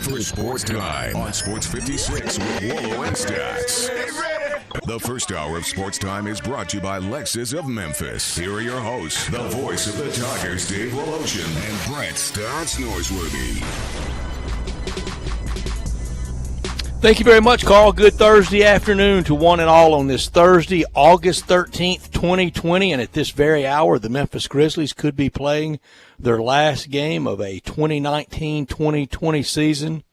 for Sports Time on Sports 56 with Wolo and Stats. The first hour of Sports Time is brought to you by Lexus of Memphis. Here are your hosts, the voice of the Tigers, Dave Woloshin and Brett Stats Norsworthy. Thank you very much, Carl. Good Thursday afternoon to one and all on this Thursday, August 13th, 2020. And at this very hour, the Memphis Grizzlies could be playing their last game of a 2019-2020 season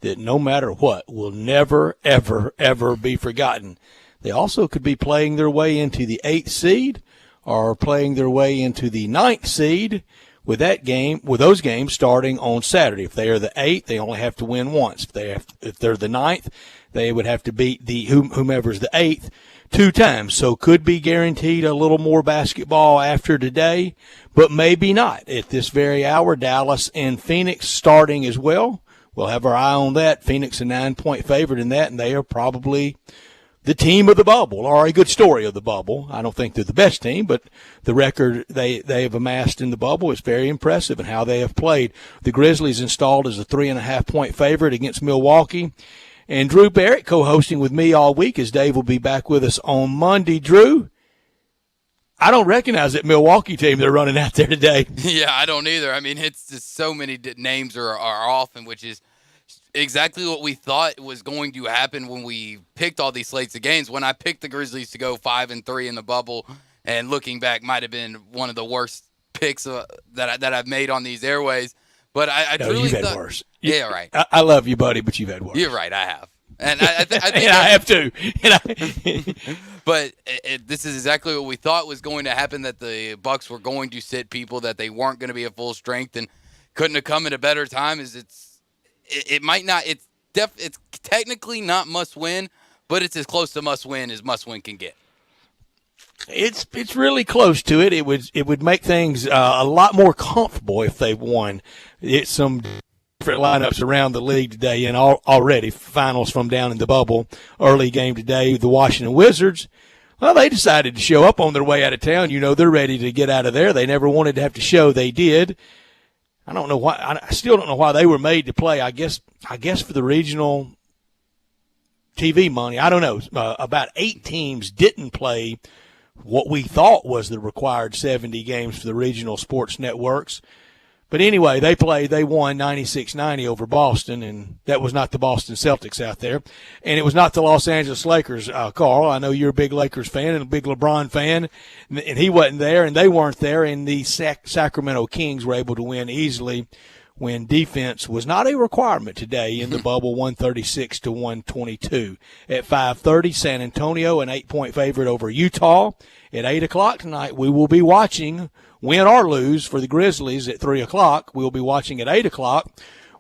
that no matter what will never, ever, ever be forgotten. They also could be playing their way into the 8th seed or playing their way into the 9th seed with those games starting on Saturday. If they are the 8th, they only have to win once. If they're the 9th, they would have to beat whomever's the 8th 2 times. So could be guaranteed a little more basketball after today, but maybe not. At this very hour, Dallas and Phoenix starting as well. We'll have our eye on that. Phoenix a 9-point favorite in that, and they are probably the team of the bubble, or a good story of the bubble. I don't think they're the best team, but the record they have amassed in the bubble is very impressive in how they have played. The Grizzlies installed as a 3.5-point favorite against Milwaukee. And Drew Barrett co-hosting with me all week, as Dave will be back with us on Monday. Drew, I don't recognize that Milwaukee team they're running out there today. Yeah, I don't either. I mean, it's just so many names are off, and which is exactly what we thought was going to happen when we picked all these slates of games. When I picked the Grizzlies to go 5-3 in the bubble, and looking back, might have been one of the worst picks that I've made on these airways. But I no, truly you've had thought, worse. Yeah, right. I love you, buddy, but you've had worse. You're right. I have, and I think and I have too. But this is exactly what we thought was going to happen. That the Bucks were going to sit people, that they weren't going to be at full strength, and couldn't have come at a better time. It might not. It's technically not must win, but it's as close to must win as must win can get. It's really close to it. It would make things a lot more comfortable if they won. It's some different lineups around the league today, and already finals from down in the bubble. Early game today, the Washington Wizards. Well, they decided to show up on their way out of town. You know, they're ready to get out of there. They never wanted to have to show. They did. I don't know why. I still don't know why they were made to play. I guess for the regional TV money. I don't know. About 8 teams didn't play what we thought was the required 70 games for the regional sports networks. But anyway, they won 96-90 over Boston, and that was not the Boston Celtics out there. And it was not the Los Angeles Lakers, Carl. I know you're a big Lakers fan and a big LeBron fan, and he wasn't there, and they weren't there, and the Sacramento Kings were able to win easily when defense was not a requirement today in the bubble, 136-122. At 5:30, San Antonio, an 8-point favorite over Utah. At 8 o'clock tonight, we will be watching, win or lose, for the Grizzlies at 3 o'clock. We'll be watching at 8 o'clock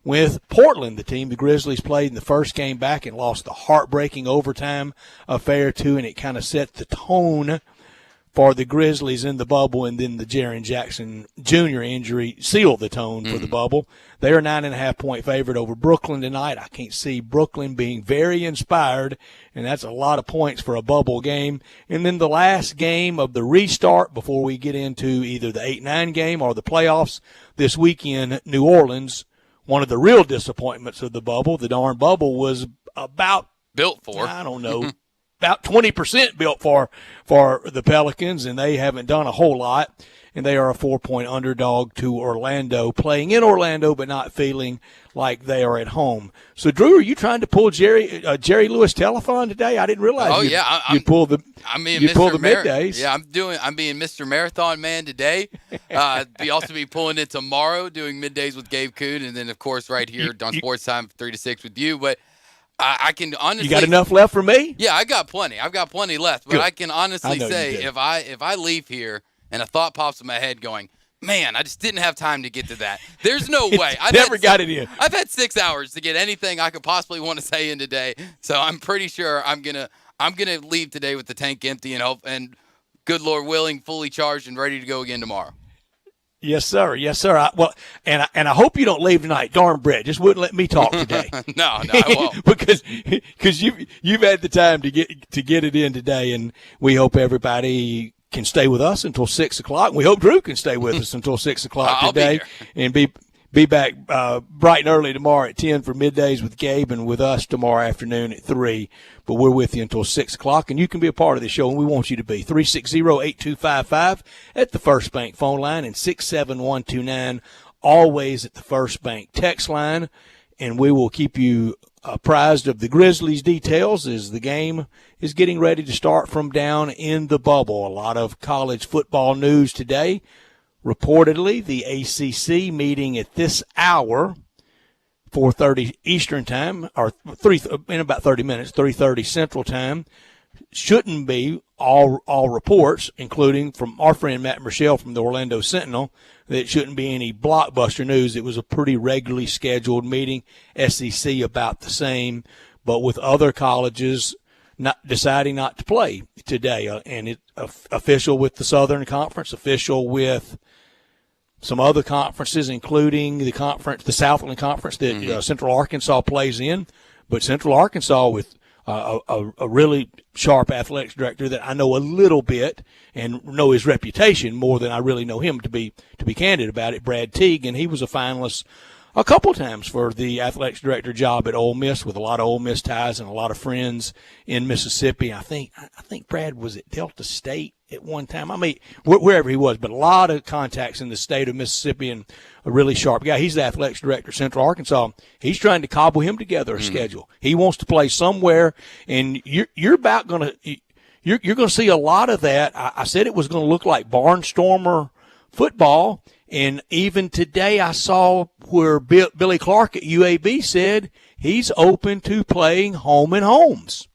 with Portland, the team the Grizzlies played in the first game back and lost the heartbreaking overtime affair to, and it kind of set the tone for the Grizzlies in the bubble, and then the Jaren Jackson Jr. injury sealed the tone for the bubble. They are 9.5-point favorite over Brooklyn tonight. I can't see Brooklyn being very inspired, and that's a lot of points for a bubble game. And then the last game of the restart before we get into either the 8-9 game or the playoffs this weekend, New Orleans, one of the real disappointments of the bubble. The darn bubble was about built for, I don't know, about 20% built for the Pelicans, and they haven't done a whole lot. And they are a 4-point underdog to Orlando, playing in Orlando but not feeling like they are at home. So, Drew, are you trying to pull Jerry Lewis telethon today? I didn't realize you'd pull the middays. Yeah, I'm being Mr. Marathon Man today. Be also be pulling it tomorrow, doing middays with Gabe Kuhn, and then of course right here on Sports Time 3 to 6 with you. But I can honestly, you got enough left for me? Yeah, I got plenty. I've got plenty left. But Good. I can honestly say if I leave here and a thought pops in my head going, man, I just didn't have time to get to that. There's no way. I've got it in. I've had 6 hours to get anything I could possibly want to say in today. So I'm pretty sure I'm gonna leave today with the tank empty and hope, and good Lord willing, fully charged and ready to go again tomorrow. Yes, sir. Yes, sir. I hope you don't leave tonight. Darn, Brett just wouldn't let me talk today. No, I won't. because you've had the time to get it in today, and we hope everybody can stay with us until 6 o'clock. We hope Drew can stay with us until 6 o'clock today and be Be back bright and early tomorrow at 10 for middays with Gabe and with us tomorrow afternoon at 3. But we're with you until 6 o'clock, and you can be a part of the show, and we want you to be. 360-8255 at the First Bank phone line and 67129 always at the First Bank text line. And we will keep you apprised of the Grizzlies details as the game is getting ready to start from down in the bubble. A lot of college football news today. Reportedly, the ACC meeting at this hour, 4:30 Eastern Time, or in about 30 minutes, 3:30 Central Time, shouldn't be all reports, including from our friend Matt Michelle from the Orlando Sentinel, that it shouldn't be any blockbuster news. It was a pretty regularly scheduled meeting. SEC about the same, but with other colleges not deciding not to play today, and it official with the Southern Conference, official with some other conferences, including the Southland Conference that Central Arkansas plays in. But Central Arkansas with a really sharp athletics director that I know a little bit and know his reputation more than I really know him, to be candid about it, Brad Teague, and he was a finalist a couple times for the athletics director job at Ole Miss, with a lot of Ole Miss ties and a lot of friends in Mississippi. I think Brad was at Delta State at one time. I mean, wherever he was, but a lot of contacts in the state of Mississippi, and a really sharp guy. He's the athletics director of Central Arkansas. He's trying to cobble him together a schedule. He wants to play somewhere, and you're about going to you're going to see a lot of that. I said it was going to look like barnstormer football. And even today I saw where Billy Clark at UAB said he's open to playing home and homes.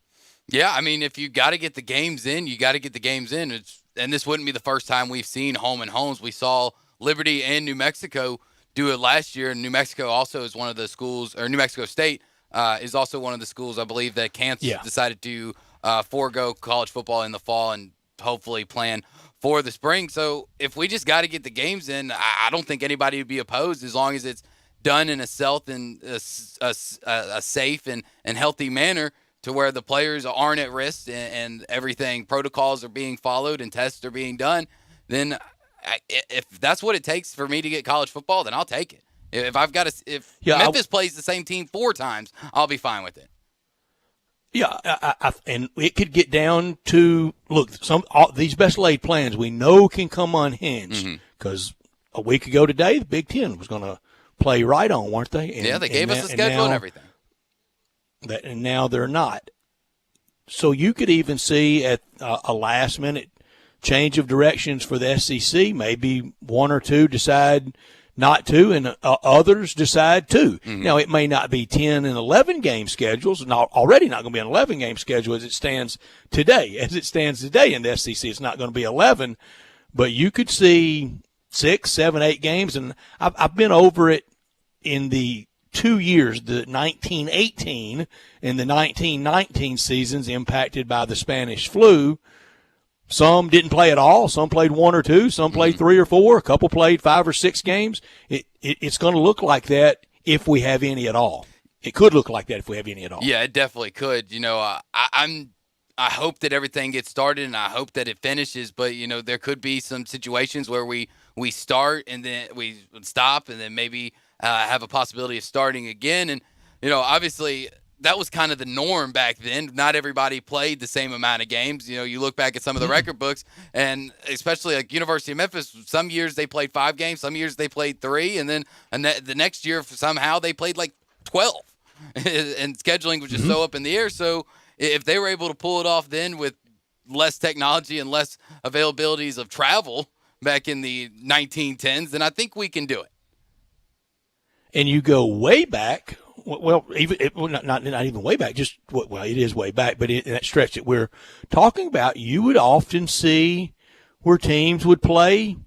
Yeah, I mean, if you got to get the games in, you got to get the games in. And this wouldn't be the first time we've seen home and homes. We saw Liberty and New Mexico do it last year. And New Mexico also is one of the schools, or New Mexico State is also one of the schools, I believe, that decided to forego college football in the fall and hopefully plan for the spring. So if we just got to get the games in, I don't think anybody would be opposed, as long as it's done in a safe and healthy manner, to where the players aren't at risk and everything, protocols are being followed and tests are being done. Then if that's what it takes for me to get college football, then I'll take it. If Memphis plays the same team 4 times, I'll be fine with it. Yeah, and it could get down to, look, these best laid plans we know can come unhinged, because a week ago today the Big Ten was going to play right on, weren't they? And, they gave us a schedule and everything. And now they're not. So you could even see at a last-minute change of directions for the SEC. Maybe 1 or 2 decide not to, and others decide to. Now, it may not be 10 and 11 game schedules, already not going to be an 11 game schedule as it stands today. As it stands today in the SEC, it's not going to be 11, but you could see 6, 7, 8 games, and I've been over it in the 2 years, the 1918 and the 1919 seasons impacted by the Spanish flu. Some didn't play at all. Some played 1 or 2. Some played 3 or 4. A couple played 5 or 6 games. It's going to look like that if we have any at all. It could look like that if we have any at all. Yeah, it definitely could. I hope that everything gets started, and I hope that it finishes. But there could be some situations where we start and then we stop, and then maybe have a possibility of starting again. And obviously, that was kind of the norm back then. Not everybody played the same amount of games. You look back at some of the record books, and especially like University of Memphis, some years they played 5 games, some years they played 3, and then the next year somehow they played like 12. And scheduling was just so up in the air. So if they were able to pull it off then with less technology and less availabilities of travel back in the 1910s, then I think we can do it. And you go way back. Well, not even way back. It is way back, but in that stretch that we're talking about, you would often see where teams would play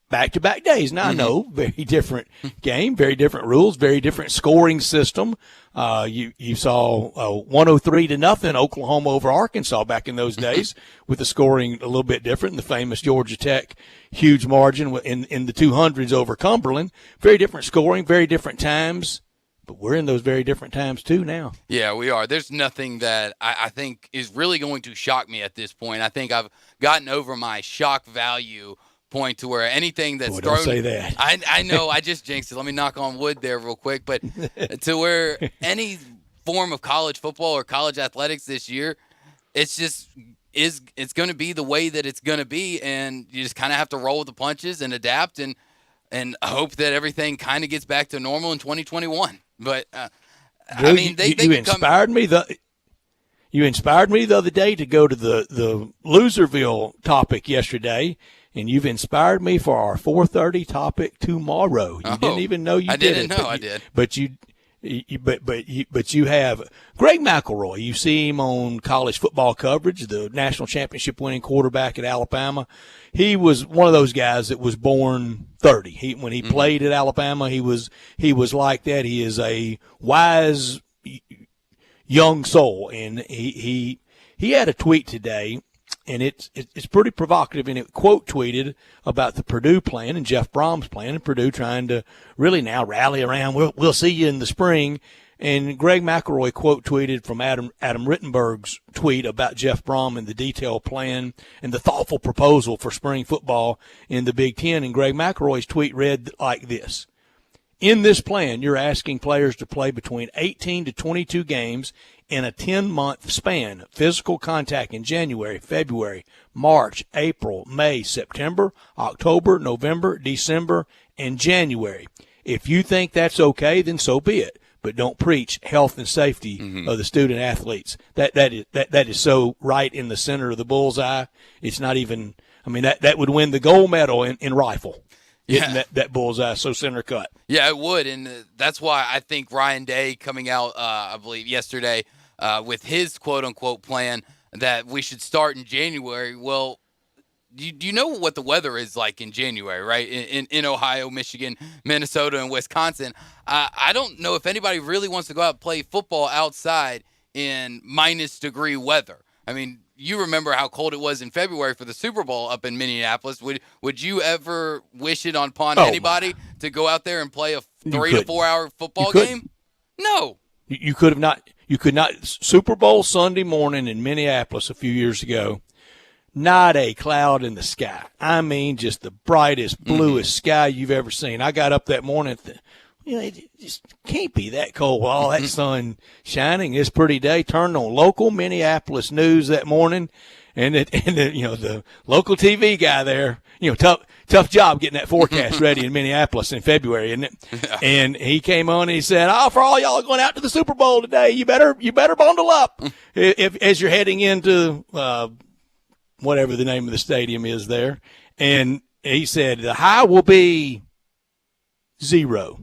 back-to-back days. Now, I know, very different game, very different rules, very different scoring system. You saw 103-0 Oklahoma over Arkansas back in those days, with the scoring a little bit different. The famous Georgia Tech huge margin in the 200s over Cumberland. Very different scoring, very different times. But we're in those very different times, too, now. Yeah, we are. There's nothing that I think is really going to shock me at this point. I think I've gotten over my shock value point to where anything that's Boy, thrown. don't say that. I know. I just jinxed it. Let me knock on wood there real quick. But to where any form of college football or college athletics this year, it's going to be the way that it's going to be, and you just kind of have to roll with the punches and adapt and hope that everything kind of gets back to normal in 2021. But I mean, you inspired me. You inspired me the other day to go to the Loserville topic yesterday, and you've inspired me for our 4:30 topic tomorrow. You didn't even know you did it. I didn't know I did. But you have Greg McElroy. You see him on college football coverage, the national championship winning quarterback at Alabama. He was one of those guys that was born 30. When he played at Alabama, he was like that. He is a wise young soul, and he had a tweet today, and it's pretty provocative, and it quote tweeted about the Purdue plan and Jeff Brom's plan, and Purdue trying to really now rally around. We'll see you in the spring. And Greg McElroy quote tweeted from Adam Rittenberg's tweet about Jeff Brom and the detailed plan and the thoughtful proposal for spring football in the Big Ten. And Greg McElroy's tweet read like this: in this plan, you're asking players to play between 18 to 22 games in a 10-month span. Physical contact in January, February, March, April, May, September, October, November, December, and January. If you think that's okay, then so be it. But don't preach health and safety of the student athletes. That is so right in the center of the bullseye. It's not even. I mean, that would win the gold medal in rifle. Yeah, that bullseye so center cut. Yeah, it would, and that's why I think Ryan Day coming out, I believe yesterday, with his quote unquote plan that we should start in January. Well, do you know what the weather is like in January, right? In Ohio, Michigan, Minnesota, and Wisconsin. I don't know if anybody really wants to go out and play football outside in -degree weather. I mean, you remember how cold it was in February for the Super Bowl up in Minneapolis. Would you ever wish it upon anybody to go out there and play a 3 to 4 hour football game? No. You could have not. You could not. Super Bowl Sunday morning in Minneapolis a few years ago. Not a cloud in the sky. I mean, just the brightest, bluest sky you've ever seen. I got up that morning. It just can't be that cold with all that sun shining. It's a pretty day. Turned on local Minneapolis news that morning, and the local TV guy there, tough job getting that forecast ready in Minneapolis in February, isn't it? Yeah. And he came on and he said, for all y'all going out to the Super Bowl today, you better bundle up as you're heading into whatever the name of the stadium is there. And he said the high will be 0.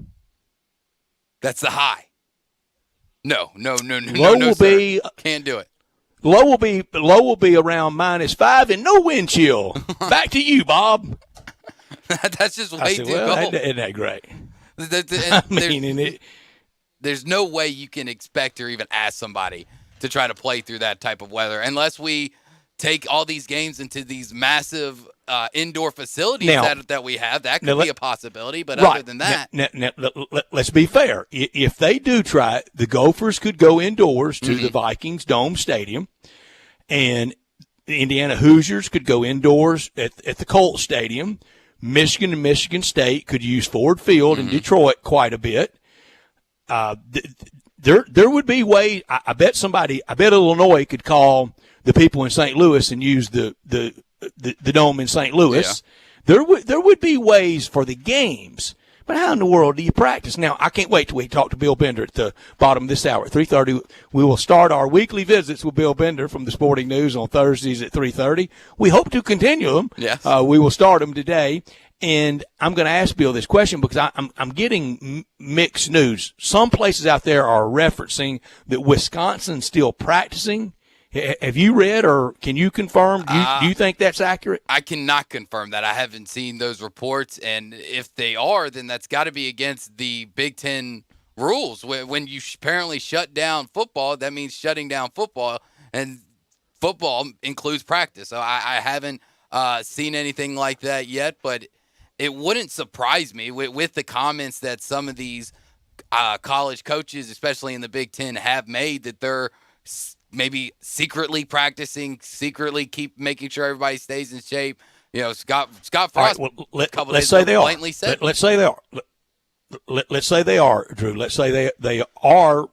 That's the high. No, Low will be can't do it. Low will be around -5 and no wind chill. Back to you, Bob. That's just way too cold. Isn't that great? There's no way you can expect or even ask somebody to try to play through that type of weather unless we take all these games into these massive indoor facilities that we have. That could be a possibility, but other than that. Now, let's be fair. If they do try it, the Gophers could go indoors to the Vikings Dome Stadium, and the Indiana Hoosiers could go indoors at the Colts Stadium. Michigan and Michigan State could use Ford Field in Detroit quite a bit. There would be ways. I bet Illinois could call the people in St. Louis and use the dome in St. Louis. Yeah. There would be ways for the games, but how in the world do you practice? Now, I can't wait till we talk to Bill Bender at the bottom of this hour. At 3:30, we will start our weekly visits with Bill Bender from the Sporting News on Thursdays at 3:30. We hope to continue them. Yes. We will start them today. And I'm going to ask Bill this question because I'm getting mixed news. Some places out there are referencing that Wisconsin's still practicing. Have you read or can you confirm? Do you think that's accurate? I cannot confirm that. I haven't seen those reports. And if they are, then that's got to be against the Big Ten rules. When you apparently shut down football, that means shutting down football. And football includes practice. So I haven't seen anything like that yet. But it wouldn't surprise me with the comments that some of these college coaches, especially in the Big Ten, have made that they're maybe secretly practicing, secretly keep making sure everybody stays in shape. Scott All Frost. right, well, let's say they are. Let's say they are. Let's say they are, Drew. Let's say they are,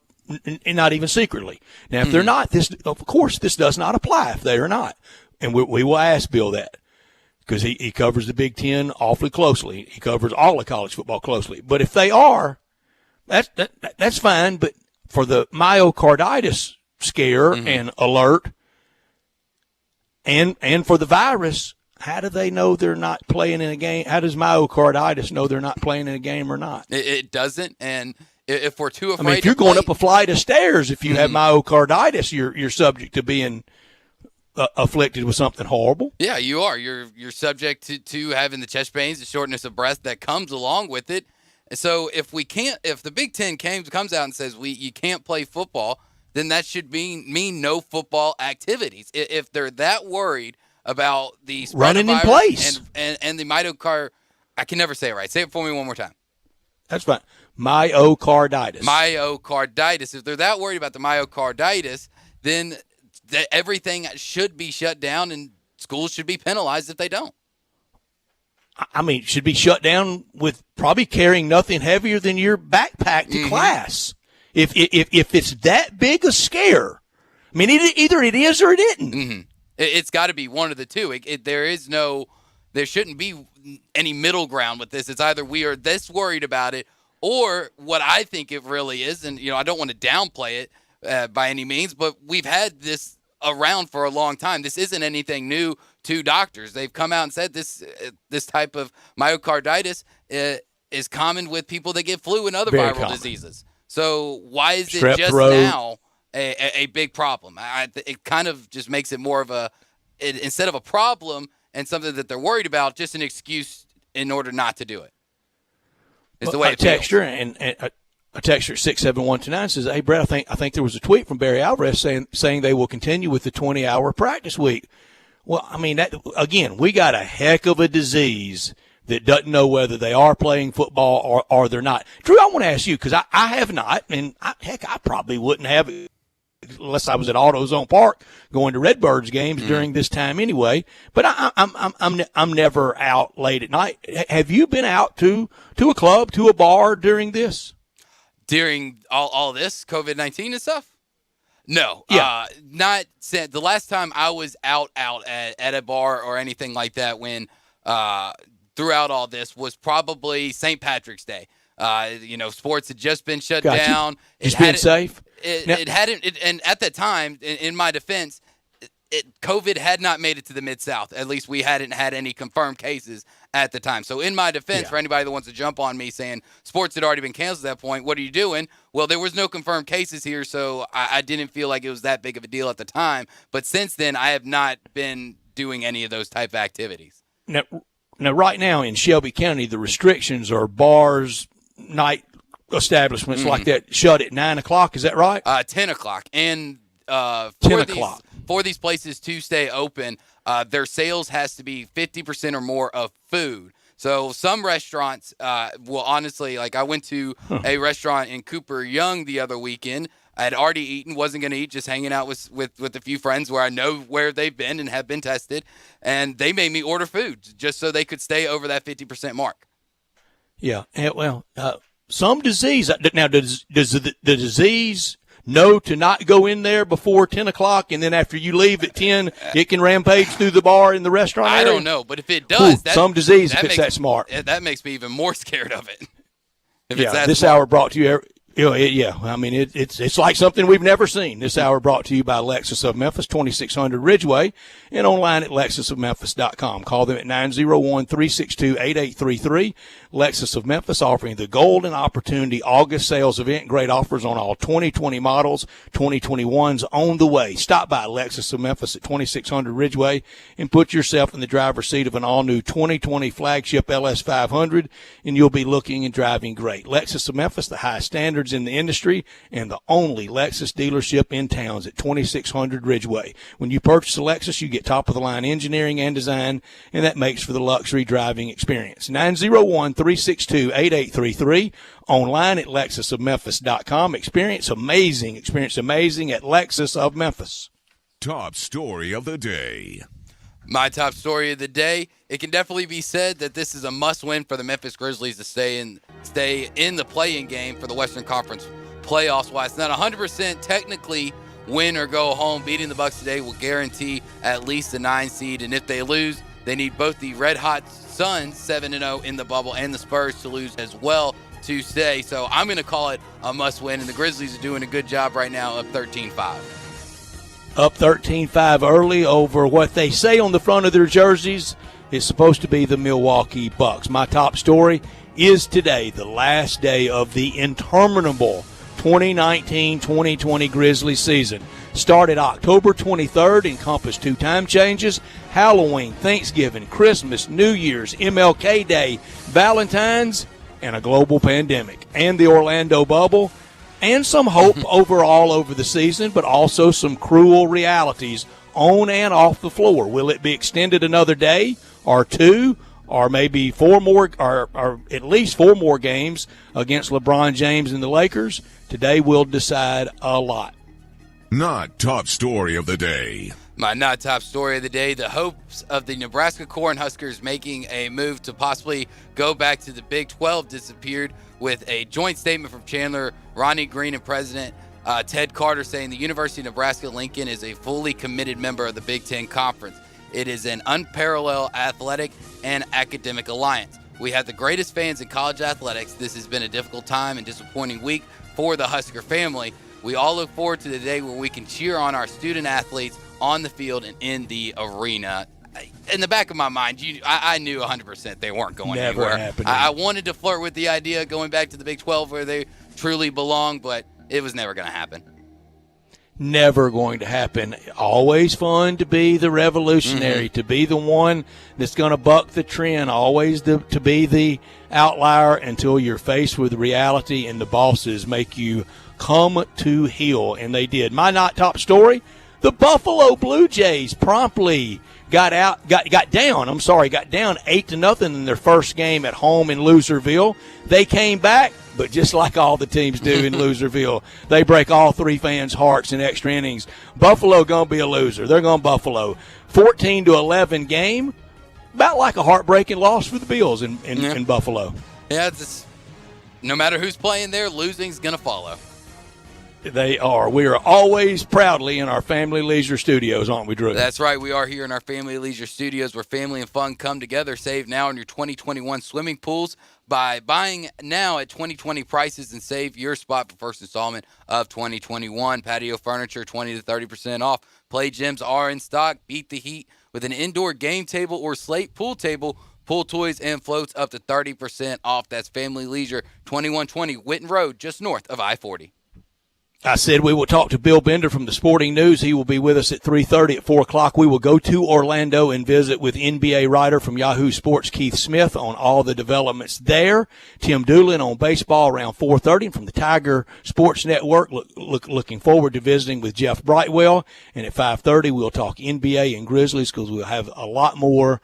and not even secretly. Now, if they're not, of course this does not apply if they are not, and we will ask Bill that because he covers the Big Ten awfully closely. He covers all of college football closely. But if they are, that's fine. But for the myocarditis scare and alert, and for the virus, how do they know they're not playing in a game? How does myocarditis know they're not playing in a game or not? It doesn't. And if we're too afraid, if you're going up a flight of stairs, if you have myocarditis, you're subject to being afflicted with something horrible. Yeah, you are. You're subject to having the chest pains, the shortness of breath that comes along with it. And so if the Big Ten comes out and says you can't play football, then that should mean no football activities. If they're that worried about the running in place and the myocarditis, I can never say it right. Say it for me one more time. That's fine. Myocarditis. Myocarditis. If they're that worried about the myocarditis, then everything should be shut down and schools should be penalized if they don't. I mean, should be shut down with probably carrying nothing heavier than your backpack to class. If it's that big a scare, I mean, either it is or it isn't. It's got to be one of the two. There shouldn't be any middle ground with this. It's either we are this worried about it, or what I think it really is. And I don't want to downplay it by any means, but we've had this around for a long time. This isn't anything new to doctors. They've come out and said this type of myocarditis is common with people that get flu and other viral diseases. So why is it just now a big problem? It kind of just makes it more of instead of a problem and something that they're worried about, just an excuse in order not to do it. Is the way it feels. A texter 67129 says, "Hey Brett, I think there was a tweet from Barry Alvarez saying they will continue with the 20-hour practice week." Well, I mean, again, we got a heck of a disease that doesn't know whether they are playing football or they're not. Drew, I want to ask you, because I have not, and I probably wouldn't have unless I was at AutoZone Park going to Redbirds games during this time anyway. But I'm never out late at night. Have you been out to a club, to a bar during this? During all this COVID-19 and stuff? No. Yeah. Not since the last time I was out at a bar or anything like that when throughout all this was probably St. Patrick's Day. Sports had just been shut down. It's been safe. It hadn't, and at that time, in my defense, COVID had not made it to the Mid-South. At least we hadn't had any confirmed cases at the time. So in my defense, for anybody that wants to jump on me saying sports had already been canceled at that point, what are you doing? Well, there was no confirmed cases here, so I didn't feel like it was that big of a deal at the time. But since then, I have not been doing any of those type of activities. Now, right now in Shelby County, the restrictions are bars, night establishments like that shut at 9 o'clock. Is that right? 10 o'clock. And 10 o'clock. For these places to stay open, their sales has to be 50% or more of food. So some restaurants will honestly, like I went to a restaurant in Cooper Young the other weekend. I had already eaten, wasn't going to eat, just hanging out with a few friends where I know where they've been and have been tested. And they made me order food just so they could stay over that 50% mark. Yeah. Well, some disease. Now, does the disease know to not go in there before 10 o'clock, and then after you leave at 10, it can rampage through the bar in the restaurant area? I don't know, but if it does, some disease, if it's that smart. That makes me even more scared of it. This hour brought to you I mean, it's like something we've never seen. This hour brought to you by Lexus of Memphis, 2600 Ridgeway, and online at lexusofmemphis.com. Call them at 901-362-8833. Lexus of Memphis offering the golden opportunity August sales event. Great offers on all 2020 models. 2021's on the way. Stop by Lexus of Memphis at 2600 Ridgeway and put yourself in the driver's seat of an all-new 2020 flagship LS500, and you'll be looking and driving great. Lexus of Memphis, the highest standards in the industry, and the only Lexus dealership in towns at 2600 Ridgeway. When you purchase a Lexus, you get top-of-the-line engineering and design, and that makes for the luxury driving experience. 901-362-8833, online at lexusofmemphis.com. Experience amazing at Lexus of Memphis. Top story of the day. My top story of the day, it can definitely be said that this is a must-win for the Memphis Grizzlies to stay in the play-in game for the Western Conference playoffs. While it's not 100% technically win or go home, beating the Bucks today will guarantee at least the 9 seed. And if they lose, they need both the red-hot Suns, 7-0 in the bubble, and the Spurs to lose as well to stay. So I'm going to call it a must-win, and the Grizzlies are doing a good job right now, up 13-5. Up 13-5 early over what they say on the front of their jerseys is supposed to be the Milwaukee Bucks. My top story is today, the last day of the interminable 2019-2020 Grizzlies season. Started October 23rd, encompassed 2 time changes, Halloween, Thanksgiving, Christmas, New Year's, MLK Day, Valentine's, and a global pandemic, and the Orlando bubble, and some hope overall over the season, but also some cruel realities on and off the floor. Will it be extended another day or 2 or maybe 4 more, or at least 4 more games against LeBron James and the Lakers? Today will decide a lot. Not top story of the day. My not top story of the day, the hopes of the Nebraska Cornhuskers making a move to possibly go back to the Big 12 disappeared with a joint statement from Chandler, Ronnie Green, and President Ted Carter saying the University of Nebraska-Lincoln is a fully committed member of the Big Ten Conference. It is an unparalleled athletic and academic alliance. We have the greatest fans in college athletics. This has been a difficult time and disappointing week for the Husker family. We all look forward to the day where we can cheer on our student athletes on the field and in the arena. In the back of my mind, I knew 100% they weren't going Never anywhere. happening. I wanted to flirt with the idea of going back to the Big 12 where they truly belong, but it was never going to happen. Never going to happen. Always fun to be the revolutionary, to be the one that's going to buck the trend, always to be the outlier until you're faced with reality and the bosses make you come to heel, and they did. My not top story, the Buffalo Blue Jays promptly got down 8-0 in their first game at home in Loserville. They came back, but just like all the teams do in Loserville, they break all 3 fans' hearts in extra innings. Buffalo going to be a loser. They're going Buffalo. 14-11 game, about like a heartbreaking loss for the Bills in Buffalo. Yeah, no matter who's playing there, losing's going to follow. They are. We are always proudly in our Family Leisure Studios, aren't we, Drew? That's right. We are here in our Family Leisure Studios where family and fun come together. Save now on your 2021 swimming pools by buying now at 2020 prices and save your spot for first installment of 2021. Patio furniture, 20 to 30% off. Play gyms are in stock. Beat the heat with an indoor game table or slate pool table. Pool toys and floats up to 30% off. That's Family Leisure, 2120 Whitten Road, just north of I-40. I said we will talk to Bill Bender from the Sporting News. He will be with us at 3:30. At 4 o'clock, we will go to Orlando and visit with NBA writer from Yahoo Sports, Keith Smith, on all the developments there. Tim Doolin on baseball around 4:30. And from the Tiger Sports Network, looking forward to visiting with Jeff Brightwell. And at 5:30, we'll talk NBA and Grizzlies because we'll have a lot more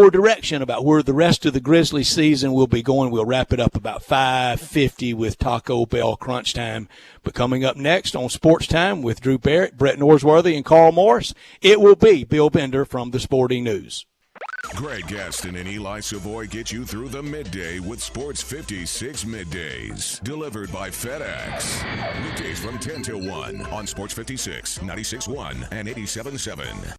direction about where the rest of the Grizzlies season will be going. We'll wrap it up about 5:50 with Taco Bell Crunch Time. But coming up next on Sports Time with Drew Barrett, Brett Norsworthy, and Carl Morris, it will be Bill Bender from the Sporting News. Greg Gaston and Eli Savoy get you through the midday with Sports 56 Middays. Delivered by FedEx. Weekdays from 10 till 1 on Sports 56, 96.1 and 87.7.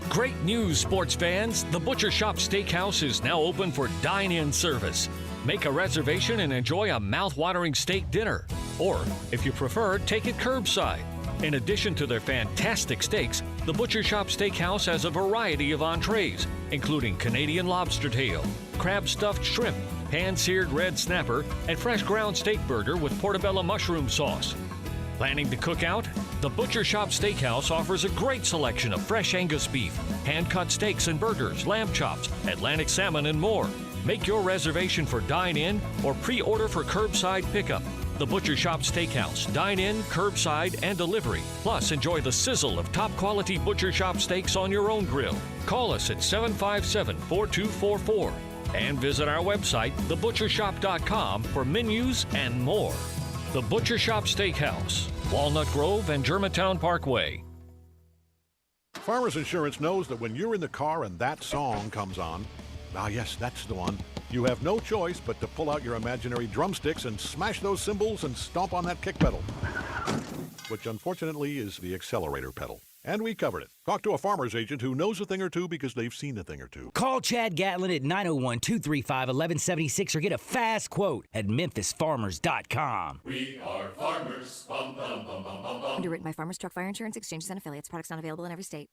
Great news, sports fans. The Butcher Shop Steakhouse is now open for dine-in service. Make a reservation and enjoy a mouth-watering steak dinner. Or, if you prefer, take it curbside. In addition to their fantastic steaks, the Butcher Shop Steakhouse has a variety of entrees, including Canadian lobster tail, crab-stuffed shrimp, pan-seared red snapper, and fresh ground steak burger with portobello mushroom sauce. Planning to cook out? The Butcher Shop Steakhouse offers a great selection of fresh Angus beef, hand-cut steaks and burgers, lamb chops, Atlantic salmon, and more. Make your reservation for dine-in or pre-order for curbside pickup. The Butcher Shop Steakhouse, dine-in, curbside, and delivery. Plus, enjoy the sizzle of top-quality Butcher Shop steaks on your own grill. Call us at 757-4244 and visit our website, thebutchershop.com, for menus and more. The Butcher Shop Steakhouse, Walnut Grove and Germantown Parkway. Farmers Insurance knows that when you're in the car and that song comes on, yes, that's the one, you have no choice but to pull out your imaginary drumsticks and smash those cymbals and stomp on that kick pedal, which unfortunately is the accelerator pedal. And we covered it. Talk to a farmer's agent who knows a thing or two because they've seen a thing or two. Call Chad Gatlin at 901-235-1176 or get a fast quote at memphisfarmers.com. We are farmers. Bum, bum, bum, bum, bum, bum. Underwritten by Farmers Truck Fire Insurance Exchanges and Affiliates. Products not available in every state.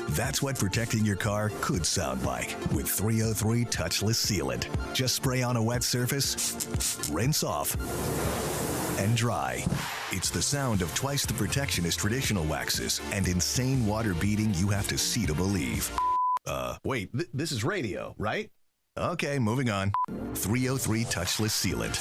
That's what protecting your car could sound like with 303 Touchless Sealant. Just spray on a wet surface, rinse off, and dry. It's the sound of twice the protection as traditional waxes and insane water beating you have to see to believe. Wait, this is radio, right? Okay, moving on. 303 Touchless Sealant.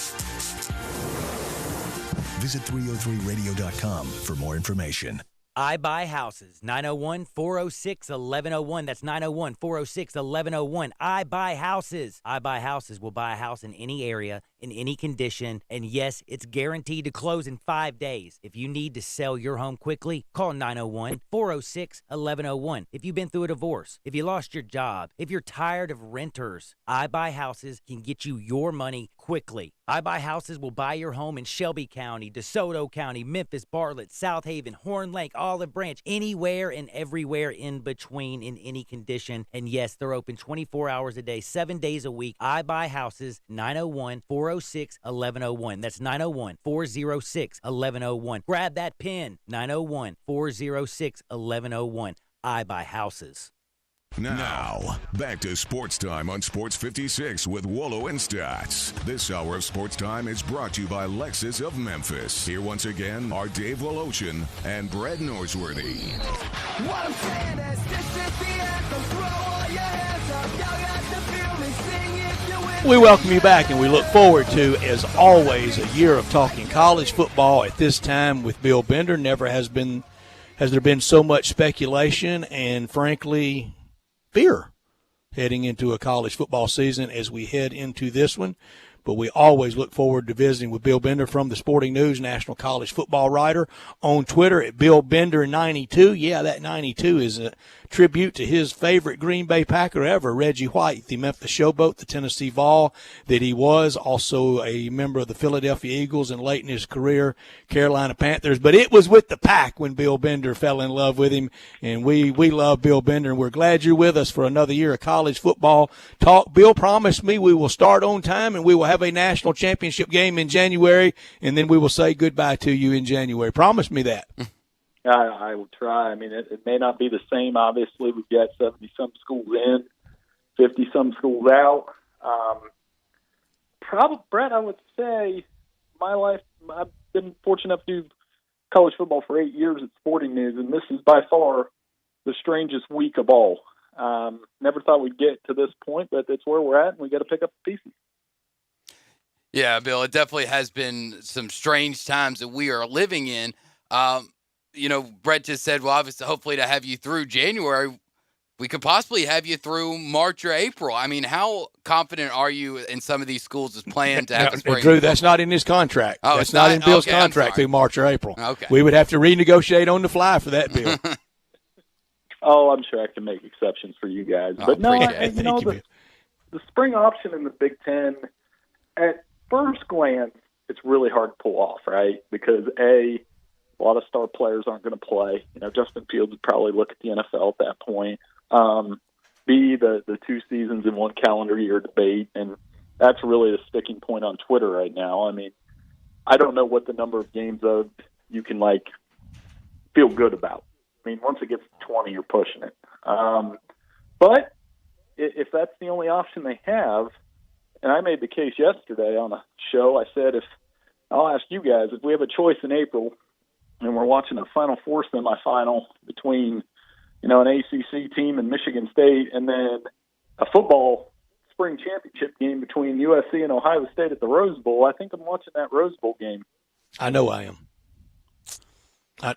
Visit 303radio.com for more information. I Buy Houses, 901-406-1101. That's 901-406-1101. I Buy Houses. I Buy Houses will buy a house in any area, in any condition, and yes, it's guaranteed to close in 5 days. If you need to sell your home quickly, call 901-406-1101. If you've been through a divorce, if you lost your job, if you're tired of renters, I Buy Houses can get you your money quickly. I Buy Houses will buy your home in Shelby County, DeSoto County, Memphis, Bartlett, South Haven, Horn Lake, Olive Branch, anywhere and everywhere in between in any condition. And yes, they're open 24 hours a day, 7 days a week. I Buy Houses, 901-406-1101. That's 901-406-1101. Grab that pen, 901-406-1101. I Buy Houses. Now, back to Sports Time on Sports 56 with Wolo and Stats. This hour of Sports Time is brought to you by Lexus of Memphis. Here once again are Dave Woloshin and Brett Norsworthy. What I'm saying is, this is the anthem. Throw all your hands up. Y'all got to feel me. Sing if you win. We welcome you back, and we look forward to, as always, a year of talking college football at this time with Bill Bender. Never has there been so much speculation and, frankly, fear heading into a college football season as we head into this one. But we always look forward to visiting with Bill Bender from the Sporting News, national college football writer, on Twitter at BillBender92. Yeah, that 92 is a tribute to his favorite Green Bay Packer ever, Reggie White, the Memphis Showboat, the Tennessee Vol that he was, also a member of the Philadelphia Eagles and late in his career, Carolina Panthers. But it was with the Pack when Bill Bender fell in love with him, and we love Bill Bender, and we're glad you're with us for another year of college football talk. Bill promised me we will start on time, and we will have a national championship game in January, and then we will say goodbye to you in January. Promise me that. I will try. I mean, it may not be the same. Obviously, we've got 70-some schools in, 50-some schools out. Probably, Brett, I would say my life, I've been fortunate enough to do college football for 8 years at Sporting News, and this is by far the strangest week of all. Never thought we'd get to this point, but it's where we're at, and we got to pick up the pieces. Yeah, Bill, it definitely has been some strange times that we are living in. Brett just said, well, obviously, hopefully to have you through January, we could possibly have you through March or April. I mean, how confident are you in some of these schools' plan to have a spring? Drew, that's not in his contract. Oh, that's not in Bill's okay, contract through March or April. Okay. We would have to renegotiate on the fly for that, Bill. Oh, I'm sure I can make exceptions for you guys. But no, the spring option in the Big Ten, at first glance, it's really hard to pull off, right? Because, A lot of star players aren't going to play. Justin Fields would probably look at the NFL at that point. B, the 2 seasons in 1 calendar year debate, and that's really the sticking point on Twitter right now. I mean, I don't know what the number of games of you can, feel good about. I mean, once it gets to 20, you're pushing it. But if that's the only option they have, and I made the case yesterday on a show, I said, I'll ask you guys, if we have a choice in April and we're watching a Final Four semifinal between, an ACC team and Michigan State, and then a football spring championship game between USC and Ohio State at the Rose Bowl, I think I'm watching that Rose Bowl game. I know I am.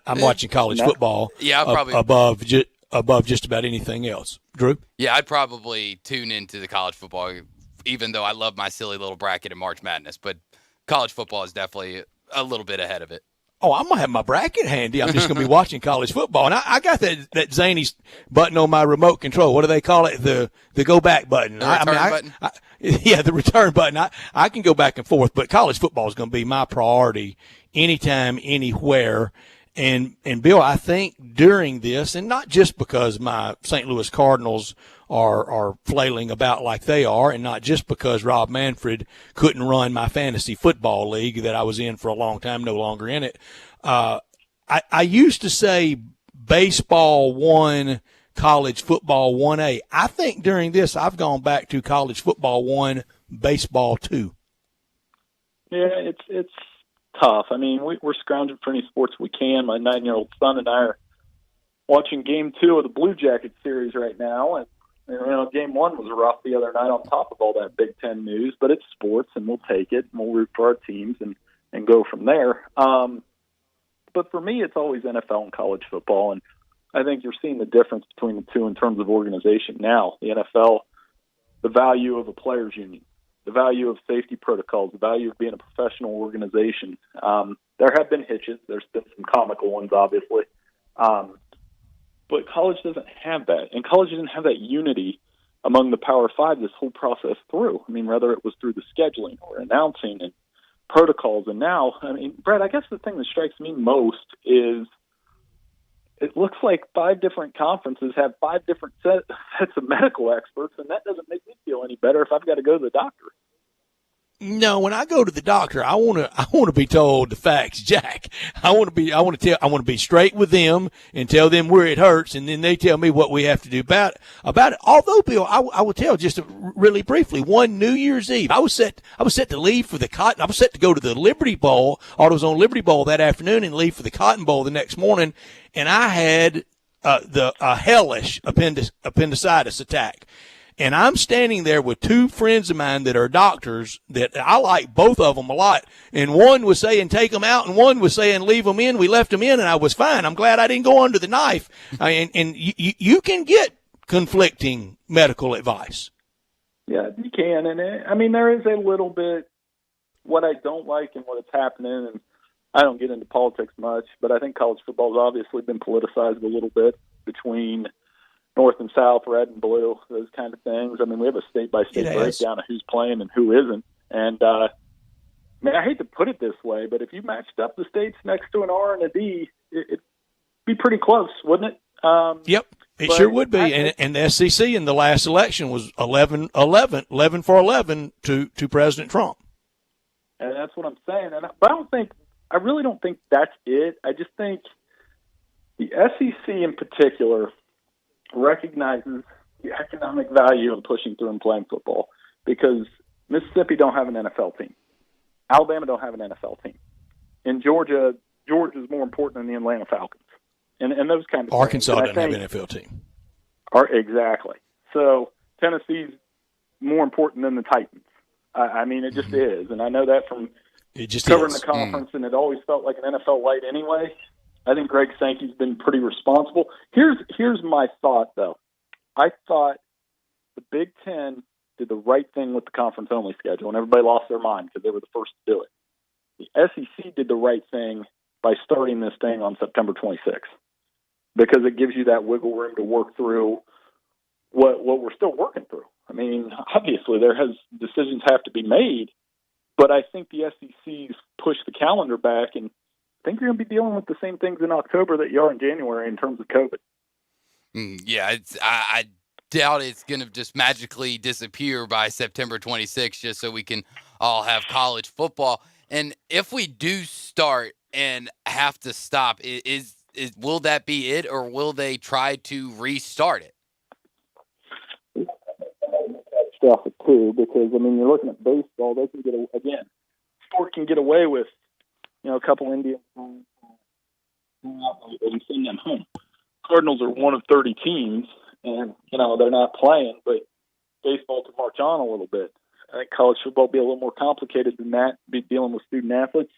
I'm watching college football probably above just about anything else. Drew? Yeah, I'd probably tune into the college football, even though I love my silly little bracket in March Madness. But college football is definitely a little bit ahead of it. Oh, I'm going to have my bracket handy. I'm just going to be watching college football. And I got that zany button on my remote control. What do they call it? The go back button. The return button? Yeah, the return button. I can go back and forth, but college football is going to be my priority anytime, anywhere. And Bill, I think during this, and not just because my St. Louis Cardinals are flailing about like they are, and not just because Rob Manfred couldn't run my fantasy football league that I was in for a long time, no longer in it. I used to say baseball 1, college football 1A. I think during this I've gone back to college football 1, baseball 2. Yeah, it's tough. I mean, we're scrounging for any sports we can. My 9-year-old son and I are watching Game 2 of the Blue Jackets series right now, and Game 1 was rough the other night on top of all that Big Ten news, but it's sports, and we'll take it, and we'll root for our teams and go from there. But for me, it's always NFL and college football, and I think you're seeing the difference between the two in terms of organization now. The NFL, the value of a players' union, the value of safety protocols, the value of being a professional organization. There have been hitches. There's been some comical ones, obviously. But college doesn't have that. And college didn't have that unity among the Power Five this whole process through. I mean, whether it was through the scheduling or announcing and protocols. And now, I mean, Brett, I guess the thing that strikes me most is it looks like 5 different conferences have 5 different sets of medical experts, and that doesn't make me feel any better if I've got to go to the doctor. No, when I go to the doctor, I want to be told the facts, Jack. I want to be straight with them and tell them where it hurts, and then they tell me what we have to do about it. Although, Bill, I will tell just really briefly. One New Year's Eve, I was set to leave for the Cotton. I was set to go to the Liberty Bowl. I was on Liberty Bowl that afternoon and leave for the Cotton Bowl the next morning, and I had a hellish appendicitis attack. And I'm standing there with 2 friends of mine that are doctors that I like both of them a lot. And one was saying take them out, and one was saying leave them in. We left them in, and I was fine. I'm glad I didn't go under the knife. And you can get conflicting medical advice. Yeah, you can. And I mean, there is a little bit what I don't like and what is happening. And I don't get into politics much, but I think college football has obviously been politicized a little bit between North and South, red and blue, those kind of things. I mean, we have a state-by-state breakdown of who's playing and who isn't. And, I mean, I hate to put it this way, but if you matched up the states next to an R and a D, it'd be pretty close, wouldn't it? Yep, it sure would be. And the SEC in the last election was 11 for 11 to President Trump. And that's what I'm saying. But I really don't think that's it. I just think the SEC in particular recognizes the economic value of pushing through and playing football, because Mississippi don't have an NFL team. Alabama don't have an NFL team. In Georgia's more important than the Atlanta Falcons. And those kind of Arkansas things. doesn't have an NFL team. Exactly. So Tennessee's more important than the Titans. I mean, it just is. And I know that from covering the conference, and it always felt like an NFL light anyway. I think Greg Sankey's been pretty responsible. Here's my thought, though. I thought the Big Ten did the right thing with the conference-only schedule, and everybody lost their mind because they were the first to do it. The SEC did the right thing by starting this thing on September 26th, because it gives you that wiggle room to work through what we're still working through. I mean, obviously decisions have to be made, but I think the SEC's pushed the calendar back, and I think you're going to be dealing with the same things in October that you are in January in terms of COVID. Yeah, I doubt it's going to just magically disappear by September 26th just so we can all have college football. And if we do start and have to stop, will that be it, or will they try to restart it? Stuff too, because I mean, you're looking at baseball. They can sport can get away with a couple Indians and send them home. Cardinals are one of 30 teams, and they're not playing, but baseball can march on a little bit. I think college football will be a little more complicated than that. Be dealing with student athletes,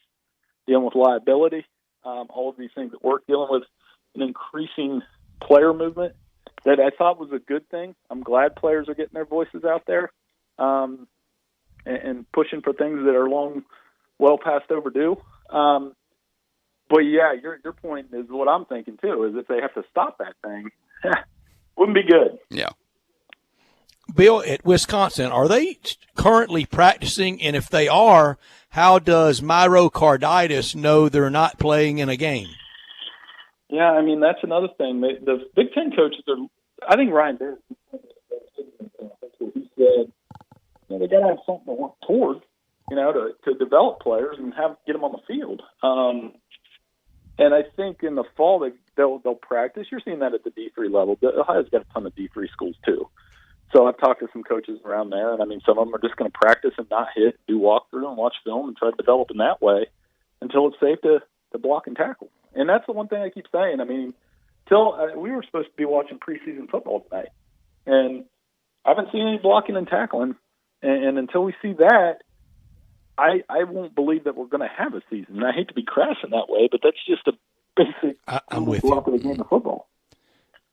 dealing with liability, all of these things that work, dealing with an increasing player movement that I thought was a good thing. I'm glad players are getting their voices out there and pushing for things that are well past overdue. But yeah, your point is what I'm thinking too. Is if they have to stop that thing, wouldn't be good. Yeah. Bill, at Wisconsin, are they currently practicing? And if they are, how does myocarditis know they're not playing in a game? Yeah, I mean, that's another thing. The Big Ten coaches are, I think Ryan Barrett, he said, they got to have something to work toward, to develop players and get them on the field. And I think in the fall they'll practice. You're seeing that at the D3 level. Ohio's got a ton of D3 schools too. So I've talked to some coaches around there, and I mean, some of them are just going to practice and not hit, do walkthrough and watch film and try to develop in that way until it's safe to block and tackle. And that's the one thing I keep saying. I mean, we were supposed to be watching preseason football tonight, and I haven't seen any blocking and tackling. And until we see that, I won't believe that we're going to have a season. And I hate to be crass in that way, but that's just a basic block of the game of football.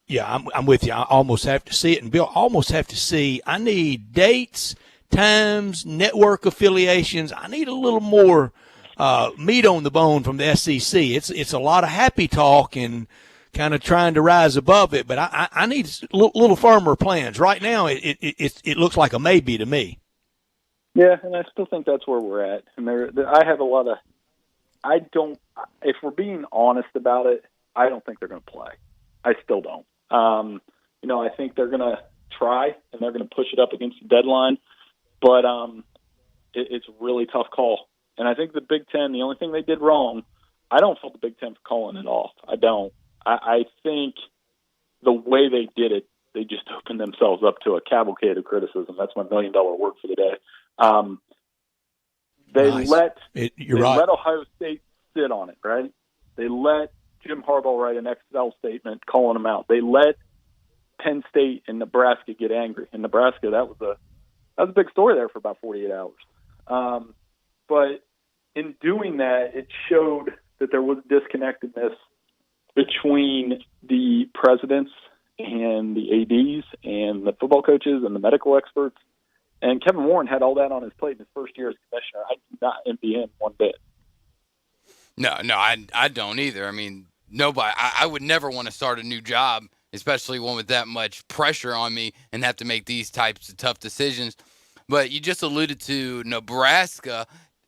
Yeah, I'm with you. I almost have to see it. And, Bill, I almost have to see – I need dates, times, network affiliations. I need a little more meat on the bone from the SEC. It's a lot of happy talk and kind of trying to rise above it, but I need a little firmer plans. Right now, it looks like a maybe to me. Yeah, and I still think that's where we're at. And I have a lot of – if we're being honest about it, I don't think they're going to play. I still don't. I think they're going to try, and they're going to push it up against the deadline, but it's a really tough call. And I think the Big Ten, the only thing they did wrong, I don't fault the Big Ten for calling it off. I don't. I think the way they did it, they just opened themselves up to a cavalcade of criticism. That's my $1 million word for the day. They let Ohio State sit on it, right? They let Jim Harbaugh write an Excel statement calling them out. They let Penn State and Nebraska get angry. In Nebraska, that was a big story there for about 48 hours. But in doing that, it showed that there was disconnectedness between the presidents and the ADs and the football coaches and the medical experts. And Kevin Warren had all that on his plate in his first year as commissioner. I do not envy him one bit. No, I don't either. I mean, nobody. I would never want to start a new job, especially one with that much pressure on me and have to make these types of tough decisions. But you just alluded to Nebraska,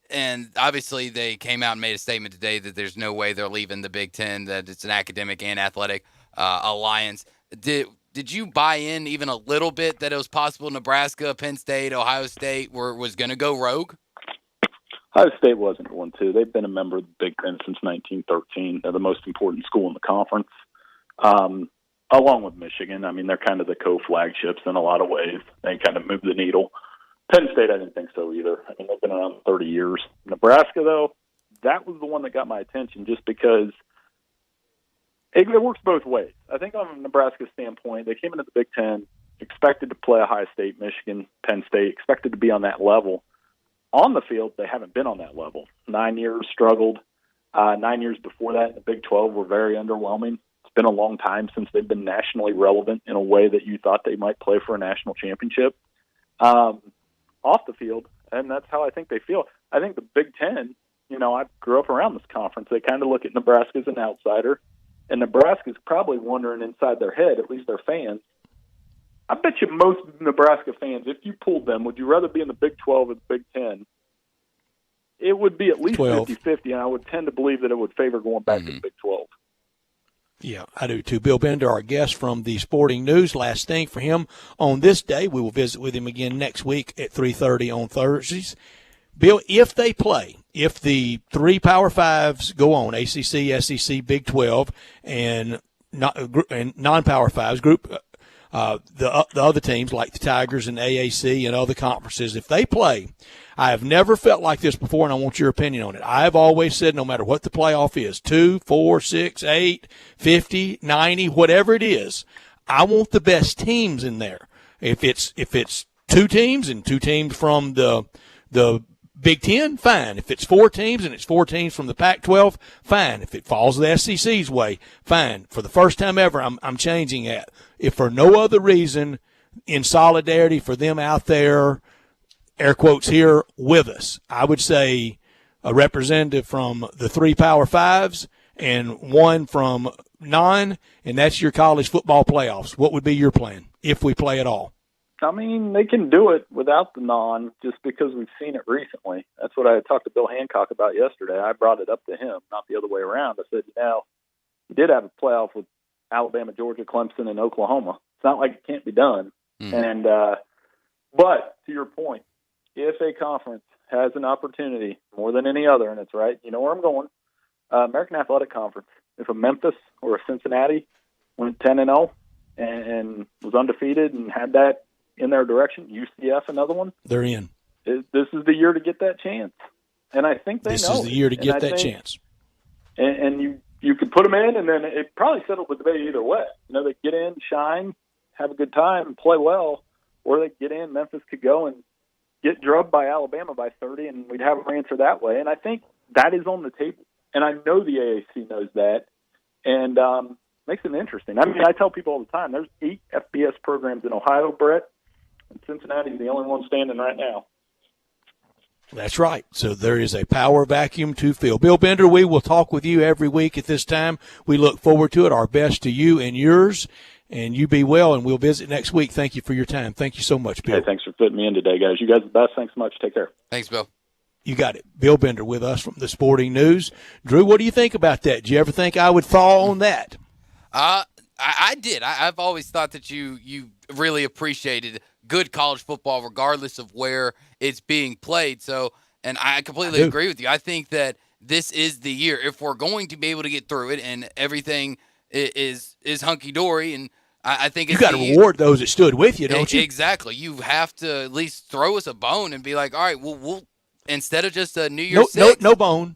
and obviously they came out and made a statement today that there's no way they're leaving the Big Ten, that it's an academic and athletic alliance. Did you buy in even a little bit that it was possible Nebraska, Penn State, Ohio State was going to go rogue? Ohio State wasn't going to. They've been a member of the Big Ten since 1913. They're the most important school in the conference, along with Michigan. I mean, they're kind of the co-flagships in a lot of ways. They kind of move the needle. Penn State, I didn't think so either. I mean, they've been around 30 years. Nebraska, though, that was the one that got my attention just because it works both ways. I think on Nebraska's standpoint, they came into the Big Ten, expected to play Ohio State, Michigan, Penn State, expected to be on that level. On the field, they haven't been on that level. 9 years struggled. 9 years before that in the Big 12 were very underwhelming. It's been a long time since they've been nationally relevant in a way that you thought they might play for a national championship. Off the field, and that's how I think they feel. I think the Big Ten, I grew up around this conference. They kind of look at Nebraska as an outsider, and Nebraska's probably wondering inside their head, at least their fans, I bet you most Nebraska fans, if you pulled them, would you rather be in the Big 12 or the Big 10? It would be at least 50-50, and I would tend to believe that it would favor going back to the Big 12. Yeah, I do too. Bill Bender, our guest from the Sporting News. Last thing for him on this day. We will visit with him again next week at 3:30 on Thursdays. Bill, if they play, if the three Power Fives go on, ACC, SEC, Big 12, and non-Power Fives, the other teams like the Tigers and AAC and other conferences, if they play, I have never felt like this before, and I want your opinion on it. I've always said no matter what the playoff is, 2, 4, 6, 8, 50, 90, whatever it is, I want the best teams in there. If it's two teams and two teams from the Big Ten, fine. If it's 4 teams and it's 4 teams from the Pac-12, fine. If it falls the SEC's way, fine. For the first time ever, I'm changing that. If for no other reason, in solidarity for them out there, air quotes here, with us, I would say a representative from the 3 Power Fives and 1 from non, and that's your college football playoffs. What would be your plan if we play at all? I mean, they can do it without the non just because we've seen it recently. That's what I talked to Bill Hancock about yesterday. I brought it up to him, not the other way around. I said, you did have a playoff with Alabama, Georgia, Clemson, and Oklahoma. It's not like it can't be done. And but to your point, if a conference has an opportunity more than any other, and it's right, you know where I'm going, American Athletic Conference. If a Memphis or a Cincinnati went 10-0 and was undefeated and had that in their direction, UCF, another one, they're in. This is the year to get that chance. And I think they know. This is the year to get that chance. And you could put them in, and then it probably settled the debate either way. They get in, shine, have a good time, play well, or they get in, Memphis could go and get drubbed by Alabama by 30, and we'd have an answer that way. And I think that is on the table. And I know the AAC knows that, and makes it interesting. I mean, I tell people all the time, there's 8 FBS programs in Ohio, Brett, and Cincinnati's the only one standing right now. That's right. So there is a power vacuum to fill. Bill Bender, we will talk with you every week at this time. We look forward to it. Our best to you and yours. And you be well, and we'll visit next week. Thank you for your time. Thank you so much, Bill. Hey, thanks for fitting me in today, guys. You guys are the best. Thanks so much. Take care. Thanks, Bill. You got it. Bill Bender with us from the Sporting News. Drew, what do you think about that? Did you ever think I would fall on that? I did. I've always thought that you really appreciated good college football regardless of where it's being played. So, and I completely agree with you. I think that this is the year. If we're going to be able to get through it and everything is hunky-dory, and I think it's you got to reward those that stood with you, don't you? Exactly. You have to at least throw us a bone and be like, all right, we'll instead of just a New Year's Six. No bone.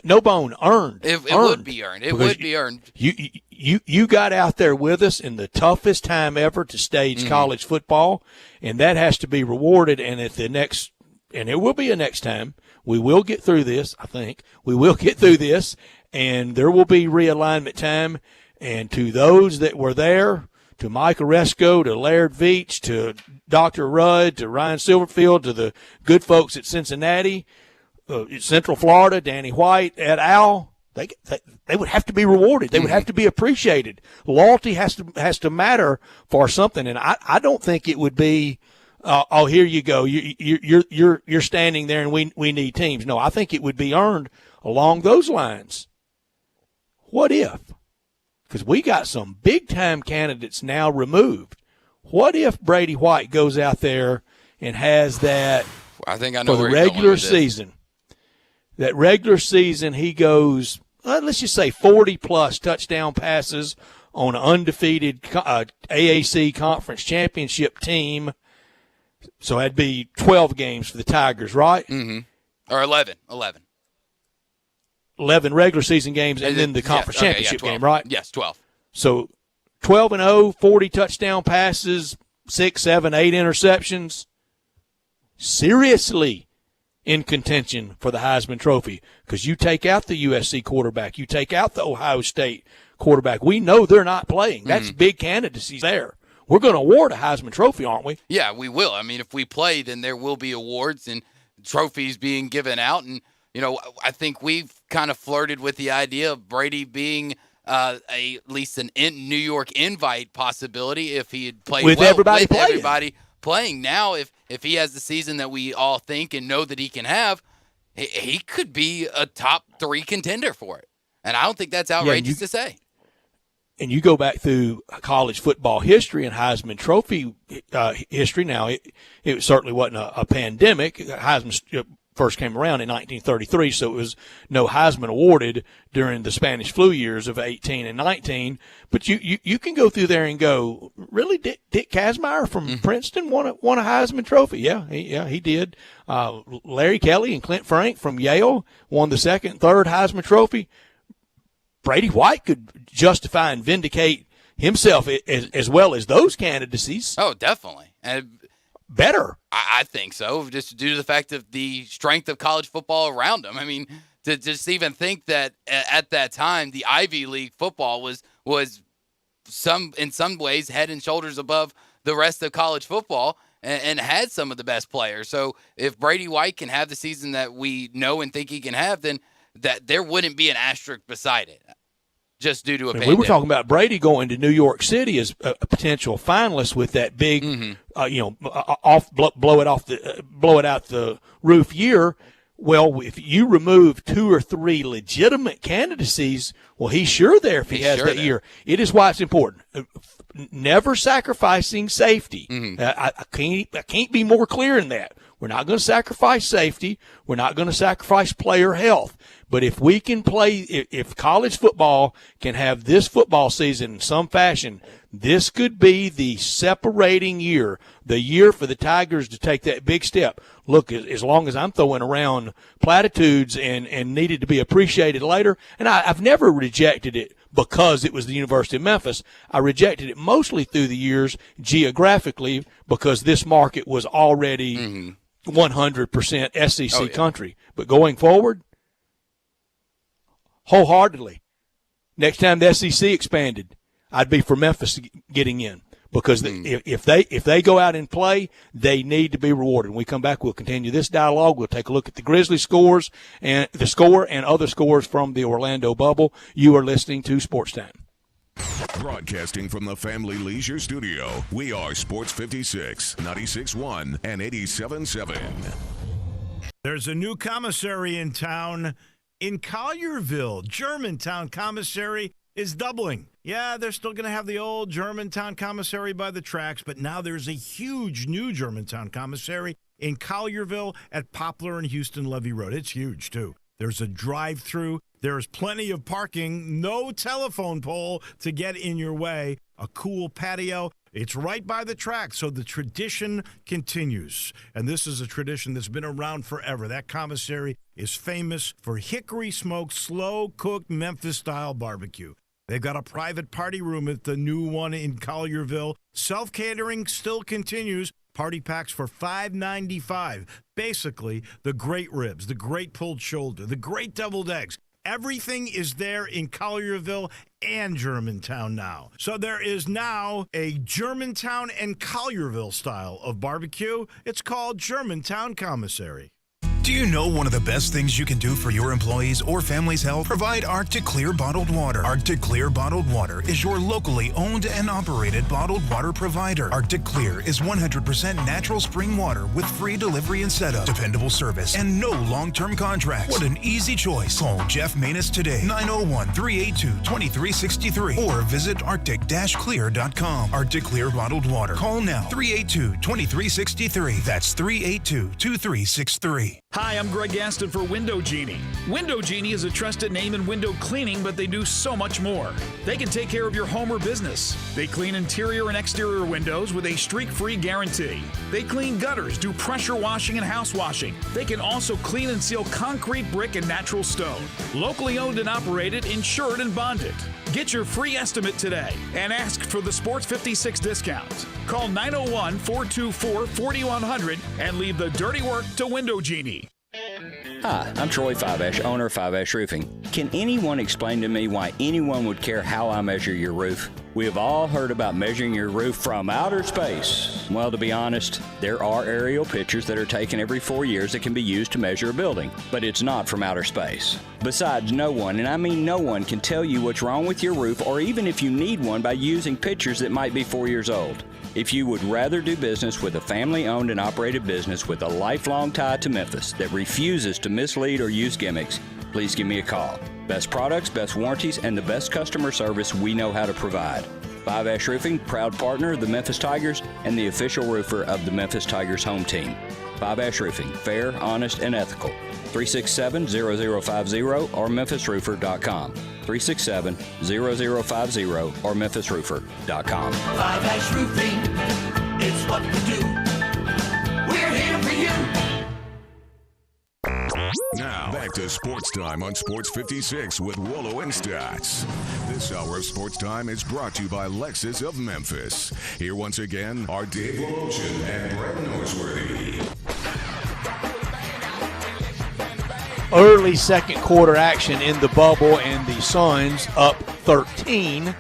No bone earned. It would be earned. It would be earned. You got out there with us in the toughest time ever to stage college football, and that has to be rewarded. And at the next, and there will be a next time, we will get through this. I think we will get through this, and there will be realignment time. And to those that were there, to Mike Oresco, to Laird Veach, to Dr. Rudd, to Ryan Silverfield, to the good folks at Cincinnati, Central Florida, Danny White, et al., they would have to be rewarded. They would have to be appreciated. Loyalty has to matter for something, and I don't think it would be, oh, here you go, you're standing there and we need teams. No, I think it would be earned along those lines. What if? Because we got some big-time candidates now removed. What if Brady White goes out there and has that I think I know for the where regular season? That regular season, he goes, let's just say 40-plus touchdown passes on an undefeated AAC Conference Championship team. So that'd be 12 games for the Tigers, right? Mm-hmm. Or 11. 11 regular season games and then the conference championship game, right? Yes, 12. So 12-0, 40 touchdown passes, 6, 7, 8 interceptions. Seriously in contention for the Heisman Trophy, because you take out the USC quarterback, you take out the Ohio State quarterback. We know they're not playing. That's big candidacy there. We're going to award a Heisman Trophy, aren't we? Yeah, we will. I mean, if we play, then there will be awards and trophies being given out. And, I think we've kind of flirted with the idea of Brady being at least an New York invite possibility if he had played with everybody playing. Everybody playing. Now, if he has the season that we all think and know that he can have, he could be a top 3 contender for it. And I don't think that's outrageous to say. And you go back through college football history and Heisman Trophy history. Now, it certainly wasn't a pandemic. Heisman first came around in 1933, so it was no Heisman awarded during the Spanish flu years of 18 and 19. But you can go through there and go, really, Dick Kazmaier from Princeton won a Heisman Trophy? Yeah, he did. Larry Kelly and Clint Frank from Yale won the second and third Heisman Trophy. Brady White could justify and vindicate himself as well as those candidacies. Oh, definitely. And better. I think so, just due to the fact of the strength of college football around him. I mean, to just even think that at that time, the Ivy League football was in some ways head and shoulders above the rest of college football. and had some of the best players. So if Brady White can have the season that we know and think he can have, then that there wouldn't be an asterisk beside it just due to a pandemic. We were talking about Brady going to New York City as a potential finalist with that big, blow it out the roof year. Well, if you remove 2 or 3 legitimate candidacies, well, he's sure there if he has that year. It is why it's important. Never sacrificing safety. I can't be more clear in that. We're not going to sacrifice safety. We're not going to sacrifice player health. But if we can play, if college football can have this football season in some fashion, this could be the separating year, the year for the Tigers to take that big step. Look, as long as I'm throwing around platitudes and needed to be appreciated later, and I've never rejected it because it was the University of Memphis. I rejected it mostly through the years geographically because this market was already 100% SEC country. But going forward, wholeheartedly, next time the SEC expanded, I'd be for Memphis getting in because if they go out and play, they need to be rewarded. When we come back, we'll continue this dialogue. We'll take a look at the Grizzlies scores and the score and other scores from the Orlando bubble. You are listening to Sports Time. Broadcasting from the Family Leisure Studio, we are Sports 56, 96.1, and 87.7. There's a new commissary in town in Collierville. Germantown Commissary is doubling. Yeah, they're still going to have the old Germantown Commissary by the tracks, but now there's a huge new Germantown Commissary in Collierville at Poplar and Houston Levee Road. It's huge, too. There's a drive-through. There's plenty of parking, no telephone pole to get in your way, a cool patio. It's right by the track, so the tradition continues. And this is a tradition that's been around forever. That commissary is famous for hickory-smoked, slow-cooked Memphis-style barbecue. They've got a private party room at the new one in Collierville. Self-catering still continues. Party packs for $5.95. Basically, the great ribs, the great pulled shoulder, the great deviled eggs. Everything is there in Collierville and Germantown now. So there is now a Germantown and Collierville style of barbecue. It's called Germantown Commissary. Do you know one of the best things you can do for your employees or family's health? Provide Arctic Clear bottled water. Arctic Clear bottled water is your locally owned and operated bottled water provider. Arctic Clear is 100% natural spring water with free delivery and setup, dependable service, and no long-term contracts. What an easy choice. Call Jeff Manus today, 901-382-2363, or visit arctic-clear.com. Arctic Clear bottled water. Call now, 382-2363. That's 382-2363. Hi, I'm Greg Gaston for Window Genie. Window Genie is a trusted name in window cleaning, but they do so much more. They can take care of your home or business. They clean interior and exterior windows with a streak-free guarantee. They clean gutters, do pressure washing and house washing. They can also clean and seal concrete, brick, and natural stone. Locally owned and operated, insured and bonded. Get your free estimate today and ask for the Sports 56 discount. Call 901-424-4100 and leave the dirty work to Window Genie. Hi, I'm Troy Fiveash, owner of Fiveash Roofing. Can anyone explain to me why anyone would care how I measure your roof? We have all heard about measuring your roof from outer space. Well, to be honest, there are aerial pictures that are taken every 4 years that can be used to measure a building, but it's not from outer space. Besides, no one, and I mean no one, can tell you what's wrong with your roof or even if you need one by using pictures that might be 4 years old. If you would rather do business with a family-owned and operated business with a lifelong tie to Memphis that refuses to mislead or use gimmicks, please give me a call. Best products, best warranties, and the best customer service we know how to provide. Fiveash Roofing, proud partner of the Memphis Tigers and the official roofer of the Memphis Tigers home team. Fiveash Roofing, fair, honest, and ethical. 367-0050 or memphisroofer.com. 367-0050 or memphisroofer.com. Fiveash Roofing, it's what we do. We're here for you. Now, back to Sports Time on Sports 56 with Wallo and Stats. This hour of Sports Time is brought to you by Lexus of Memphis. Here once again are Dave Wolochen and Brett Norsworthy. Early second quarter action in the bubble, and the Suns up 13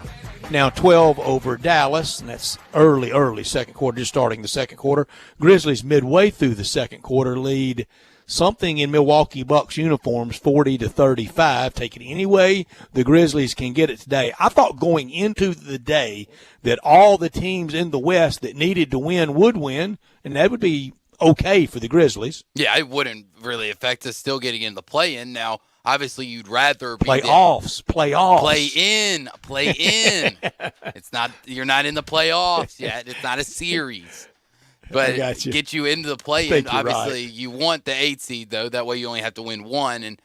now 12 over Dallas, and that's early second quarter, just starting the second quarter. Grizzlies midway through the second quarter lead something in Milwaukee Bucks uniforms, 40-35. Take it any way the Grizzlies can get it today. I thought going into the day that all the teams in the West that needed to win would win, and that would be okay for the Grizzlies. Yeah, it wouldn't really affect us still getting in the play-in. Now, obviously, you'd rather be playoffs. Play in. It's not. You're not in the playoffs yet. It's not a series. But get you into the play-in. Obviously, you want the 8 seed, though. That way you only have to win one. And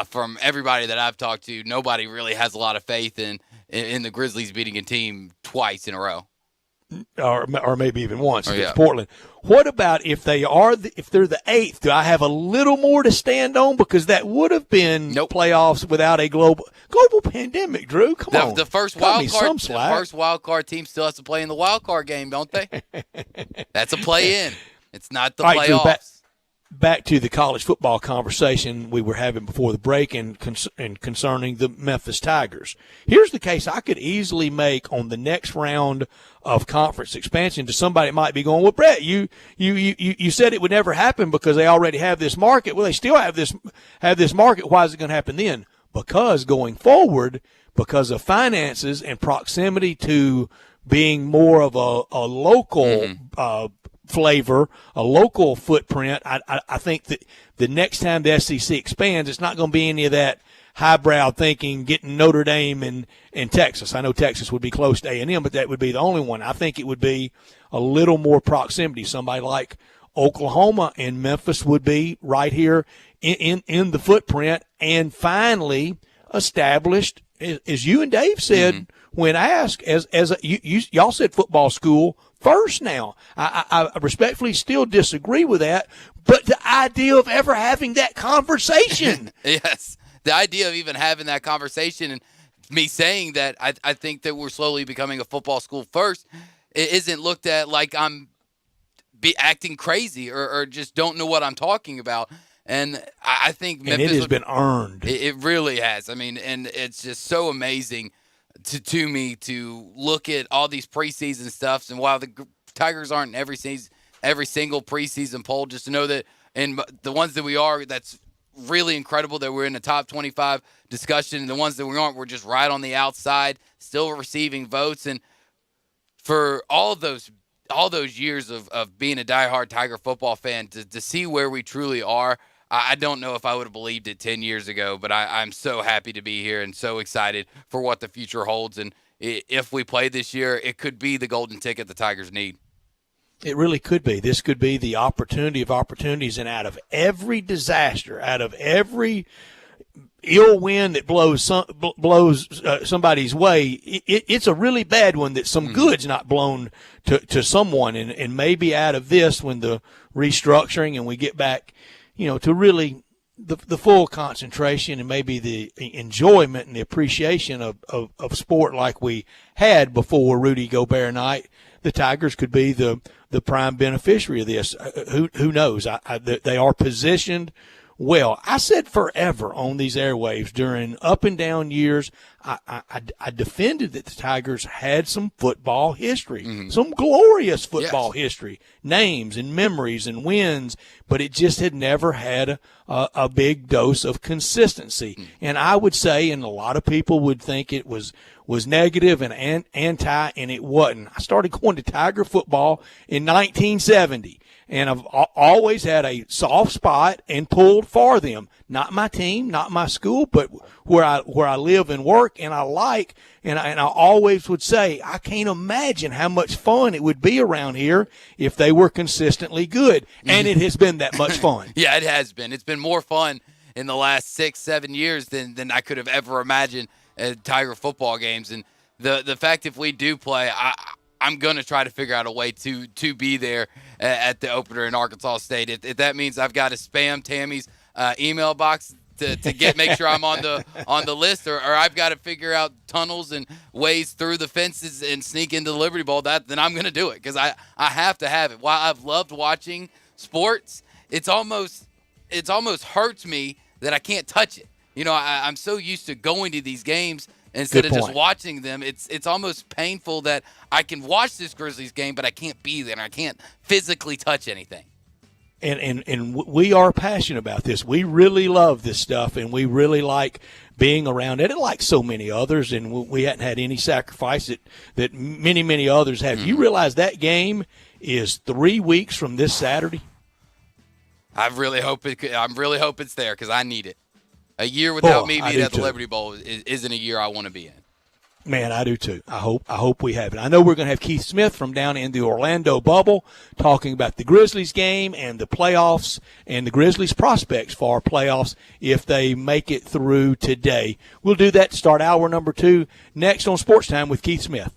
from everybody that I've talked to, nobody really has a lot of faith in the Grizzlies beating a team twice in a row. Or maybe even once against Portland. What about if they're the 8th? Do I have a little more to stand on? Because that would have been playoffs without a global pandemic, Drew. Come on. The first wild card team still has to play in the wild card game, don't they? That's a play-in. It's not the playoffs. Drew, back to the college football conversation we were having before the break and concerning the Memphis Tigers. Here's the case I could easily make on the next round of conference expansion to somebody that might be going, well, Brett, you said it would never happen because they already have this market. Well, they still have this market. Why is it going to happen then? Because going forward, because of finances and proximity to being more of a local flavor, a local footprint, I think that the next time the SEC expands, it's not going to be any of that highbrow thinking, getting Notre Dame and Texas. I know Texas would be close to A&M, but that would be the only one. I think it would be a little more proximity. Somebody like Oklahoma and Memphis would be right here in the footprint and finally established, as you and Dave said when asked, y'all said football school first now. I respectfully still disagree with that, but the idea of ever having that conversation. Yes, the idea of even having that conversation and me saying that I think that we're slowly becoming a football school first, it isn't looked at like I'm acting crazy or just don't know what I'm talking about. And I think Memphis, and it has been earned. It really has. I mean, and it's just so amazing to me to look at all these preseason stuffs. And while the Tigers aren't in every single preseason poll, just to know that in the ones that we are, that's really incredible that we're in the top 25 discussion. And the ones that we aren't, we're just right on the outside, still receiving votes. And for all those years of being a diehard Tiger football fan, to see where we truly are, I don't know if I would have believed it 10 years ago, but I'm so happy to be here and so excited for what the future holds. And if we play this year, it could be the golden ticket the Tigers need. It really could be. This could be the opportunity of opportunities, and out of every disaster, out of every ill wind that blows somebody's way, it's a really bad one that some good's not blown to someone. And maybe out of this, when the restructuring and we get back, to really the full concentration and maybe the enjoyment and the appreciation of sport like we had before Rudy Gobert night, the Tigers could be the prime beneficiary of this. Who knows? They are positioned well. I said forever on these airwaves during up and down years, I defended that the Tigers had some football history, some glorious football history, names and memories and wins, but it just had never had a big dose of consistency. And I would say, and a lot of people would think it was negative and anti, and it wasn't. I started going to Tiger football in 1970. And I've always had a soft spot and pulled for them. Not my team, not my school, but where I live and work, and I like. And I always would say, I can't imagine how much fun it would be around here if they were consistently good. And it has been that much fun. Yeah, it has been. It's been more fun in the last 6-7 years than I could have ever imagined at Tiger football games. And the fact if we do play, I'm going to try to figure out a way to be there at the opener in Arkansas State. If that means I've got to spam Tammy's email box to make sure I'm on the list, or I've got to figure out tunnels and ways through the fences and sneak into the Liberty Bowl, then I'm going to do it because I have to have it. While I've loved watching sports, it's almost hurts me that I can't touch it. I'm so used to going to these games instead of just watching them. It's almost painful that I can watch this Grizzlies game, but I can't be there and I can't physically touch anything. And we are passionate about this. We really love this stuff, and we really like being around it, like so many others, and we hadn't had any sacrifice that many, many others have. You realize that game is 3 weeks from this Saturday? I'm really hoping it's there because I need it. A year without me being at the Liberty Bowl isn't a year I want to be in. Man, I do too. I hope we have it. I know we're going to have Keith Smith from down in the Orlando bubble talking about the Grizzlies game and the playoffs and the Grizzlies prospects for our playoffs if they make it through today. We'll do that to start hour number 2 next on Sports Time with Keith Smith.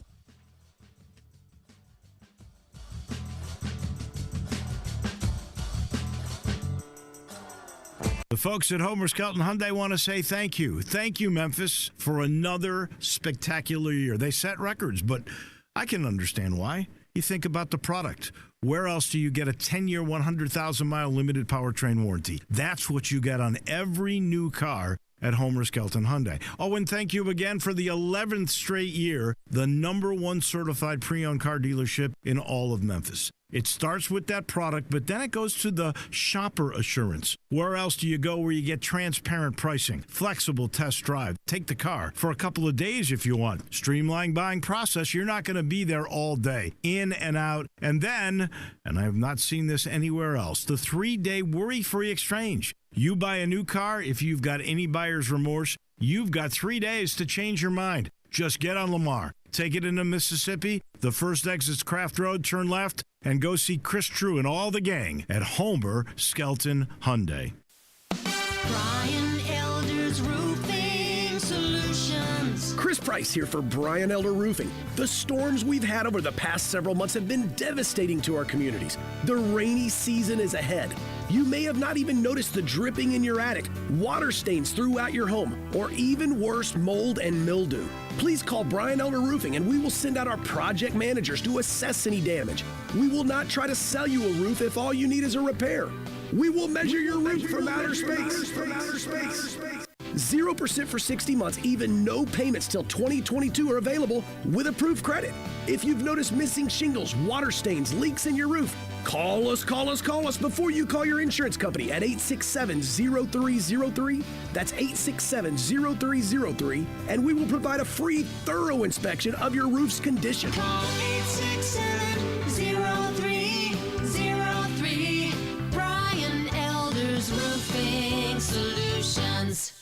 The folks at Homer Skelton Hyundai want to say thank you. Thank you, Memphis, for another spectacular year. They set records, but I can understand why. You think about the product. Where else do you get a 10-year, 100,000-mile limited powertrain warranty? That's what you get on every new car at Homer Skelton Hyundai. Oh, and thank you again for the 11th straight year, the #1 certified pre-owned car dealership in all of Memphis. It starts with that product, but then it goes to the shopper assurance. Where else do you go where you get transparent pricing, flexible test drive, take the car for a couple of days if you want, streamlined buying process? You're not going to be there all day, in and out. And then, and I have not seen this anywhere else, the 3-day worry-free exchange. You buy a new car, if you've got any buyer's remorse, you've got 3 days to change your mind. Just get on Lamar, take it into Mississippi, the first exit's Craft Road, turn left, and go see Chris True and all the gang at Homer Skelton Hyundai. Brian Elder's Roofing Solutions. Chris Price here for Brian Elder Roofing. The storms we've had over the past several months have been devastating to our communities. The rainy season is ahead. You may have not even noticed the dripping in your attic, water stains throughout your home, or even worse, mold and mildew. Please call Brian Elder Roofing and we will send out our project managers to assess any damage. We will not try to sell you a roof if all you need is a repair. We will measure your roof from outer space. 0% for 60 months, even no payments till 2022 are available with approved credit. If you've noticed missing shingles, water stains, leaks in your roof, call us before you call your insurance company at 867-0303. That's 867-0303, and we will provide a free, thorough inspection of your roof's condition. Call 867-0303. Brian Elder's Roofing Solutions.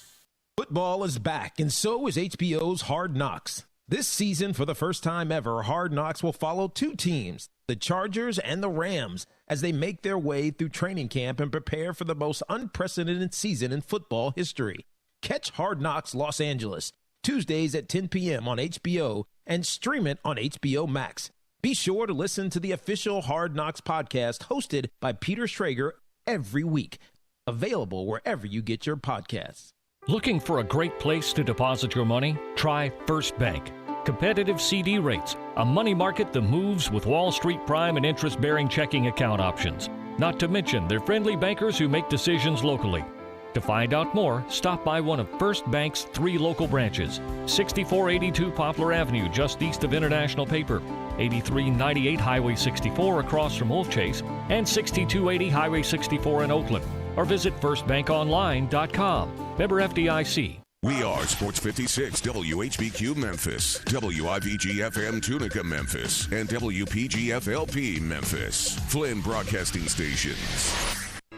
Football is back, and so is HBO's Hard Knocks. This season, for the first time ever, Hard Knocks will follow 2 teams, the Chargers and the Rams, as they make their way through training camp and prepare for the most unprecedented season in football history. Catch Hard Knocks Los Angeles, Tuesdays at 10 p.m. on HBO, and stream it on HBO Max. Be sure to listen to the official Hard Knocks podcast hosted by Peter Schrager every week. Available wherever you get your podcasts. Looking for a great place to deposit your money? Try First Bank. Competitive CD rates, a money market that moves with Wall Street prime and interest-bearing checking account options. Not to mention their friendly bankers who make decisions locally. To find out more, stop by one of First Bank's 3 local branches. 6482 Poplar Avenue, just east of International Paper. 8398 Highway 64 across from Wolf Chase. And 6280 Highway 64 in Oakland. Or visit firstbankonline.com. Member FDIC. We are Sports 56 WHBQ Memphis, WIVG-FM Tunica Memphis, and WPG-FLP Memphis. Flynn Broadcasting Stations.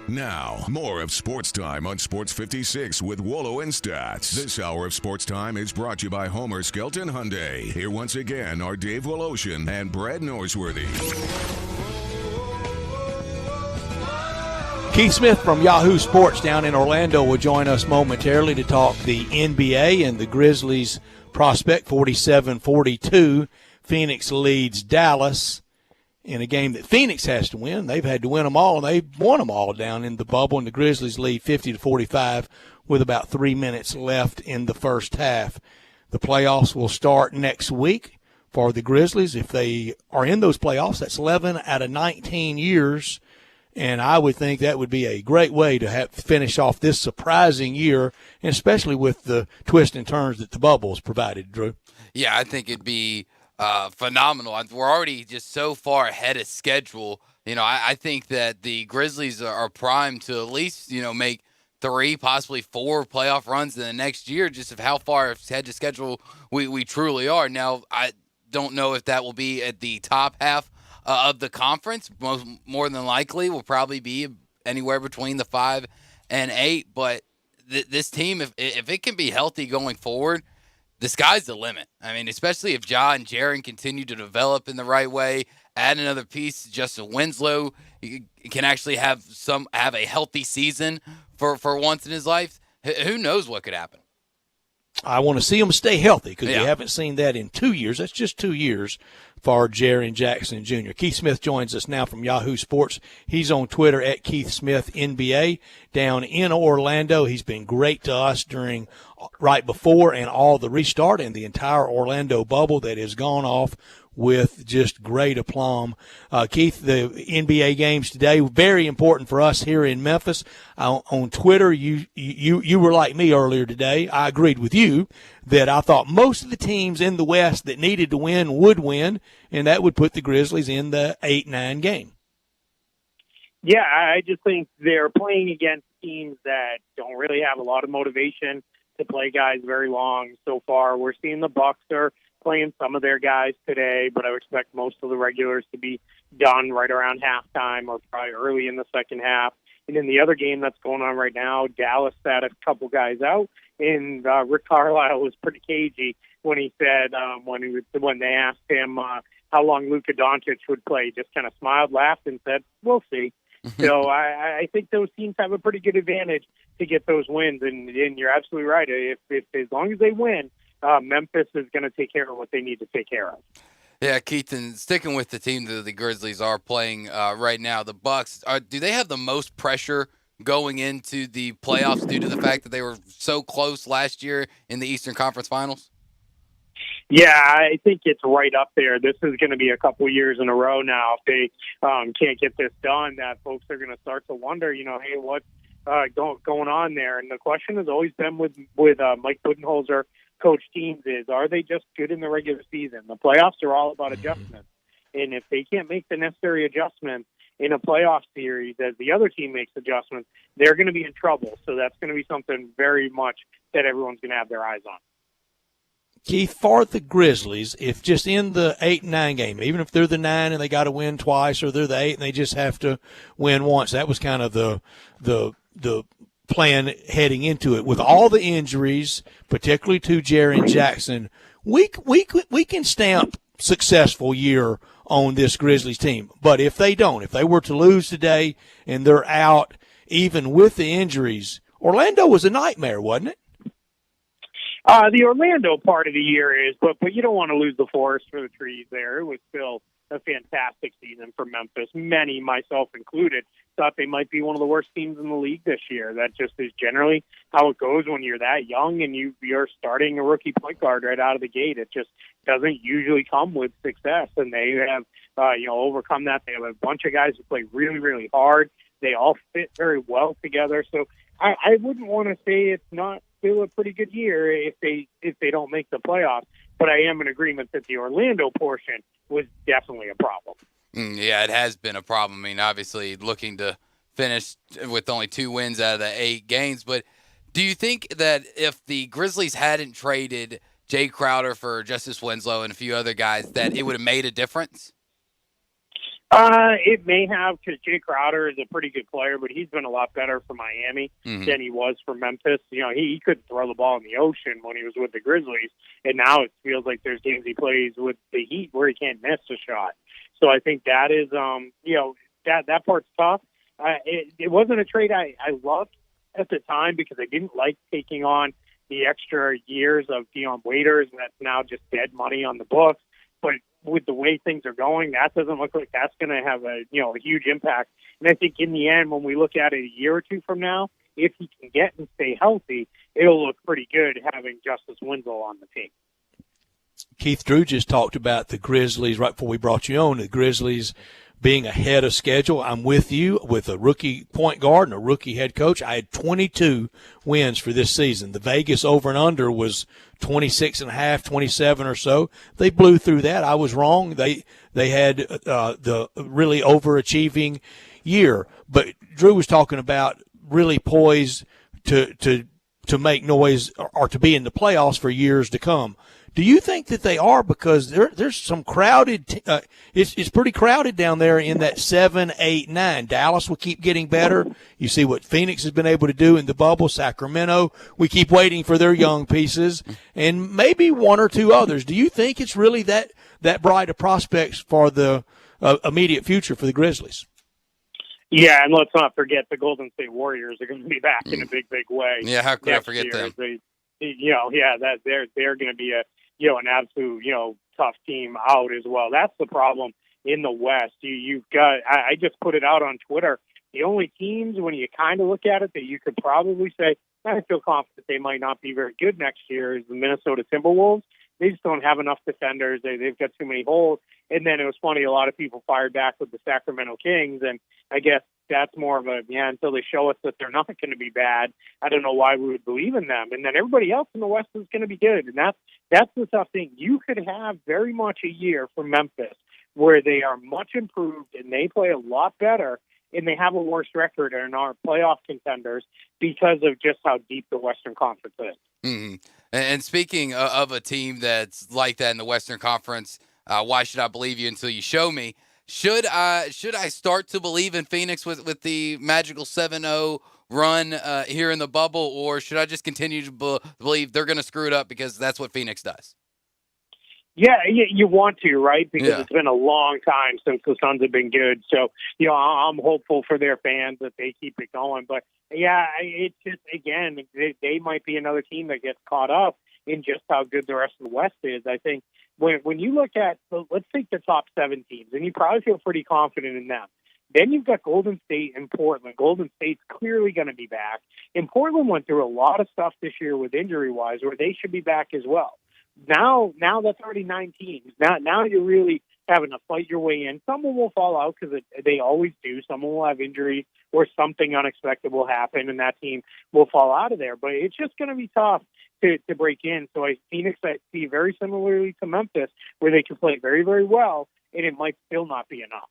Now, more of Sports Time on Sports 56 with Wolo and Stats. This hour of Sports Time is brought to you by Homer Skelton Hyundai. Here once again are Dave Woloshin and Brad Norsworthy. Keith Smith from Yahoo Sports down in Orlando will join us momentarily to talk the NBA and the Grizzlies prospect 47-42. Phoenix leads Dallas in a game that Phoenix has to win. They've had to win them all, and they've won them all down in the bubble, and the Grizzlies lead 50-45 with about 3 minutes left in the first half. The playoffs will start next week for the Grizzlies. If they are in those playoffs, that's 11 out of 19 years. And I would think that would be a great way to finish off this surprising year, and especially with the twists and turns that the bubble's provided, Drew. Yeah, I think it'd be phenomenal. We're already just so far ahead of schedule. I think that the Grizzlies are primed to at least, make 3, possibly 4 playoff runs in the next year, just of how far ahead of schedule we truly are. Now, I don't know if that will be at the top half of the conference. More than likely will probably be anywhere between the 5 and 8. But this team, if it can be healthy going forward, the sky's the limit. I mean, especially if Ja and Jaren continue to develop in the right way, add another piece, Justin Winslow can actually have a healthy season for once in his life. Who knows what could happen? I want to see them stay healthy because we haven't seen that in 2 years. That's just 2 years for Jaren Jackson Jr. Keith Smith joins us now from Yahoo Sports. He's on Twitter at Keith Smith NBA down in Orlando. He's been great to us during right before and all the restart and the entire Orlando bubble that has gone off with just great aplomb. Keith, the NBA games today were very important for us here in Memphis. On Twitter, you were like me earlier today. I agreed with you that I thought most of the teams in the West that needed to win would win, and that would put the Grizzlies in the 8-9 game. Yeah, I just think they're playing against teams that don't really have a lot of motivation to play guys very long so far. We're seeing the Bucks are playing some of their guys today, but I would expect most of the regulars to be done right around halftime or probably early in the second half. And in the other game that's going on right now, Dallas sat a couple guys out, and Rick Carlisle was pretty cagey when he said when they asked him how long Luka Doncic would play, he just kind of smiled, laughed, and said, "We'll see." So I think those teams have a pretty good advantage to get those wins, and you're absolutely right. If as long as they win, Memphis is going to take care of what they need to take care of. Yeah, Keith, and sticking with the team that the Grizzlies are playing right now, the Bucks, do they have the most pressure going into the playoffs due to the fact that they were so close last year in the Eastern Conference Finals? Yeah, I think it's right up there. This is going to be a couple years in a row now. If they can't get this done, that folks are going to start to wonder, hey, what's going on there? And the question has always been with Mike Budenholzer coach teams is, are they just good in the regular season? The playoffs are all about adjustments. And if they can't make the necessary adjustments in a playoff series as the other team makes adjustments, they're going to be in trouble. So that's going to be something very much that everyone's going to have their eyes on. Keith, for the Grizzlies, if just in the 8-9 game, even if they're the 9 and they got to win twice, or they're the 8 and they just have to win once, that was kind of the plan heading into it. With all the injuries, particularly to Jaren Jackson, we can stamp successful year on this Grizzlies team. But if they don't, if they were to lose today and they're out, even with the injuries, Orlando was a nightmare, wasn't it? The Orlando part of the year is, but you don't want to lose the forest for the trees there. It was still a fantastic season for Memphis. Many, myself included, thought they might be one of the worst teams in the league this year. That just is generally how it goes when you're that young and you're starting a rookie point guard right out of the gate. It just doesn't usually come with success, and they have overcome that. They have a bunch of guys who play really, really hard. They all fit very well together. So I wouldn't want to say it's not still a pretty good year if they don't make the playoffs. But I am in agreement that the Orlando portion was definitely a problem. Yeah, it has been a problem. I mean, obviously looking to finish with only 2 wins out of the 8 games. But do you think that if the Grizzlies hadn't traded Jay Crowder for Justice Winslow and a few other guys, that it would have made a difference? It may have, because Jay Crowder is a pretty good player, but he's been a lot better for Miami than he was for Memphis. He couldn't throw the ball in the ocean when he was with the Grizzlies, and now it feels like there's games he plays with the Heat where he can't miss a shot. So I think that is, that part's tough. It wasn't a trade I loved at the time because I didn't like taking on the extra years of Dion Waiters, and that's now just dead money on the books. But with the way things are going, that doesn't look like that's going to have a huge impact. And I think in the end, when we look at it a year or two from now, if he can get and stay healthy, it'll look pretty good having Justice Winslow on the team. Keith, Drew just talked about the Grizzlies right before we brought you on. The Grizzlies being ahead of schedule. I'm with you with a rookie point guard and a rookie head coach. I had 22 wins for this season. The Vegas over and under was 26.5, 27 or so. They blew through that. I was wrong. They had the really overachieving year. But Drew was talking about really poised to make noise or to be in the playoffs for years to come. Do you think that they are? Because there's some crowded it's pretty crowded down there in that 7, 8, 9. Dallas will keep getting better. You see what Phoenix has been able to do in the bubble. Sacramento, we keep waiting for their young pieces, and maybe one or two others. Do you think it's really that bright of prospects for the immediate future for the Grizzlies? Yeah, and let's not forget the Golden State Warriors are going to be back in a big way. Yeah, how could I forget year. them? They're going to be an absolute tough team out as well. That's the problem in the West. You've got. I just put it out on Twitter. The only teams, when you kind of look at it, that you could probably say I feel confident they might not be very good next year is the Minnesota Timberwolves. They just don't have enough defenders. They've got too many holes. And then it was funny, a lot of people fired back with the Sacramento Kings, and I guess that's more of until they show us that they're not going to be bad, I don't know why we would believe in them. And then everybody else in the West is going to be good. And that's the tough thing. You could have very much a year for Memphis where they are much improved and they play a lot better and they have a worse record and are playoff contenders because of just how deep the Western Conference is. Mm-hmm. And speaking of a team that's like that in the Western Conference, why should I believe you until you show me? Should I start to believe in Phoenix with the magical 7-0 run here in the bubble, or should I just continue to believe they're going to screw it up because that's what Phoenix does? Yeah, you want to, right? Because it's been a long time since the Suns have been good. So, I'm hopeful for their fans that they keep it going. But, yeah, it's just, again, they might be another team that gets caught up in just how good the rest of the West is. I think when you look at, let's take the top 7 teams, and you probably feel pretty confident in them. Then you've got Golden State and Portland. Golden State's clearly going to be back. And Portland went through a lot of stuff this year with injury-wise where they should be back as well. Now that's already 9 teams. Now you're really having to fight your way in. Someone will fall out because they always do. Someone will have injuries or something unexpected will happen, and that team will fall out of there. But it's just going to be tough to break in. So Phoenix, I see very similarly to Memphis, where they can play very, very well, and it might still not be enough.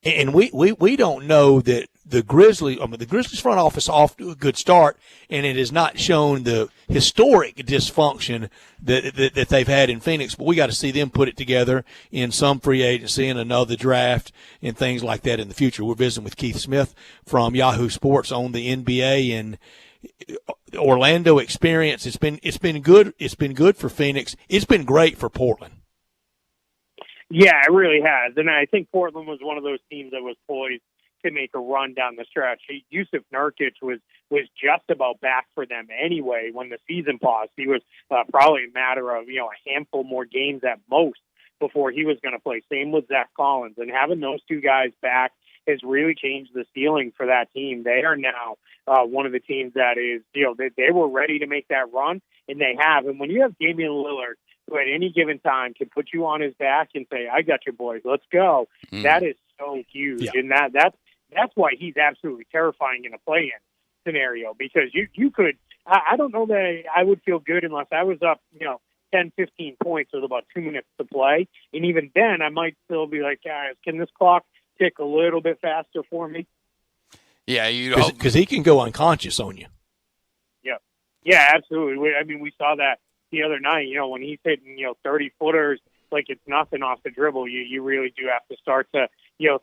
And we don't know that the Grizzlies front office off to a good start, and it has not shown the historic dysfunction that they've had in Phoenix. But we got to see them put it together in some free agency and another draft and things like that in the future. We're visiting with Keith Smith from Yahoo Sports on the NBA and Orlando experience. It's been good. It's been good for Phoenix. It's been great for Portland. Yeah, it really has. And I think Portland was one of those teams that was poised to make a run down the stretch. Yusuf Nurkic was just about back for them anyway when the season paused. He was probably a matter of, a handful more games at most before he was going to play. Same with Zach Collins. And having those two guys back has really changed the ceiling for that team. They are now one of the teams that is, they were ready to make that run, and they have. And when you have Damian Lillard, who at any given time can put you on his back and say, I got your boys, let's go. That is so huge. Yeah. And that's why he's absolutely terrifying in a play-in scenario, because you could, I don't know that I would feel good unless I was up, 10, 15 points with about 2 minutes to play. And even then I might still be like, guys, can this clock tick a little bit faster for me? Yeah, because he can go unconscious on you. Yeah, absolutely. I mean, we saw that the other night, when he's hitting, 30-footers like it's nothing off the dribble, you really do have to start to,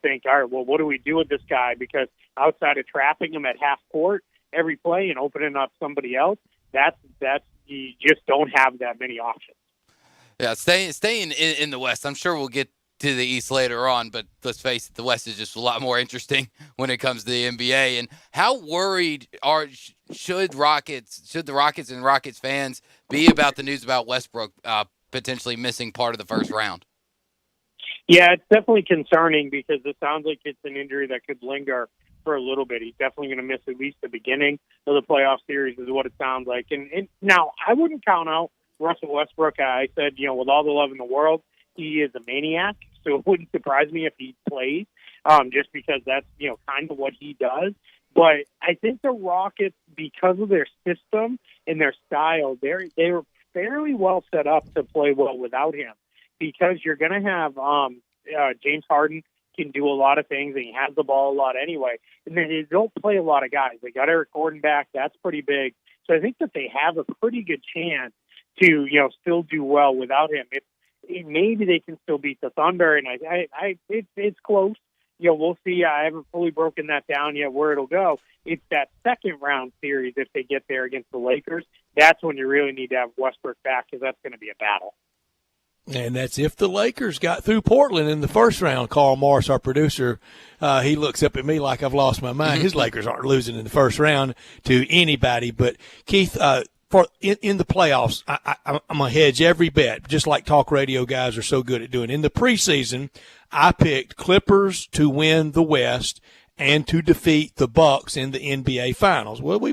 think, all right, well, what do we do with this guy? Because outside of trapping him at half court every play and opening up somebody else, that's you just don't have that many options. Yeah, staying in the West, I'm sure we'll get to the East later on, but let's face it, the West is just a lot more interesting when it comes to the NBA. And how worried should the Rockets and Rockets fans be about the news about Westbrook potentially missing part of the first round? Yeah, it's definitely concerning because it sounds like it's an injury that could linger for a little bit. He's definitely going to miss at least the beginning of the playoff series is what it sounds like. And now, I wouldn't count out Russell Westbrook. I said, with all the love in the world, he is a maniac. so it wouldn't surprise me if he plays, just because that's, kind of what he does. But I think the Rockets, because of their system and their style, they're fairly well set up to play well without him, because you're going to have James Harden can do a lot of things, and he has the ball a lot anyway. And then they don't play a lot of guys. They got Eric Gordon back. That's pretty big. So I think that they have a pretty good chance to, still do well without him. Maybe they can still beat the Thunder, and it's close. We'll see. I haven't fully broken that down yet where it'll go. It's that second round series, if they get there against the Lakers. That's when you really need to have Westbrook back, because that's going to be a battle. And that's if the Lakers got through Portland in the first round. Carl Morris, our producer, he looks up at me like I've lost my mind. His Lakers aren't losing in the first round to anybody. But, Keith, in the playoffs, I'm going to hedge every bet, just like talk radio guys are so good at doing. In the preseason, I picked Clippers to win the West and to defeat the Bucks in the NBA Finals. Well,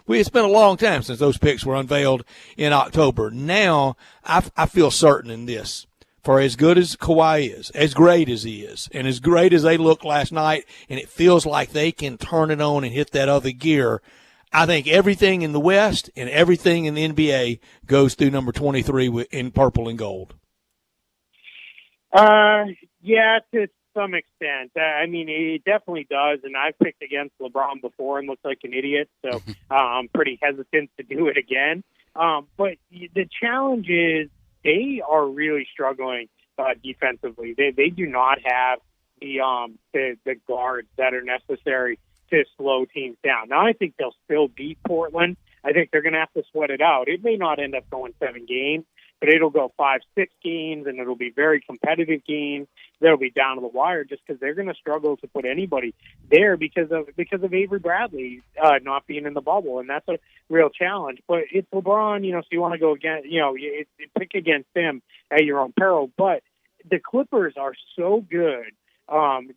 it's been a long time since those picks were unveiled in October. Now, I feel certain in this. For as good as Kawhi is, as great as he is, and as great as they looked last night, and it feels like they can turn it on and hit that other gear, I think everything in the West and everything in the NBA goes through number 23 in purple and gold. Yeah, to some extent. It definitely does, and I've picked against LeBron before and looked like an idiot, so I'm pretty hesitant to do it again. But the challenge is they are really struggling defensively. They do not have the guards that are necessary to slow teams down. Now, I think they'll still beat Portland. I think they're going to have to sweat it out. It may not end up going 7 games, but it'll go 5-6 games, and it'll be very competitive games. They'll be down to the wire just because they're going to struggle to put anybody there because of Avery Bradley not being in the bubble, and that's a real challenge. But it's LeBron, so you want to go against, pick against him at your own peril. But the Clippers are so good.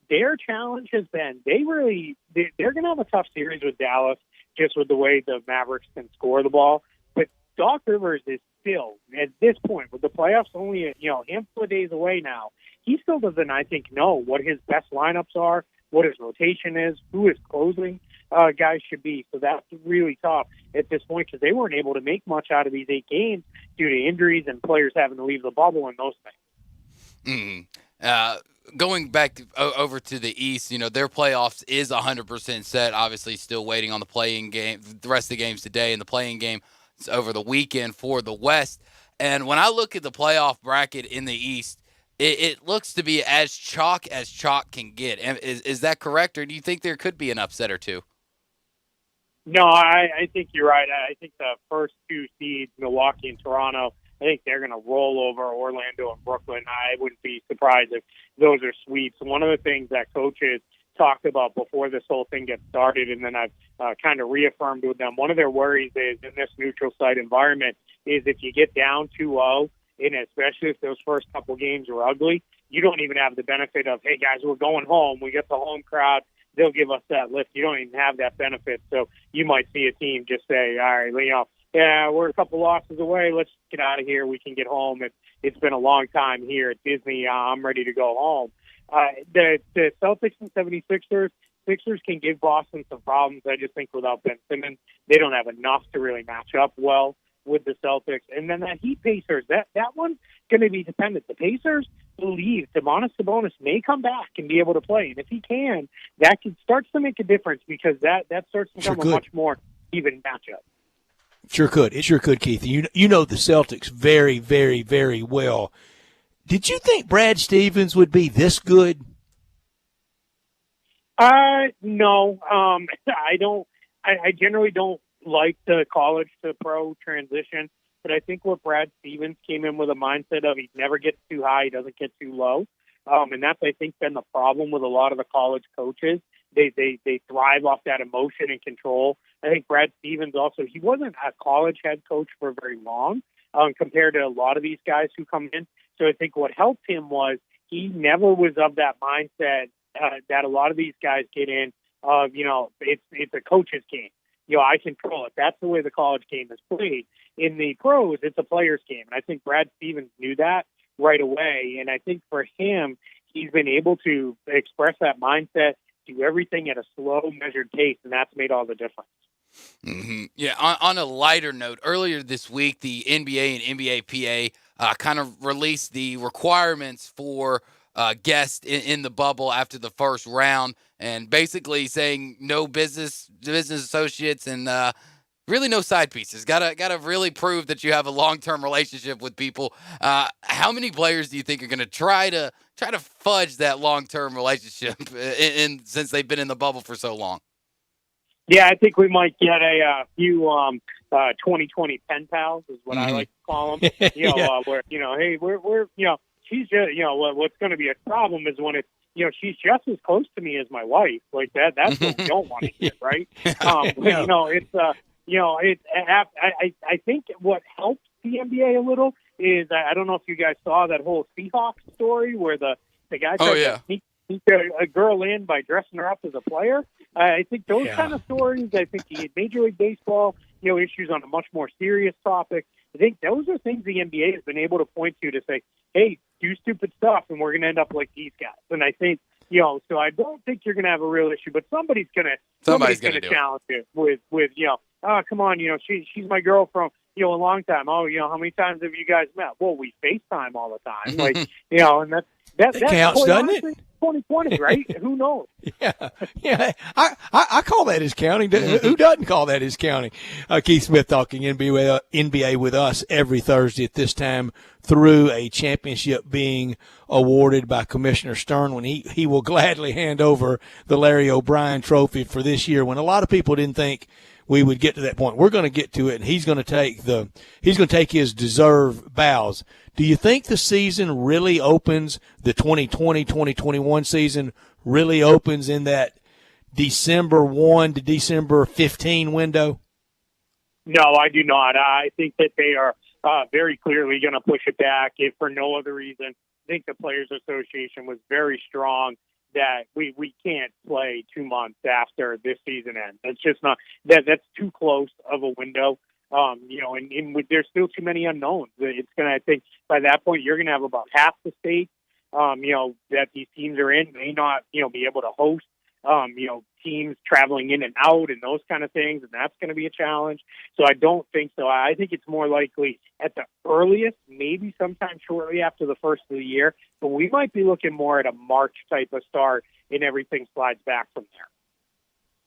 Their challenge has been they're going to have a tough series with Dallas, just with the way the Mavericks can score the ball. But Doc Rivers is still, at this point, with the playoffs only a handful of days away now, he still doesn't, I think, know what his best lineups are, what his rotation is, who his closing guys should be. So that's really tough at this point, because they weren't able to make much out of these 8 games due to injuries and players having to leave the bubble and those things. Going back over to the East, their playoffs is 100% set. Obviously, still waiting on the playing game, the rest of the games today, and the playing game over the weekend for the West. And when I look at the playoff bracket in the East, it looks to be as chalk can get. Is that correct, or do you think there could be an upset or two? No, I think you're right. I think the first 2 seeds, Milwaukee and Toronto, I think they're going to roll over Orlando and Brooklyn. I wouldn't be surprised if those are sweeps. One of the things that coaches talked about before this whole thing gets started, and then I've kind of reaffirmed with them, one of their worries is in this neutral site environment is if you get down 2-0, and especially if those first couple games are ugly, you don't even have the benefit of, hey, guys, we're going home. We get the home crowd. They'll give us that lift. You don't even have that benefit. So you might see a team just say, all right, yeah, we're a couple losses away. Let's get out of here. We can get home. It's been a long time here at Disney. I'm ready to go home. The Celtics and 76ers, Sixers can give Boston some problems. I just think without Ben Simmons, they don't have enough to really match up well with the Celtics. And then that Heat Pacers, that one's going to be dependent. The Pacers believe Domantas Sabonis may come back and be able to play. And if he can, that starts to make a difference, because that starts to become a much more even matchup. Sure could. It sure could, Keith. You know the Celtics very, very, very well. Did you think Brad Stevens would be this good? No. I don't. I generally don't like the college to pro transition, but I think what Brad Stevens came in with a mindset of he never gets too high, he doesn't get too low. And that's, I think, been the problem with a lot of the college coaches. They thrive off that emotion and control. I think Brad Stevens also, he wasn't a college head coach for very long compared to a lot of these guys who come in. So I think what helped him was he never was of that mindset that a lot of these guys get in of, it's a coach's game. I control it. That's the way the college game is played. In the pros, it's a player's game. And I think Brad Stevens knew that right away. And I think for him, he's been able to express that mindset, do everything at a slow, measured pace, and that's made all the difference. Mm-hmm. Yeah, on a lighter note, earlier this week, the NBA and NBA PA kind of released the requirements for guests in the bubble after the first round, and basically saying no business associates and really no side pieces. Gotta really prove that you have a long-term relationship with people. How many players do you think are going to try to fudge that long-term relationship since they've been in the bubble for so long? Yeah, I think we might get a few 2020 pen pals is what I like to call them. Where hey, we're she's just what's going to be a problem is when it's she's just as close to me as my wife. Like that's what we don't want to get, right? It's I think what helps the NBA a little is I don't know if you guys saw that whole Seahawks story where the guy tried to sneak a girl in by dressing her up as a player. I think those kind of stories, I think the Major League Baseball, issues on a much more serious topic. I think those are things the NBA has been able to point to say, hey, do stupid stuff and we're going to end up like these guys. And I think, so I don't think you're going to have a real issue, but somebody's going to challenge it with oh, come on, she's my girl from, a long time. Oh, how many times have you guys met? Well, we FaceTime all the time. Like, and that counts, doesn't it? 2020, right? Who knows? Yeah. I call that as counting. Who doesn't call that as counting? Keith Smith talking NBA with us every Thursday at this time through a championship being awarded by Commissioner Stern when he will gladly hand over the Larry O'Brien Trophy for this year when a lot of people didn't think we would get to that point. We're going to get to it, and he's going to take his deserved bows. Do you think the season really opens, the 2020-2021 season really opens in that December 1 to December 15 window? No, I do not. I think that they are very clearly going to push it back, if for no other reason. I think the Players Association was very strong that we can't play 2 months after this season ends. That's just not that's too close of a window. And there's still too many unknowns. It's going to, I think, by that point, you're going to have about half the states, that these teams are in may not, be able to host, teams traveling in and out and those kind of things, and that's going to be a challenge. So I don't think so. I think it's more likely at the earliest, maybe sometime shortly after the first of the year, but we might be looking more at a March type of start, and everything slides back from there.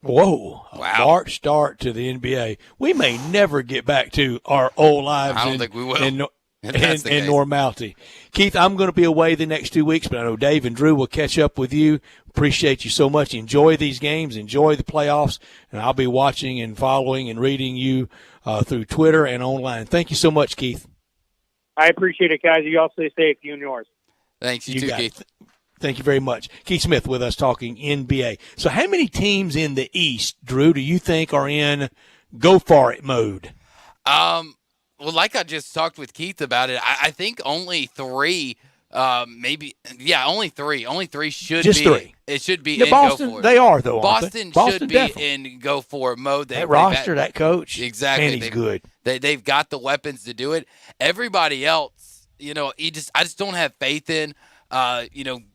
Whoa, wow. March start to the NBA. We may never get back to our old lives. I don't think we will. And normality. Keith, I'm going to be away the next 2 weeks, but I know Dave and Drew will catch up with you. Appreciate you so much. Enjoy these games. Enjoy the playoffs. And I'll be watching and following and reading you through Twitter and online. Thank you so much, Keith. I appreciate it, guys. You all stay safe, you and yours. Thanks. You too, Keith. Thank you very much. Keith Smith with us talking NBA. So how many teams in the East, Drew, do you think are in go-for-it mode? Well, like I just talked with Keith about it, I think only three, only three. Only three should just be. Three. It should be in Boston, go for it. They are, though, Boston should be definitely in go for it mode. That roster, that coach. Exactly. And he's good. They've got the weapons to do it. Everybody else, I just don't have faith in,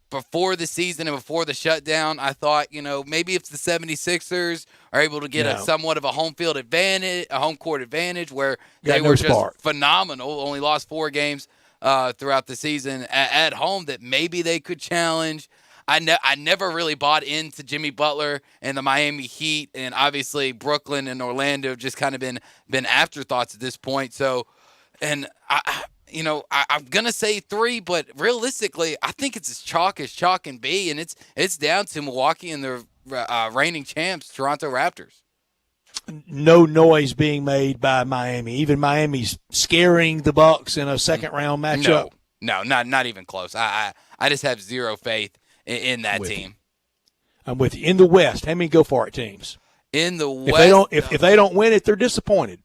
before the season and before the shutdown, I thought, maybe if the 76ers are able to get somewhat of a home court advantage where they were just phenomenal, only lost 4 games throughout the season at home, that maybe they could challenge. I never really bought into Jimmy Butler and the Miami Heat, and obviously Brooklyn and Orlando have just kind of been afterthoughts at this point. So, and I'm going to say 3, but realistically, I think it's as chalk can be, and it's down to Milwaukee and the reigning champs, Toronto Raptors. No noise being made by Miami. Even Miami's scaring the Bucks in a second-round matchup. No, not even close. I just have zero faith in that team. I'm with you. In the West, how many go-for-it teams? In the West. If they don't win it, they're disappointed.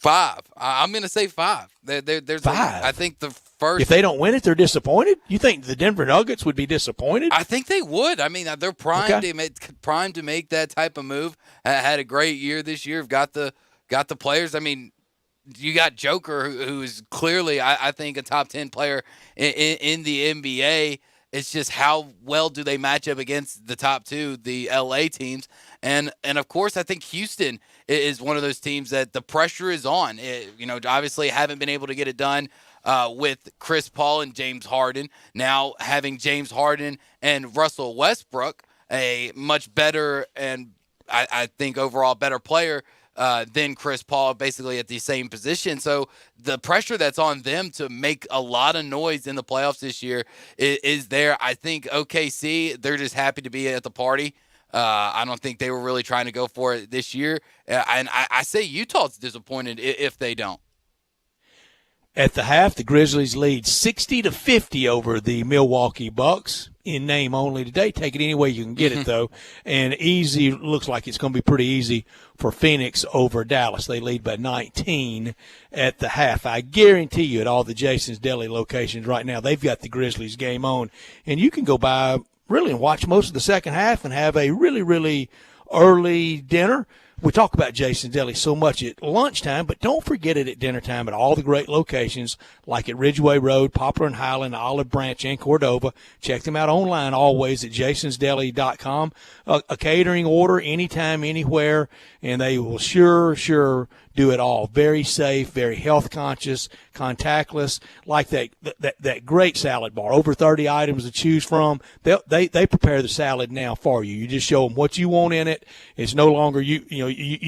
5. I'm going to say 5. There's 5. I think the first. If they don't win it, they're disappointed? You think the Denver Nuggets would be disappointed? I think they would. I mean, they're primed to make that type of move. Had a great year this year. Got the players. I mean, you got Joker, who's clearly, I think, a top 10 player in the NBA. It's just how well do they match up against the top two, the LA teams. And of course, I think Houston is one of those teams that the pressure is on. Obviously haven't been able to get it done with Chris Paul and James Harden. Now having James Harden and Russell Westbrook, a much better and I think overall better player than Chris Paul, basically at the same position. So the pressure that's on them to make a lot of noise in the playoffs this year is there. I think OKC, they're just happy to be at the party. I don't think they were really trying to go for it this year. And I say Utah's disappointed if they don't. At the half, the Grizzlies lead 60-50 over the Milwaukee Bucks in name only today. Take it any way you can get it, though. And easy, looks like it's going to be pretty easy for Phoenix over Dallas. They lead by 19 at the half. I guarantee you at all the Jason's Deli locations right now, they've got the Grizzlies game on. And you can go by really and watch most of the second half and have a really, really early dinner. We talk about Jason's Deli so much at lunchtime, but don't forget it at dinner time at all the great locations like at Ridgeway Road, Poplar and Highland, Olive Branch, and Cordova. Check them out online always at jasonsdeli.com. A catering order anytime, anywhere, and they will sure do it all. Very safe, very health conscious, contactless, like that great salad bar. Over 30 items to choose from. They prepare the salad now for you. You just show them what you want in it. It's no longer you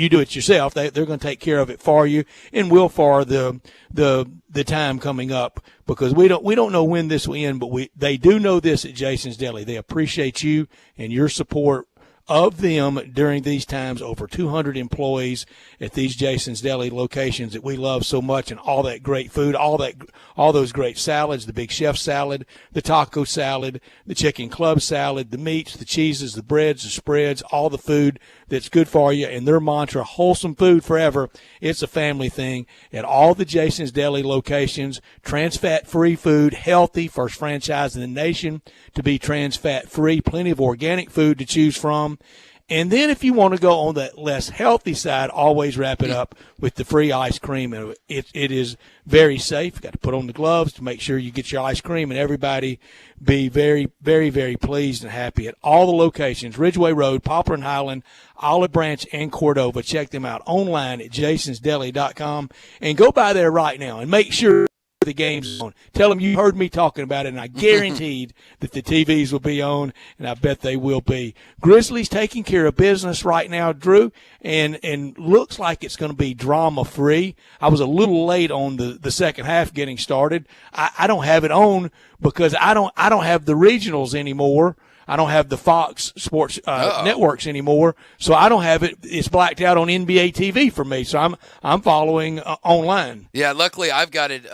do it yourself. They're going to take care of it for you, and will for the time coming up, because we don't know when this will end, but they do know this at Jason's Deli. They appreciate you and your support of them during these times. Over 200 employees at these Jason's Deli locations that we love so much, and all that great food, all those great salads, the Big Chef salad, the taco salad, the chicken club salad, the meats, the cheeses, the breads, the spreads, all the food that's good for you. And their mantra, wholesome food forever. It's a family thing at all the Jason's Deli locations. Trans fat free food, healthy, first franchise in the nation to be trans fat free. Plenty of organic food to choose from. And then if you want to go on that less healthy side, always wrap it up with the free ice cream. And it is very safe. You've got to put on the gloves to make sure you get your ice cream, and everybody be very, very, very pleased and happy at all the locations. Ridgeway Road, Poplar and Highland, Olive Branch, and Cordova. Check them out online at jasonsdeli.com. And go by there right now and make sure the game's on. Tell them you heard me talking about it, and I guaranteed that the TVs will be on, and I bet they will be. Grizzlies taking care of business right now, Drew, and looks like it's going to be drama-free. I was a little late on the second half getting started. I don't have it on because I don't have the regionals anymore. I don't have the Fox Sports networks anymore, so I don't have it. It's blacked out on NBA TV for me, so I'm following online. Yeah, luckily I've got it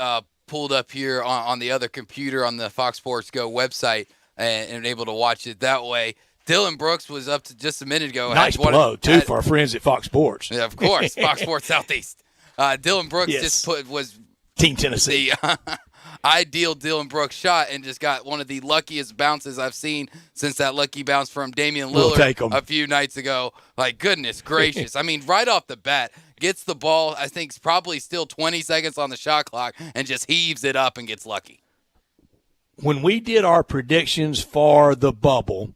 pulled up here on the other computer on the Fox Sports Go website and able to watch it that way. Dylan Brooks was up to just a minute ago. Nice plug, too, for our friends at Fox Sports. Yeah, of course, Fox Sports Southeast. Dylan Brooks just was Team Tennessee. The ideal Dylan Brooks shot and just got one of the luckiest bounces I've seen since that lucky bounce from Damian Lillard a few nights ago. Like, goodness gracious. I mean, right off the bat, gets the ball, I think it's probably still 20 seconds on the shot clock, and just heaves it up and gets lucky. When we did our predictions for the bubble,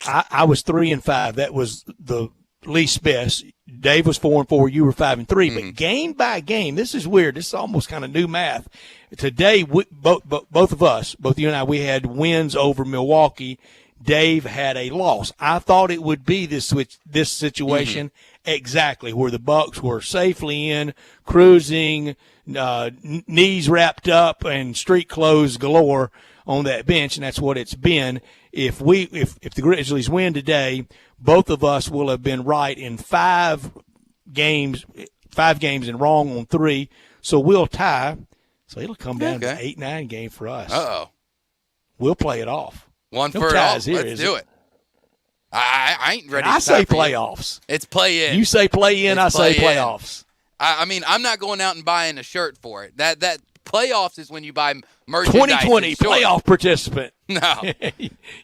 I was 3-5. That was the least best. Dave was 4-4. You were 5-3. But game by game, this is weird. This is almost kind of new math. Today, both of us, both you and I, we had wins over Milwaukee. Dave had a loss. I thought it would be this situation exactly where the Bucks were safely in, cruising, knees wrapped up, and street clothes galore on that bench, and that's what it's been. If the Grizzlies win today, both of us will have been right in 5 games and wrong on 3. So we'll tie. So it'll come down to 8-9 game for us. Uh-oh. We'll play it off. One for it all. Let's do it. I ain't ready to say playoffs. It's play in. You say play in, I say playoffs. I mean, I'm not going out and buying a shirt for it. That playoffs is when you buy merchandise. 2020 playoff participant. No,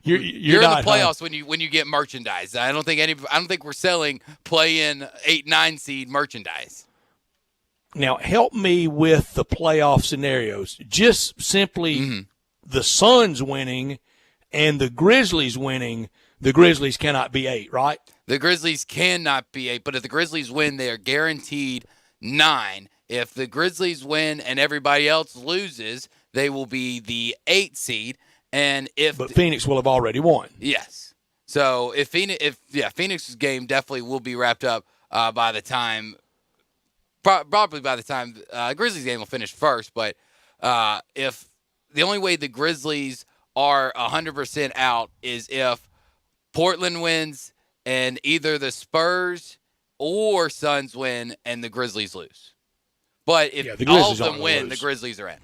you're in the playoffs when you get merchandise. I don't think we're selling play-in 8-9 seed merchandise. Now, help me with the playoff scenarios. Just simply the Suns winning and the Grizzlies winning, the Grizzlies cannot be 8, right? The Grizzlies cannot be 8, but if the Grizzlies win, they are guaranteed 9. If the Grizzlies win and everybody else loses, they will be the 8 seed. But Phoenix will have already won. Yes. So Phoenix's game definitely will be wrapped up by the time. Probably by the time Grizzlies game will finish first, but if the only way the Grizzlies are 100% out is if Portland wins and either the Spurs or Suns win and the Grizzlies lose. But if all of them win, the Grizzlies are in.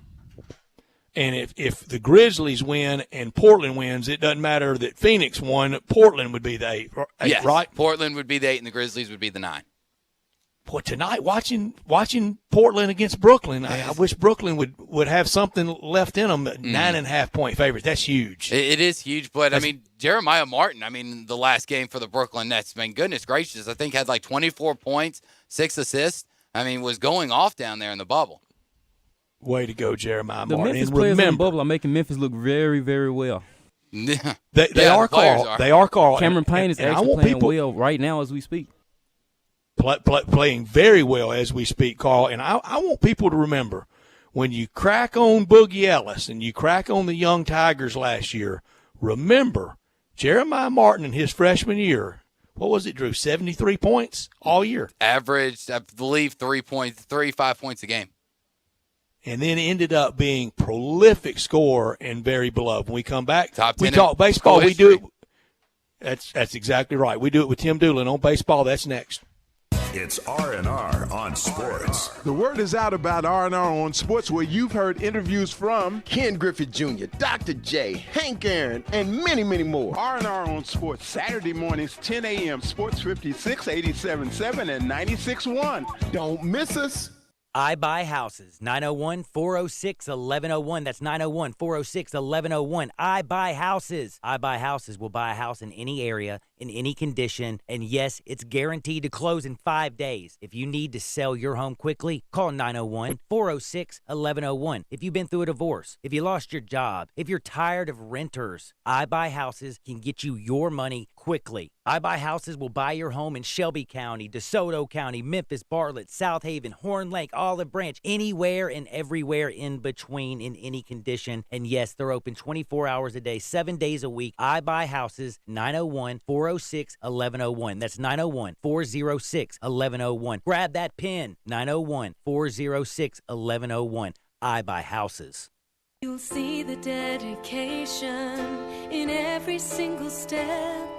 And if the Grizzlies win and Portland wins, it doesn't matter that Phoenix won. Portland would be the 8 yes, right? Portland would be the 8 and the Grizzlies would be the 9. Boy, tonight watching Portland against Brooklyn, I wish Brooklyn would have something left in them. 9.5-point favorites. That's huge. It is huge, but I mean Jeremiah Martin. The last game for the Brooklyn Nets. Goodness gracious, I think had like 24 points, 6 assists. Was going off down there in the bubble. Way to go, Jeremiah Martin. The Memphis players in the bubble are making Memphis look very, very well. They are, Carl. They are, Carl. Cameron Payne is actually playing well right now as we speak. Playing very well as we speak, Carl. And I want people to remember, when you crack on Boogie Ellis and you crack on the Young Tigers last year, remember Jeremiah Martin in his freshman year, what was it, Drew, 73 points all year? Averaged, I believe, 5 points a game. And then ended up being prolific scorer and very beloved. When we come back, we 10 talk baseball. We do it. That's exactly right. We do it with Tim Doolin on baseball. That's next. It's R&R on sports. The word is out about R&R on sports, where you've heard interviews from Ken Griffith Jr., Dr. J, Hank Aaron, and many, many more. R&R on sports, Saturday mornings, 10 a.m., Sports 56, 87.7, and 96.1. Don't miss us. I Buy Houses, 901-406-1101. That's 901-406-1101. I Buy Houses. I Buy Houses will buy a house in any area, in any condition, and yes, it's guaranteed to close in 5 days. If you need to sell your home quickly, call 901-406-1101. If you've been through a divorce, if you lost your job, if you're tired of renters, I Buy Houses can get you your money quickly. I Buy Houses will buy your home in Shelby County, DeSoto County, Memphis, Bartlett, South Haven, Horn Lake, Olive Branch, anywhere and everywhere in between, in any condition. And yes, they're open 24 hours a day, 7 days a week. I Buy Houses, 901-406-1101. That's 901-406-1101. Grab that pen, 901-406-1101. I Buy Houses. You'll see the dedication in every single step.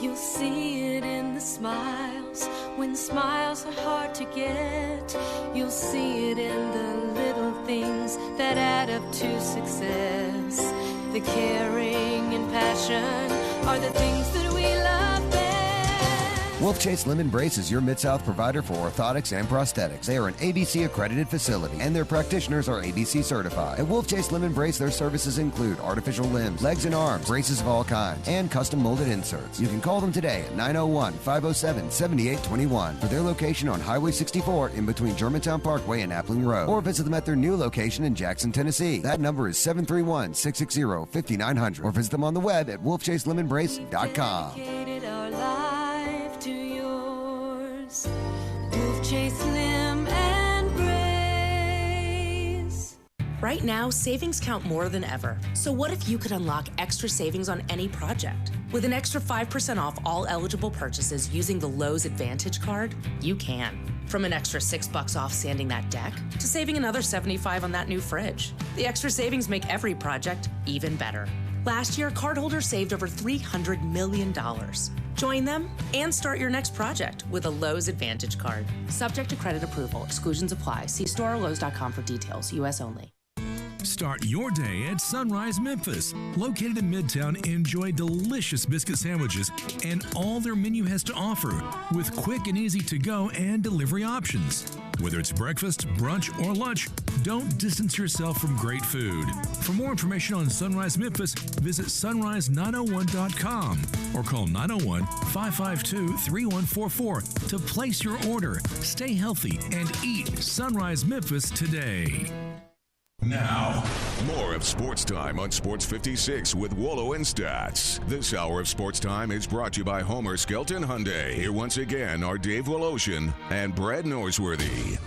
You'll see it in the smiles, when smiles are hard to get. You'll see it in the little things that add up to success. The caring and passion are the things that we love best. Wolf Chase Limb Brace is your Mid-South provider for orthotics and prosthetics. They are an ABC accredited facility, and their practitioners are ABC certified. At Wolf Chase Limb Brace, their services include artificial limbs, legs and arms, braces of all kinds, and custom molded inserts. You can call them today at 901-507-7821 for their location on Highway 64 in between Germantown Parkway and Appling Road, or visit them at their new location in Jackson, Tennessee. That number is 731-660-5900, or visit them on the web at wolfchaselimbembrace.com. Wolf Chase Limb and Brace. Right now, savings count more than ever. So what if you could unlock extra savings on any project? With an extra 5% off all eligible purchases using the Lowe's Advantage card, you can. From an extra $6 off sanding that deck to saving another $75 on that new fridge. The extra savings make every project even better. Last year, cardholders saved over $300 million. Join them and start your next project with a Lowe's Advantage card. Subject to credit approval. Exclusions apply. See store or Lowe's.com for details. U.S. only. Start your day at Sunrise Memphis. Located in Midtown, enjoy delicious biscuit sandwiches and all their menu has to offer with quick and easy to-go and delivery options. Whether it's breakfast, brunch, or lunch, don't distance yourself from great food. For more information on Sunrise Memphis, visit sunrise901.com or call 901-552-3144 to place your order. Stay healthy and eat Sunrise Memphis today. Now, more of Sports Time on Sports 56 with Wolo and Stats. This hour of Sports Time is brought to you by Homer Skelton Hyundai. Here once again are Dave Woloshin and Brad Norsworthy.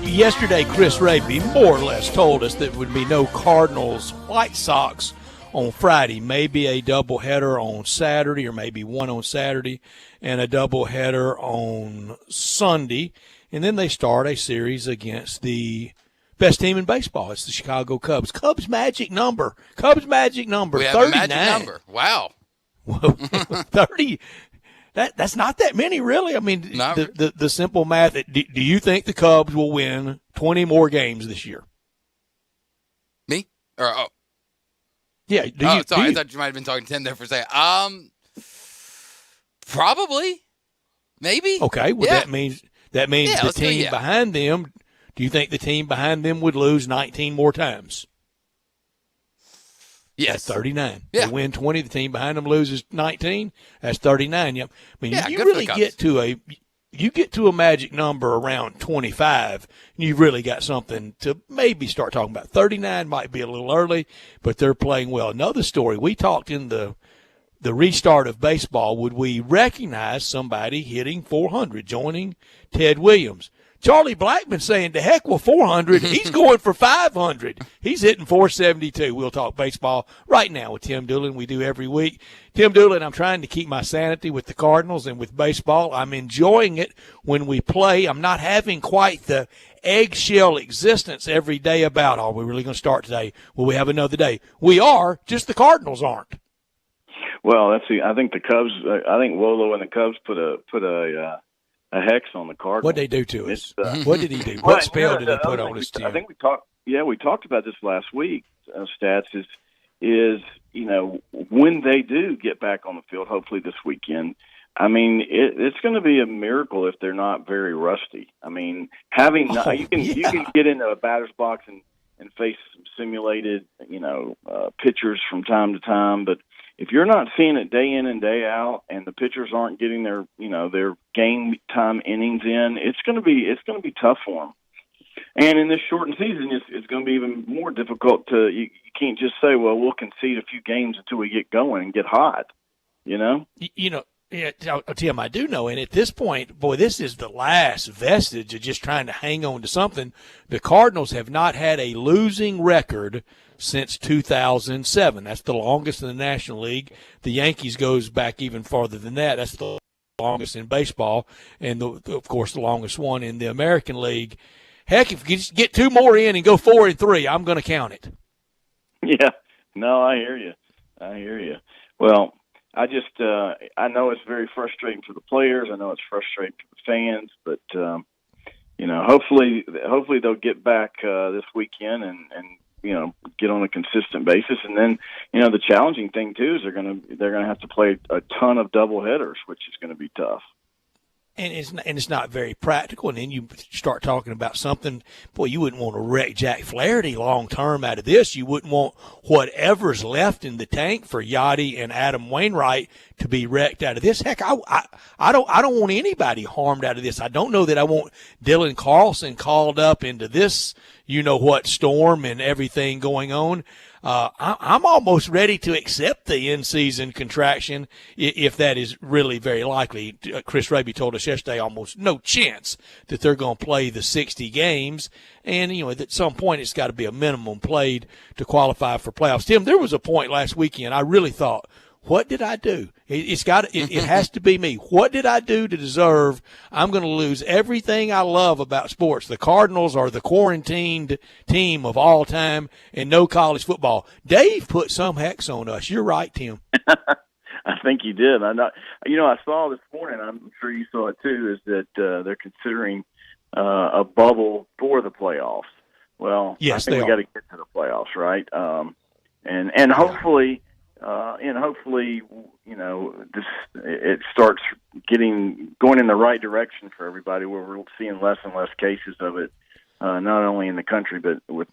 Yesterday, Chris Raby more or less told us that there would be no Cardinals White Sox on Friday, maybe a doubleheader on Saturday, or maybe one on Saturday and a doubleheader on Sunday. And then they start a series against the best team in baseball. It's the Chicago Cubs. Cubs magic number. We have 39. A magic number. Wow. 30. That's not that many, really. I mean, the simple math. Do you think the Cubs will win 20 more games this year? Me? Or yeah. I thought you might have been talking 10 there for a second. Probably. Maybe. Okay. Well, that means the team behind them. Do you think the team behind them would lose 19 more times? Yes. That's 39. Yeah. They win 20. The team behind them loses 19. That's 39. I mean, you good really get to a magic number around 25, and you've really got something to maybe start talking about. 39 might be a little early, but they're playing well. Another story, we talked in the restart of baseball, would we recognize somebody hitting 400, joining Ted Williams? Charlie Blackman saying, to heck with 400. He's going for 500. He's hitting 472. We'll talk baseball right now with Tim Doolin. We do every week. Tim Doolin, I'm trying to keep my sanity with the Cardinals and with baseball. I'm enjoying it when we play. I'm not having quite the eggshell existence every day about, are we really going to start today? Will we have another day? We are, just the Cardinals aren't. Well, I think the Cubs. I think Wolo and the Cubs put a hex on the Cardinals. What did they do to us? What did he do? What spell did he put on us, Tim? I think we talked. Yeah, we talked about this last week. Stats is when they do get back on the field, hopefully this weekend. I mean, it's going to be a miracle if they're not very rusty. I mean, you can get into a batter's box and face some simulated pitchers from time to time, but if you're not seeing it day in and day out, and the pitchers aren't getting their game time innings in, it's going to be tough for them. And in this shortened season, it's going to be even more difficult you can't just say, well, we'll concede a few games until we get going and get hot. Yeah, Tim, I do know. And at this point, boy, this is the last vestige of just trying to hang on to something. The Cardinals have not had a losing record since 2007. That's the longest in the National League. The Yankees goes back even farther than that. That's the longest in baseball, and of course the longest one in the American League. Heck, if you just get two more in and go 4-3, I'm going to count it. Yeah, no, I hear you. Well, I know it's very frustrating for the players. I know it's frustrating for the fans, but hopefully they'll get back this weekend and get on a consistent basis. And then, the challenging thing too is they're going to have to play a ton of doubleheaders, which is going to be tough. And it's not very practical. And then you start talking about something, boy, you wouldn't want to wreck Jack Flaherty long term out of this. You wouldn't want whatever's left in the tank for Yachty and Adam Wainwright to be wrecked out of this. Heck, I don't want anybody harmed out of this. I don't know that I want Dylan Carlson called up into this, storm and everything going on. I'm almost ready to accept the in-season contraction if that is really very likely. Chris Raby told us yesterday almost no chance that they're going to play the 60 games. And, at some point it's got to be a minimum played to qualify for playoffs. Tim, there was a point last weekend I really thought, what did I do? It has to be me. What did I do to deserve I'm going to lose everything I love about sports? The Cardinals are the quarantined team of all time and no college football. Dave put some hex on us. You're right, Tim. I think you did. I saw this morning, I'm sure you saw it too, is that they're considering a bubble for the playoffs. Well, yes, I think we got to get to the playoffs, right? And hopefully, this it starts going in the right direction for everybody, where we're seeing less and less cases of it, not only in the country but with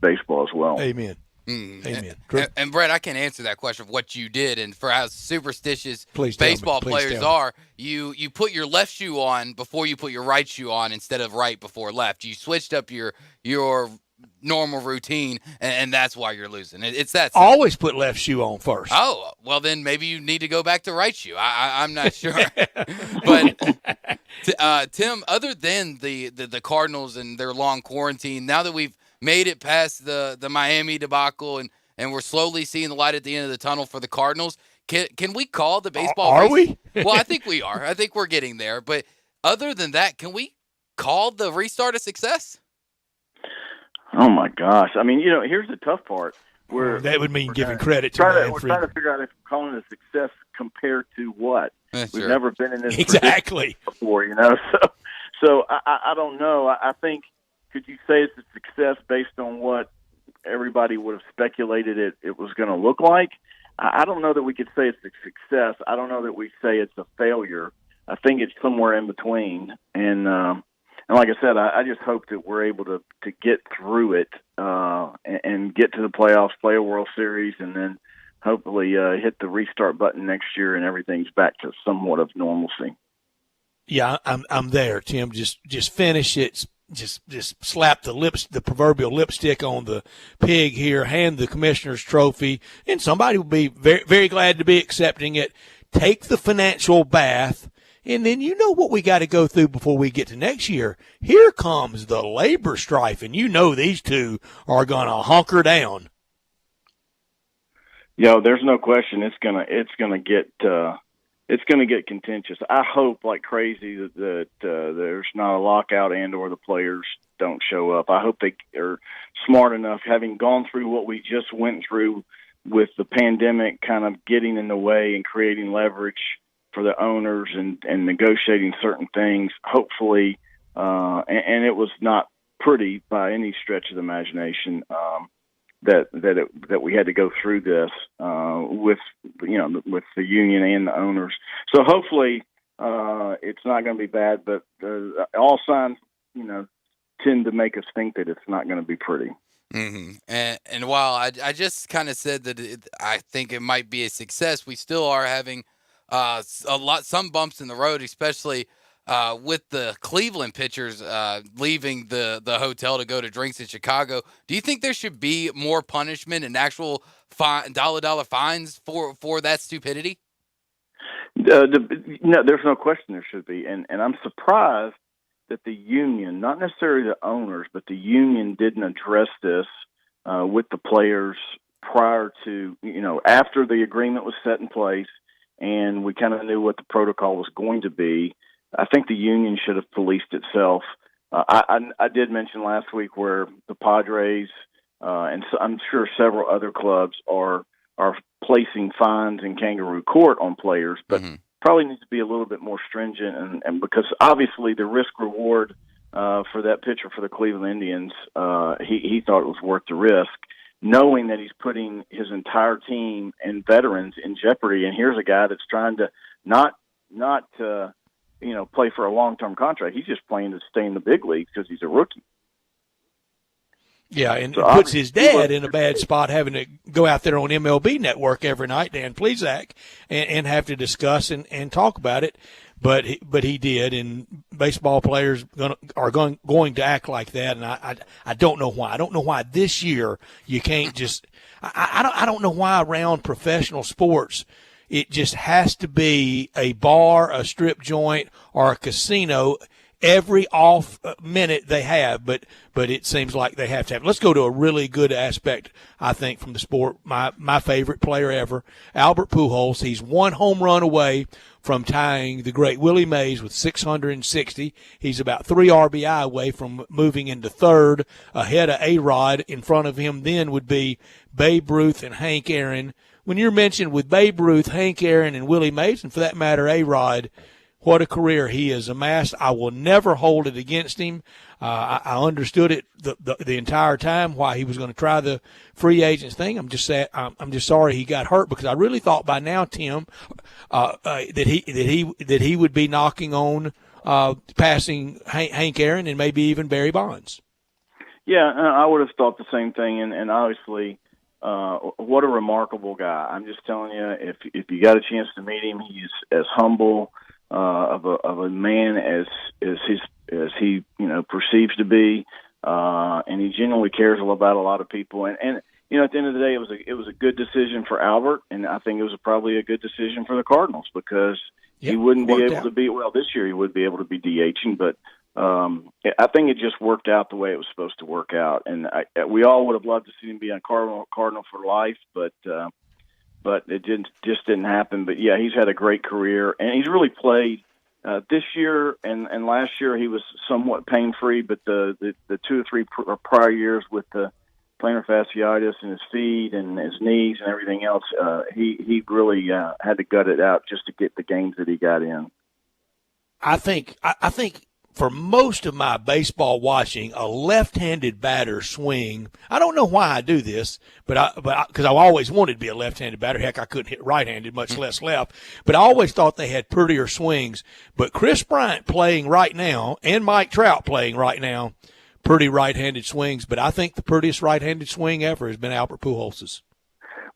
baseball as well. Amen. Amen. And Brett, I can't answer that question of what you did, and for how superstitious baseball players are, you put your left shoe on before you put your right shoe on instead of right before left. You switched up your normal routine, and that's why you're losing. It's that simple. Always put left shoe on first. Oh, well, then maybe you need to go back to right shoe. I'm not sure. But, Tim, other than the Cardinals and their long quarantine, now that we've made it past the Miami debacle and we're slowly seeing the light at the end of the tunnel for the Cardinals, can we call the baseball? Are we? Well, I think we are. I think we're getting there. But other than that, can we call the restart a success? Oh, my gosh. I mean, here's the tough part. That would mean giving credit to Manfred. We're Manfred. trying to figure out if we're calling it a success compared to what. We've sure. never been in this exactly before, So I don't know. I think, could you say it's a success based on what everybody would have speculated it was going to look like? I don't know that we could say it's a success. I don't know that we say it's a failure. I think it's somewhere in between. And like I said, I just hope that we're able to get through it and get to the playoffs, play a World Series, and then hopefully hit the restart button next year and everything's back to somewhat of normalcy. Yeah, I'm there, Tim. Just finish it. Just slap the proverbial lipstick on the pig here, hand the commissioner's trophy, and somebody will be very, very glad to be accepting it. Take the financial bath, and then you know what we got to go through before we get to next year. Here comes the labor strife, and these two are going to hunker down. There's no question it's gonna get contentious. I hope like crazy that there's not a lockout or the players don't show up. I hope they are smart enough, having gone through what we just went through with the pandemic kind of getting in the way and creating leverage for the owners and negotiating certain things, hopefully, and it was not pretty by any stretch of the imagination, that we had to go through this with the union and the owners. So hopefully it's not going to be bad, but all signs tend to make us think that it's not going to be pretty. Mm-hmm. And while I just kind of said that I think it might be a success, we still are having some bumps in the road, especially with the Cleveland pitchers leaving the hotel to go to drinks in Chicago. Do you think there should be more punishment and actual dollar fines for that stupidity? No, there's no question there should be, and I'm surprised that the union, not necessarily the owners, but the union didn't address this with the players prior to, after the agreement was set in place and we kind of knew what the protocol was going to be. I think the union should have policed itself. I did mention last week where the Padres and so I'm sure several other clubs are placing fines in kangaroo court on players, but probably needs to be a little bit more stringent, and because obviously the risk reward for that pitcher for the Cleveland Indians, he thought it was worth the risk, knowing that he's putting his entire team and veterans in jeopardy. And here's a guy that's trying to not play for a long-term contract. He's just playing to stay in the big leagues because he's a rookie. Yeah, and so puts his dad in a bad spot having to go out there on MLB Network every night, Dan Plesac, and have to discuss and talk about it. But he did, and baseball players are going to act like that, and I don't know why. I don't know why this year you can't just I don't know why around professional sports it just has to be a bar, a strip joint, or a casino every off minute they have, but it seems like they have to have. Let's go to a really good aspect, I think, from the sport. My favorite player ever, Albert Pujols. He's one home run away from tying the great Willie Mays with 660. He's about 3 RBI away from moving into third, ahead of A-Rod. In front of him then would be Babe Ruth and Hank Aaron. When you're mentioned with Babe Ruth, Hank Aaron, and Willie Mays, and for that matter, A-Rod, what a career he has amassed. I will never hold it against him. I understood it the entire time why he was going to try the free agents thing. I'm just sorry he got hurt, because I really thought by now, Tim, that he would be knocking on passing Hank Aaron and maybe even Barry Bonds. Yeah, I would have thought the same thing, and obviously, what a remarkable guy. I'm just telling you, if you got a chance to meet him, he's as humble of a man as he perceives to be, and he genuinely cares about a lot of people. And at the end of the day, it was a good decision for Albert, and I think it was probably a good decision for the Cardinals, because he wouldn't be able to be, well, this year he would be able to be DHing, but I think it just worked out the way it was supposed to work out, and we all would have loved to see him be a Cardinal for life, but it just didn't happen. But yeah, he's had a great career, and he's really played this year and last year. He was somewhat pain free, but the 2 or 3 prior years with the plantar fasciitis in his feet and his knees and everything else, he really had to gut it out just to get the games that he got in. I think for most of my baseball watching, a left-handed batter swing, I don't know why I do this, but because I always wanted to be a left-handed batter. Heck, I couldn't hit right-handed, much less left. But I always thought they had prettier swings. But Chris Bryant playing right now and Mike Trout playing right now, pretty right-handed swings. But I think the prettiest right-handed swing ever has been Albert Pujols's.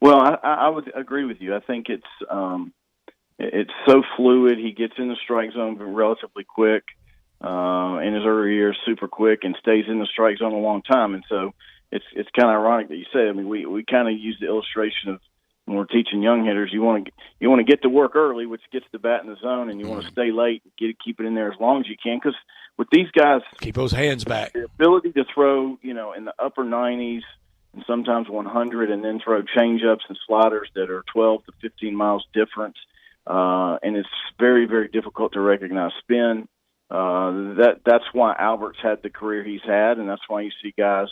Well, I would agree with you. I think it's so fluid. He gets in the strike zone relatively quick. In his early years, super quick, and stays in the strike zone a long time. And so it's kind of ironic that you say. I mean, we kind of use the illustration of when we're teaching young hitters, you want to get to work early, which gets the bat in the zone, and you want to stay late, keep it in there as long as you can. Because with these guys, keep those hands back. The ability to throw, in the upper 90s and sometimes 100, and then throw changeups and sliders that are 12 to 15 miles different, and it's very, very difficult to recognize spin. That's why Albert's had the career he's had, and that's why you see guys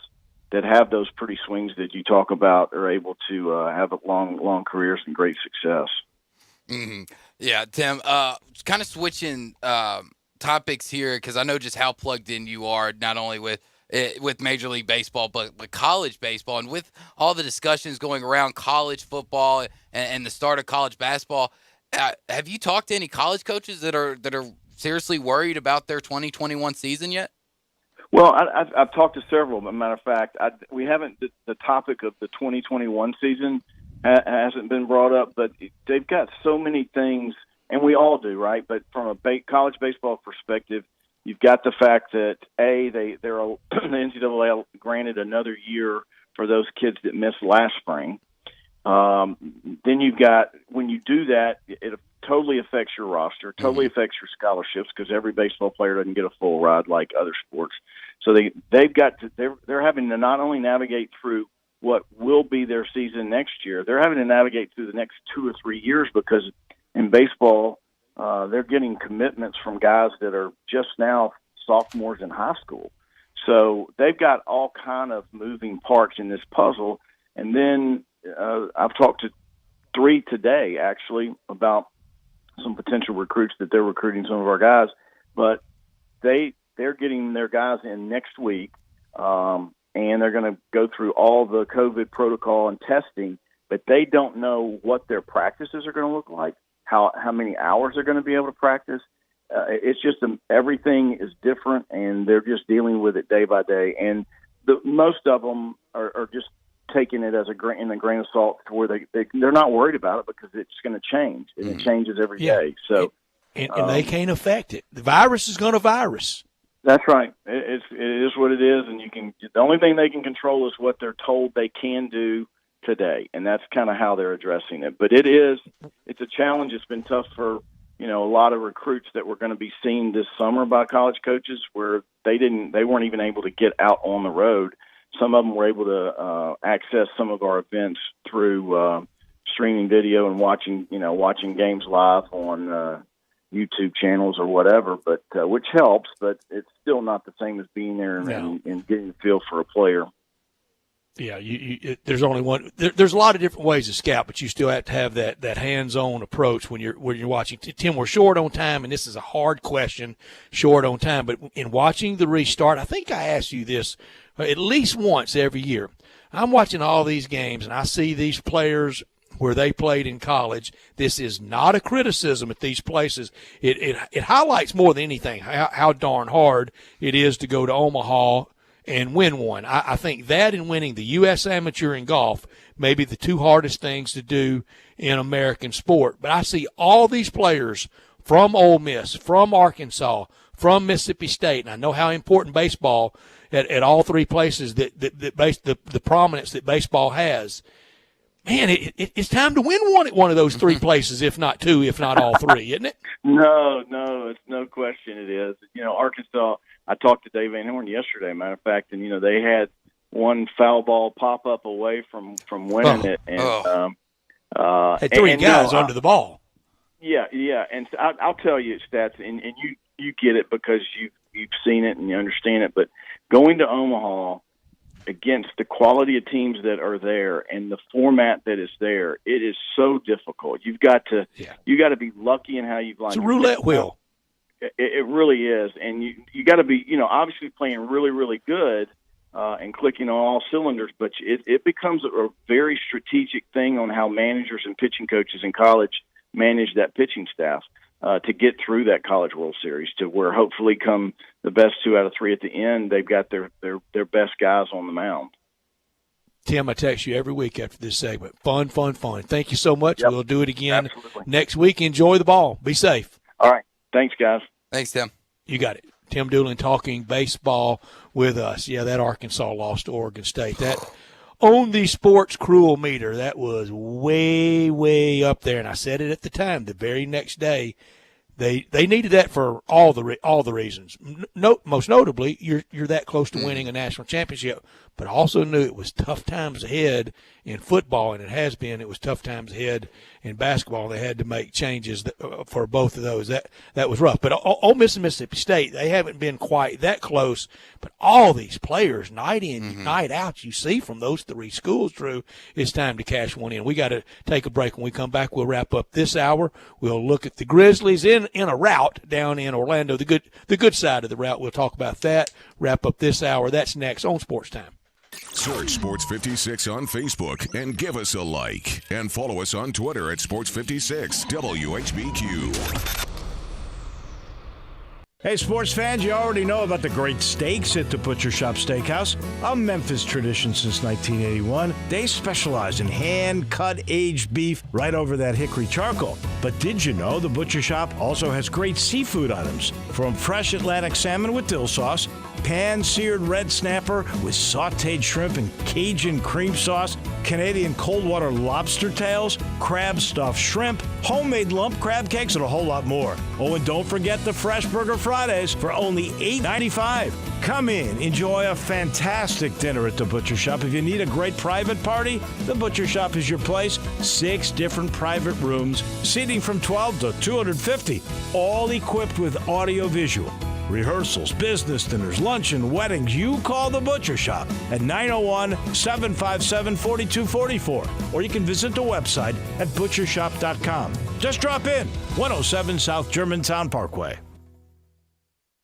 that have those pretty swings that you talk about are able to have long careers and great success. Mm-hmm. Yeah, Tim, kind of switching topics here, because I know just how plugged in you are, not only with Major League Baseball, but college baseball, and with all the discussions going around college football and the start of college basketball. Have you talked to any college coaches that are seriously worried about their 2021 season yet? Well, I've talked to several. As a matter of fact, we haven't. The topic of the 2021 season hasn't been brought up, but they've got so many things, and we all do, right? But from a college baseball perspective, you've got the fact that the NCAA granted another year for those kids that missed last spring. Then you've got, when you do that, it totally affects your roster, totally affects your scholarships, because every baseball player doesn't get a full ride like other sports. So they're having to not only navigate through what will be their season next year, they're having to navigate through the next 2 or 3 years, because in baseball, they're getting commitments from guys that are just now sophomores in high school. So they've got all kind of moving parts in this puzzle. And then I've talked to 3 today, actually, about some potential recruits that they're recruiting some of our guys, but they're getting their guys in next week, and they're going to go through all the COVID protocol and testing, but they don't know what their practices are going to look like, how many hours they're going to be able to practice. It's just everything is different, and they're just dealing with it day by day. And most of them are just taking it as a grain of salt, to where they're not worried about it, because it's going to change, and it changes every day. So, and they can't affect it. The virus is going to virus. That's right. It is what it is, and the only thing they can control is what they're told they can do today, and that's kind of how they're addressing it. But it's a challenge. It's been tough for a lot of recruits that were going to be seen this summer by college coaches, where they weren't even able to get out on the road. Some of them were able to access some of our events through streaming video and watching games live on YouTube channels or whatever, but which helps, but it's still not the same as being there and getting the feel for a player. Yeah, there's only one. There's a lot of different ways to scout, but you still have to have that hands-on approach when you're watching. Tim, we're short on time, and this is a hard question, short on time. But in watching the restart, I think I asked you this at least once every year. I'm watching all these games, and I see these players where they played in college. This is not a criticism at these places. It highlights more than anything how darn hard it is to go to Omaha and win one. I think that and winning the U.S. Amateur in golf may be the two hardest things to do in American sport. But I see all these players from Ole Miss, from Arkansas, from Mississippi State, and I know how important baseball at all three places the prominence that baseball has. Man, it's time to win one at one of those three places, if not two, if not all three, isn't it? No, it's no question it is. Arkansas, I talked to Dave Van Horn yesterday, matter of fact, and, they had one foul ball pop up away from winning it. And, had three guys under the ball. Yeah. And I'll tell you, Stats, and you get it because you've seen it and you understand it, but going to Omaha against the quality of teams that are there and the format that is there, it is so difficult. You've got to be lucky in how you've lined. It's a roulette wheel. It really is, and you got to be, obviously playing really, really good and clicking on all cylinders. But it becomes a very strategic thing on how managers and pitching coaches in college manage that pitching staff to get through that College World Series, to where hopefully come the best 2 out of 3 at the end, they've got their best guys on the mound. Tim, I text you every week after this segment. Fun. Thank you so much. Yep. We'll do it again next week. Enjoy the ball. Be safe. All right. Thanks, guys. Thanks, Tim. You got it. Tim Doolin talking baseball with us. Yeah, that Arkansas lost to Oregon State. That on the sports cruel meter, that was way, way up there. And I said it at the time. The very next day, they needed that for all the reasons. Most notably, you're that close to winning a national championship, but I also knew it was tough times ahead in football, and it has been. It was tough times ahead in basketball. They had to make changes for both of those. That was rough. But Ole Miss and Mississippi State, they haven't been quite that close. But all these players, night in, night out, you see from those three schools, Drew, it's time to cash one in. We got to take a break. When we come back, we'll wrap up this hour. We'll look at the Grizzlies in a route down in Orlando, the good side of the route. We'll talk about that. Wrap up this hour. That's next on Sports Time. Search Sports 56 on Facebook and give us a like. And follow us on Twitter at Sports 56 WHBQ. Hey, sports fans, you already know about the great steaks at the Butcher Shop Steakhouse, a Memphis tradition since 1981. They specialize in hand-cut aged beef right over that hickory charcoal. But did you know the Butcher Shop also has great seafood items, from fresh Atlantic salmon with dill sauce, pan-seared red snapper with sautéed shrimp and Cajun cream sauce, Canadian cold water lobster tails, crab stuffed shrimp, homemade lump crab cakes, and a whole lot more. Oh, and don't forget the Fresh Burger Fridays for only $8.95. Come in, enjoy a fantastic dinner at the Butcher Shop. If you need a great private party, the Butcher Shop is your place. 6 different private rooms, seating from 12 to 250, all equipped with audio-visual. Rehearsals, business dinners, luncheon, weddings. You call the Butcher Shop at 901-757-4244. Or you can visit the website at butchershop.com. Just drop in, 107 South Germantown Parkway.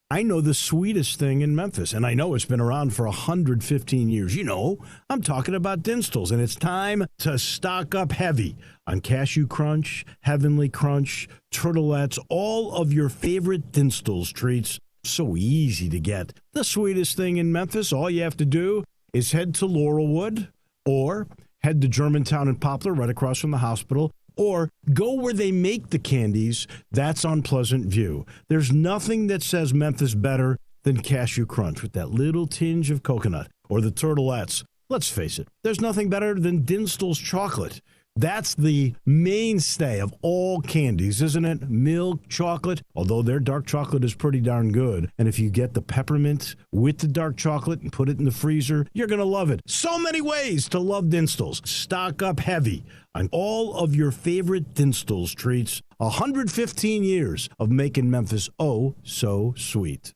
I know the sweetest thing in Memphis, and I know it's been around for 115 years. I'm talking about Dinstall's, and it's time to stock up heavy on Cashew Crunch, Heavenly Crunch, Turtlettes, all of your favorite Dinstall's treats. So easy to get. The sweetest thing in Memphis, all you have to do is head to Laurelwood or head to Germantown and Poplar right across from the hospital, or go where they make the candies. That's on Pleasant View. There's nothing that says Memphis better than Cashew Crunch with that little tinge of coconut, or the Turtlettes. Let's face it, there's nothing better than Dinstall's chocolate. That's the mainstay of all candies, isn't it? Milk chocolate, although their dark chocolate is pretty darn good. And if you get the peppermint with the dark chocolate and put it in the freezer, you're going to love it. So many ways to love Dinstall's. Stock up heavy on all of your favorite Dinstall's treats. 115 years of making Memphis oh so sweet.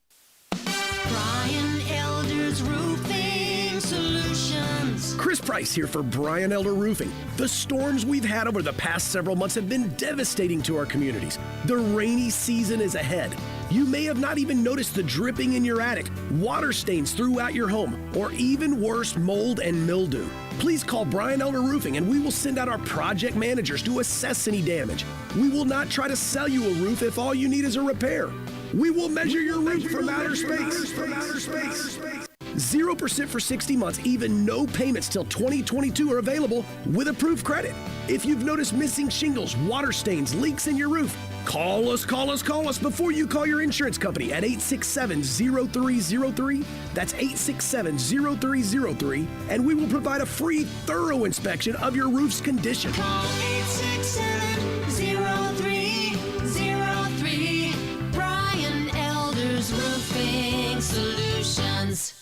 Brian Elder's Roofing Solutions. Chris Price here for Brian Elder Roofing. The storms we've had over the past several months have been devastating to our communities. The rainy season is ahead. You may have not even noticed the dripping in your attic, water stains throughout your home, or even worse, mold and mildew. Please call Brian Elder Roofing and we will send out our project managers to assess any damage. We will not try to sell you a roof if all you need is a repair. We will measure your roof from outer space. 0% for 60 months, even no payments till 2022 are available with approved credit. If you've noticed missing shingles, water stains, leaks in your roof, call us before you call your insurance company at 867-0303. That's 867-0303, and we will provide a free, thorough inspection of your roof's condition. Call 867-0303. Brian Elder's Roofing Solutions.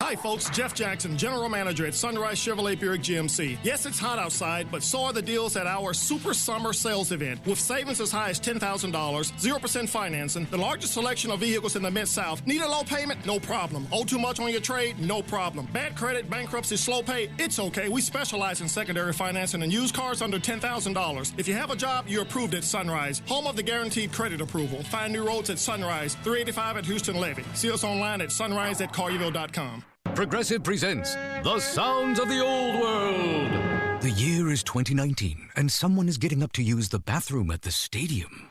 Hi folks, Jeff Jackson, General Manager at Sunrise Chevrolet Buick GMC. Yes, it's hot outside, but so are the deals at our Super Summer Sales Event. With savings as high as $10,000, 0% financing, the largest selection of vehicles in the Mid-South. Need a low payment? No problem. Owe too much on your trade? No problem. Bad credit, bankruptcy, slow pay? It's okay. We specialize in secondary financing and used cars under $10,000. If you have a job, you're approved at Sunrise. Home of the guaranteed credit approval. Find new roads at Sunrise, 385 at Houston Levy. See us online at sunrise@collierville.com. Progressive presents The Sounds of the Old World. The year is 2019, and someone is getting up to use the bathroom at the stadium.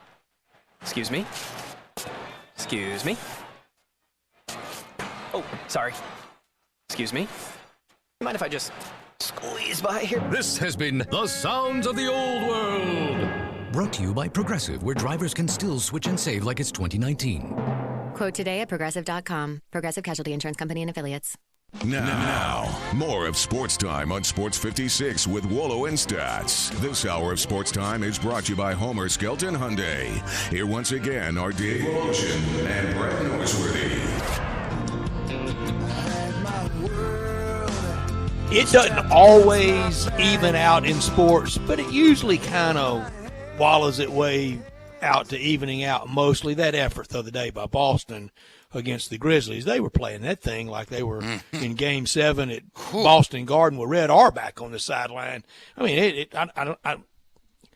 Excuse me? Excuse me? Oh, sorry. Excuse me? Mind if I just squeeze by here? This has been The Sounds of the Old World. Brought to you by Progressive, where drivers can still switch and save like it's 2019. Quote today at Progressive.com. Progressive Casualty Insurance Company and Affiliates. Now, more of Sports Time on Sports 56 with Wolo and Stats. This hour of Sports Time is brought to you by Homer Skelton Hyundai. Here once again are Dave Ocean and Brett Norsworthy. It doesn't always even out in sports, but it usually kind of wallows its way out to evening out mostly. That effort the other day by Boston against the Grizzlies, they were playing that thing like they were in Game 7 at Boston Garden with Red Auerbach on the sideline. I mean,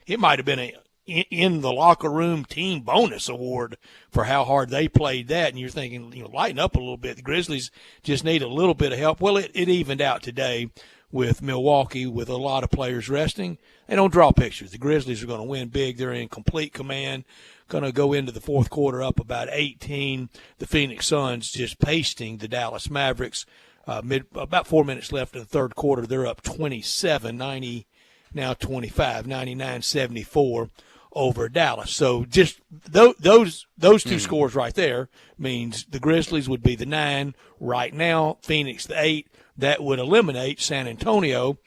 it might have been a in the locker room team bonus award for how hard they played that. And you're thinking, lighten up a little bit. The Grizzlies just need a little bit of help. Well, it evened out today with Milwaukee, with a lot of players resting. They don't draw pictures. The Grizzlies are going to win big. They're in complete command. Going to go into the fourth quarter up about 18. The Phoenix Suns just pasting the Dallas Mavericks. About 4 minutes left in the third quarter. They're up 27, 90, now 25, 99-74 over Dallas. So just those two scores right there means the Grizzlies would be the 9 right now, Phoenix the 8. That would eliminate San Antonio,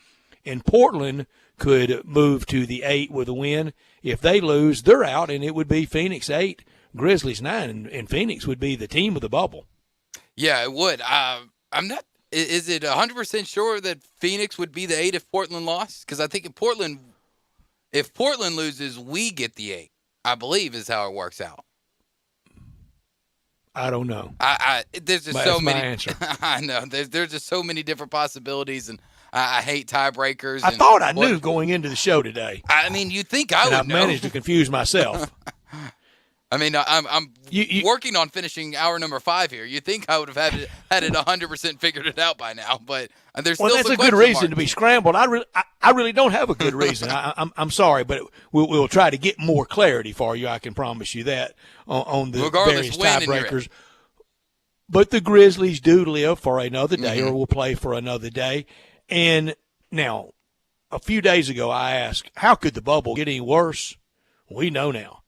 and Portland could move to the 8 with a win. If they lose, they're out, and it would be Phoenix 8, Grizzlies 9, and Phoenix would be the team of the bubble. Yeah, it would. I'm not. Is it 100% sure that Phoenix would be the 8 if Portland lost? Because I think if Portland loses, we get the 8. I believe is how it works out. I don't know. There's just That's so my many. answer. I know. There's just so many different possibilities, and I hate tiebreakers. I thought I knew going into the show today. I mean, you'd think I would I've know. managed to confuse myself. I mean, I'm working on finishing hour number 5 here. You'd think I would have had it 100% figured it out by now, but there's still that's some a good question reason marks. to be scrambled. I really don't have a good reason. I'm sorry, but we'll try to get more clarity for you. I can promise you that on the Regardless, various win and you're in. tiebreakers. But the Grizzlies do live for another day, or will play for another day. And now, a few days ago, I asked, how could the bubble get any worse? We know now.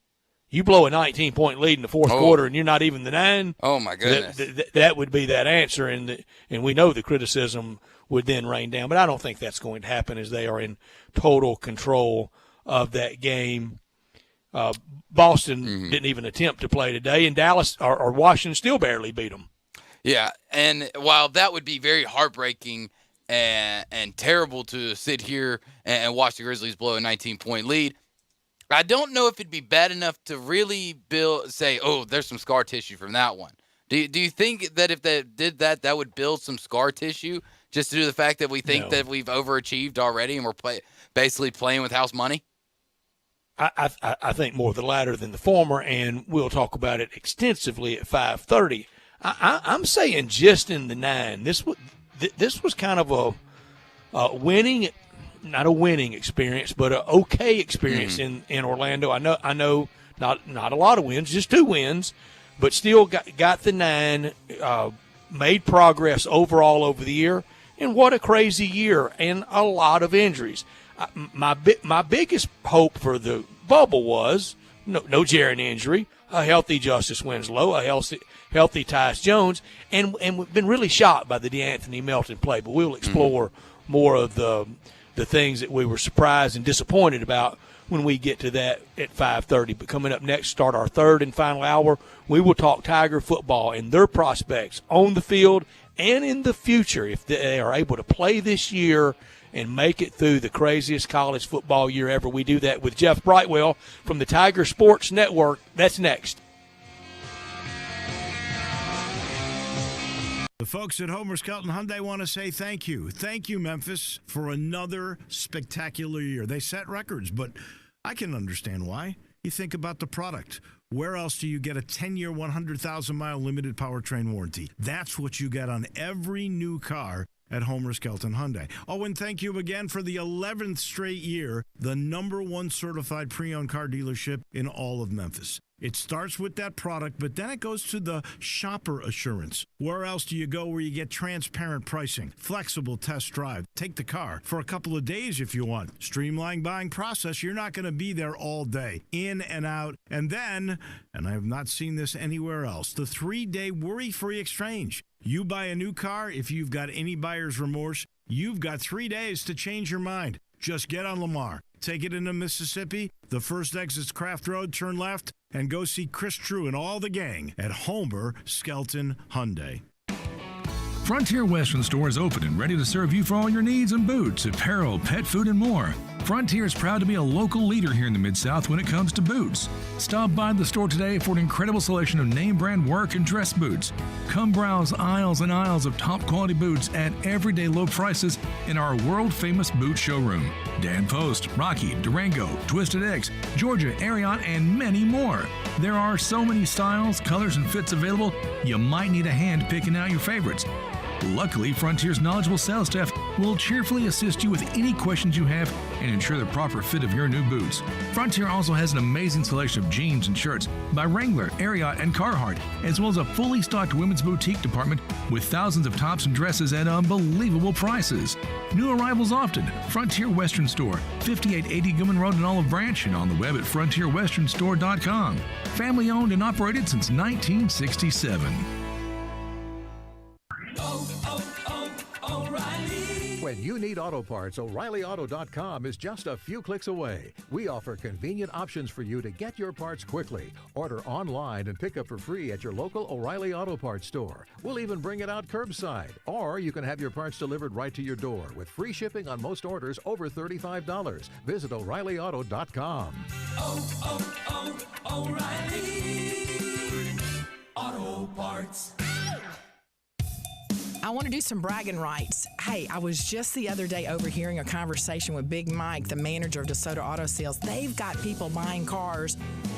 You blow a 19-point lead in the fourth quarter, and you're not even the 9. Oh my goodness! That would be that answer, and we know the criticism would then rain down. But I don't think that's going to happen, as they are in total control of that game. Boston didn't even attempt to play today, and Dallas or Washington still barely beat them. Yeah, and while that would be very heartbreaking and terrible to sit here and watch the Grizzlies blow a 19-point lead, I don't know if it'd be bad enough to really say, oh, there's some scar tissue from that one. Do you think that if they did that, that would build some scar tissue just due to the fact that we think that we've overachieved already and we're basically playing with house money? I think more the latter than the former, and we'll talk about it extensively at 5:30. I'm saying just in the 9. This was kind of a winning, not a winning experience, but an okay experience in Orlando. I know not a lot of wins, just 2 wins, but still got the 9. Made progress overall over the year, and what a crazy year and a lot of injuries. My biggest hope for the bubble was no Jaron injury, a healthy Justice Winslow, a healthy Tyus Jones, and we've been really shocked by the DeAnthony Melton play. But we'll explore more of the things that we were surprised and disappointed about when we get to that at 5:30. But coming up next, start our third and final hour, we will talk Tiger football and their prospects on the field and in the future if they are able to play this year and make it through the craziest college football year ever. We do that with Jeff Brightwell from the Tiger Sports Network. That's next. The folks at Homer Skelton Hyundai want to say thank you. Thank you, Memphis, for another spectacular year. They set records, but I can understand why. You think about the product. Where else do you get a 10-year, 100,000-mile limited powertrain warranty? That's what you get on every new car at Homer Skelton Hyundai. Oh, and thank you again for the 11th straight year, the #1 certified pre-owned car dealership in all of Memphis. It starts with that product, but then it goes to the shopper assurance. Where else do you go where you get transparent pricing, flexible test drive, take the car for a couple of days if you want, streamlined buying process? You're not going to be there all day, in and out. And then, and I have not seen this anywhere else, the 3-day worry-free exchange. You buy a new car, if you've got any buyer's remorse, you've got 3 days to change your mind. Just get on Lamar, take it into Mississippi, the first exit's Craft Road, turn left, and go see Chris True and all the gang at Homer Skelton Hyundai. Frontier Western Store is open and ready to serve you for all your needs in boots, apparel, pet food, and more. Frontier is proud to be a local leader here in the Mid-South when it comes to boots. Stop by the store today for an incredible selection of name brand work and dress boots. Come browse aisles and aisles of top quality boots at everyday low prices in our world famous boot showroom. Dan Post, Rocky, Durango, Twisted X, Georgia, Ariat, and many more. There are so many styles, colors, and fits available, you might need a hand picking out your favorites. Luckily, Frontier's knowledgeable sales staff will cheerfully assist you with any questions you have and ensure the proper fit of your new boots. Frontier also has an amazing selection of jeans and shirts by Wrangler, Ariat, and Carhartt, as well as a fully stocked women's boutique department with thousands of tops and dresses at unbelievable prices. New arrivals often. Frontier Western Store, 5880 Gilman Road in Olive Branch, and on the web at frontierwesternstore.com. Family owned and operated since 1967. When you need auto parts, O'ReillyAuto.com is just a few clicks away. We offer convenient options for you to get your parts quickly. Order online and pick up for free at your local O'Reilly Auto Parts store. We'll even bring it out curbside. Or you can have your parts delivered right to your door with free shipping on most orders over $35. Visit O'ReillyAuto.com. O'Reilly Auto Parts. I want to do some bragging rights. Hey, I was just the other day overhearing a conversation with Big Mike, the manager of DeSoto Auto Sales. They've got people buying cars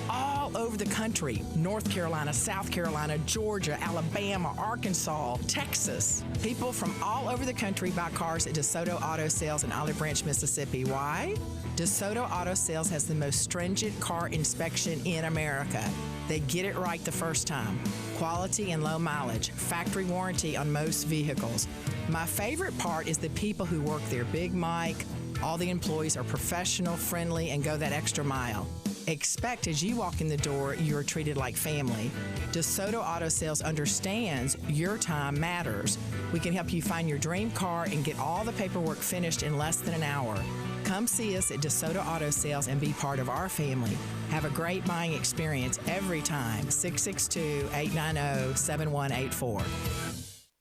all over the country. North Carolina, South Carolina, Georgia, Alabama, Arkansas, Texas. People from all over the country buy cars at DeSoto Auto Sales in Olive Branch, Mississippi. Why? DeSoto Auto Sales has the most stringent car inspection in America. They get it right the first time. Quality and low mileage. Factory warranty on most vehicles. My favorite part is the people who work there. Big Mike, all the employees are professional, friendly, and go that extra mile. Expect as you walk in the door, you're treated like family. DeSoto Auto Sales understands your time matters. We can help you find your dream car and get all the paperwork finished in less than an hour. Come see us at DeSoto Auto Sales and be part of our family. Have a great buying experience every time. 662-890-7184.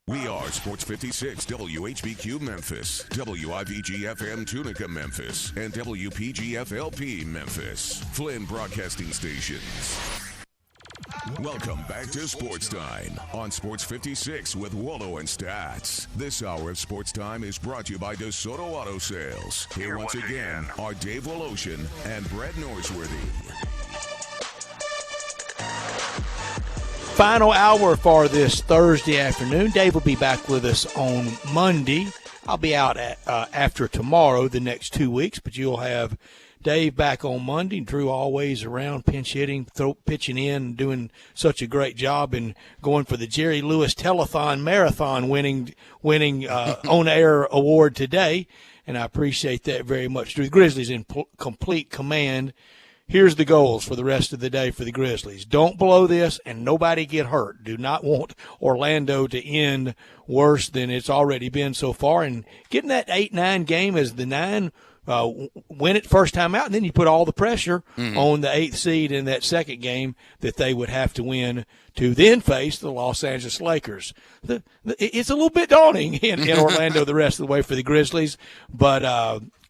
We are Sports 56 WHBQ Memphis, WIVG-FM Tunica Memphis, and WPG-FLP Memphis. Flynn Broadcasting Stations. Welcome back to Sports Time on Sports 56 with Wallo and Stats. This hour of Sports Time is brought to you by DeSoto Auto Sales. Here once again are Dave Woloshin and Brett Norsworthy. Final hour for this Thursday afternoon. Dave will be back with us on Monday. I'll be out after tomorrow the next 2 weeks, but you'll have Dave back on Monday. Drew always around, pinch hitting, pitching in, doing such a great job, and going for the Jerry Lewis Telethon Marathon winning on-air award today, and I appreciate that very much. Drew, the Grizzlies in complete command. Here's the goals for the rest of the day for the Grizzlies. Don't blow this and nobody get hurt. Do not want Orlando to end worse than it's already been so far. And getting that 8-9 game as the 9, win it first time out, and then you put all the pressure on the 8th seed in that second game that they would have to win to then face the Los Angeles Lakers. It's a little bit daunting in Orlando the rest of the way for the Grizzlies, but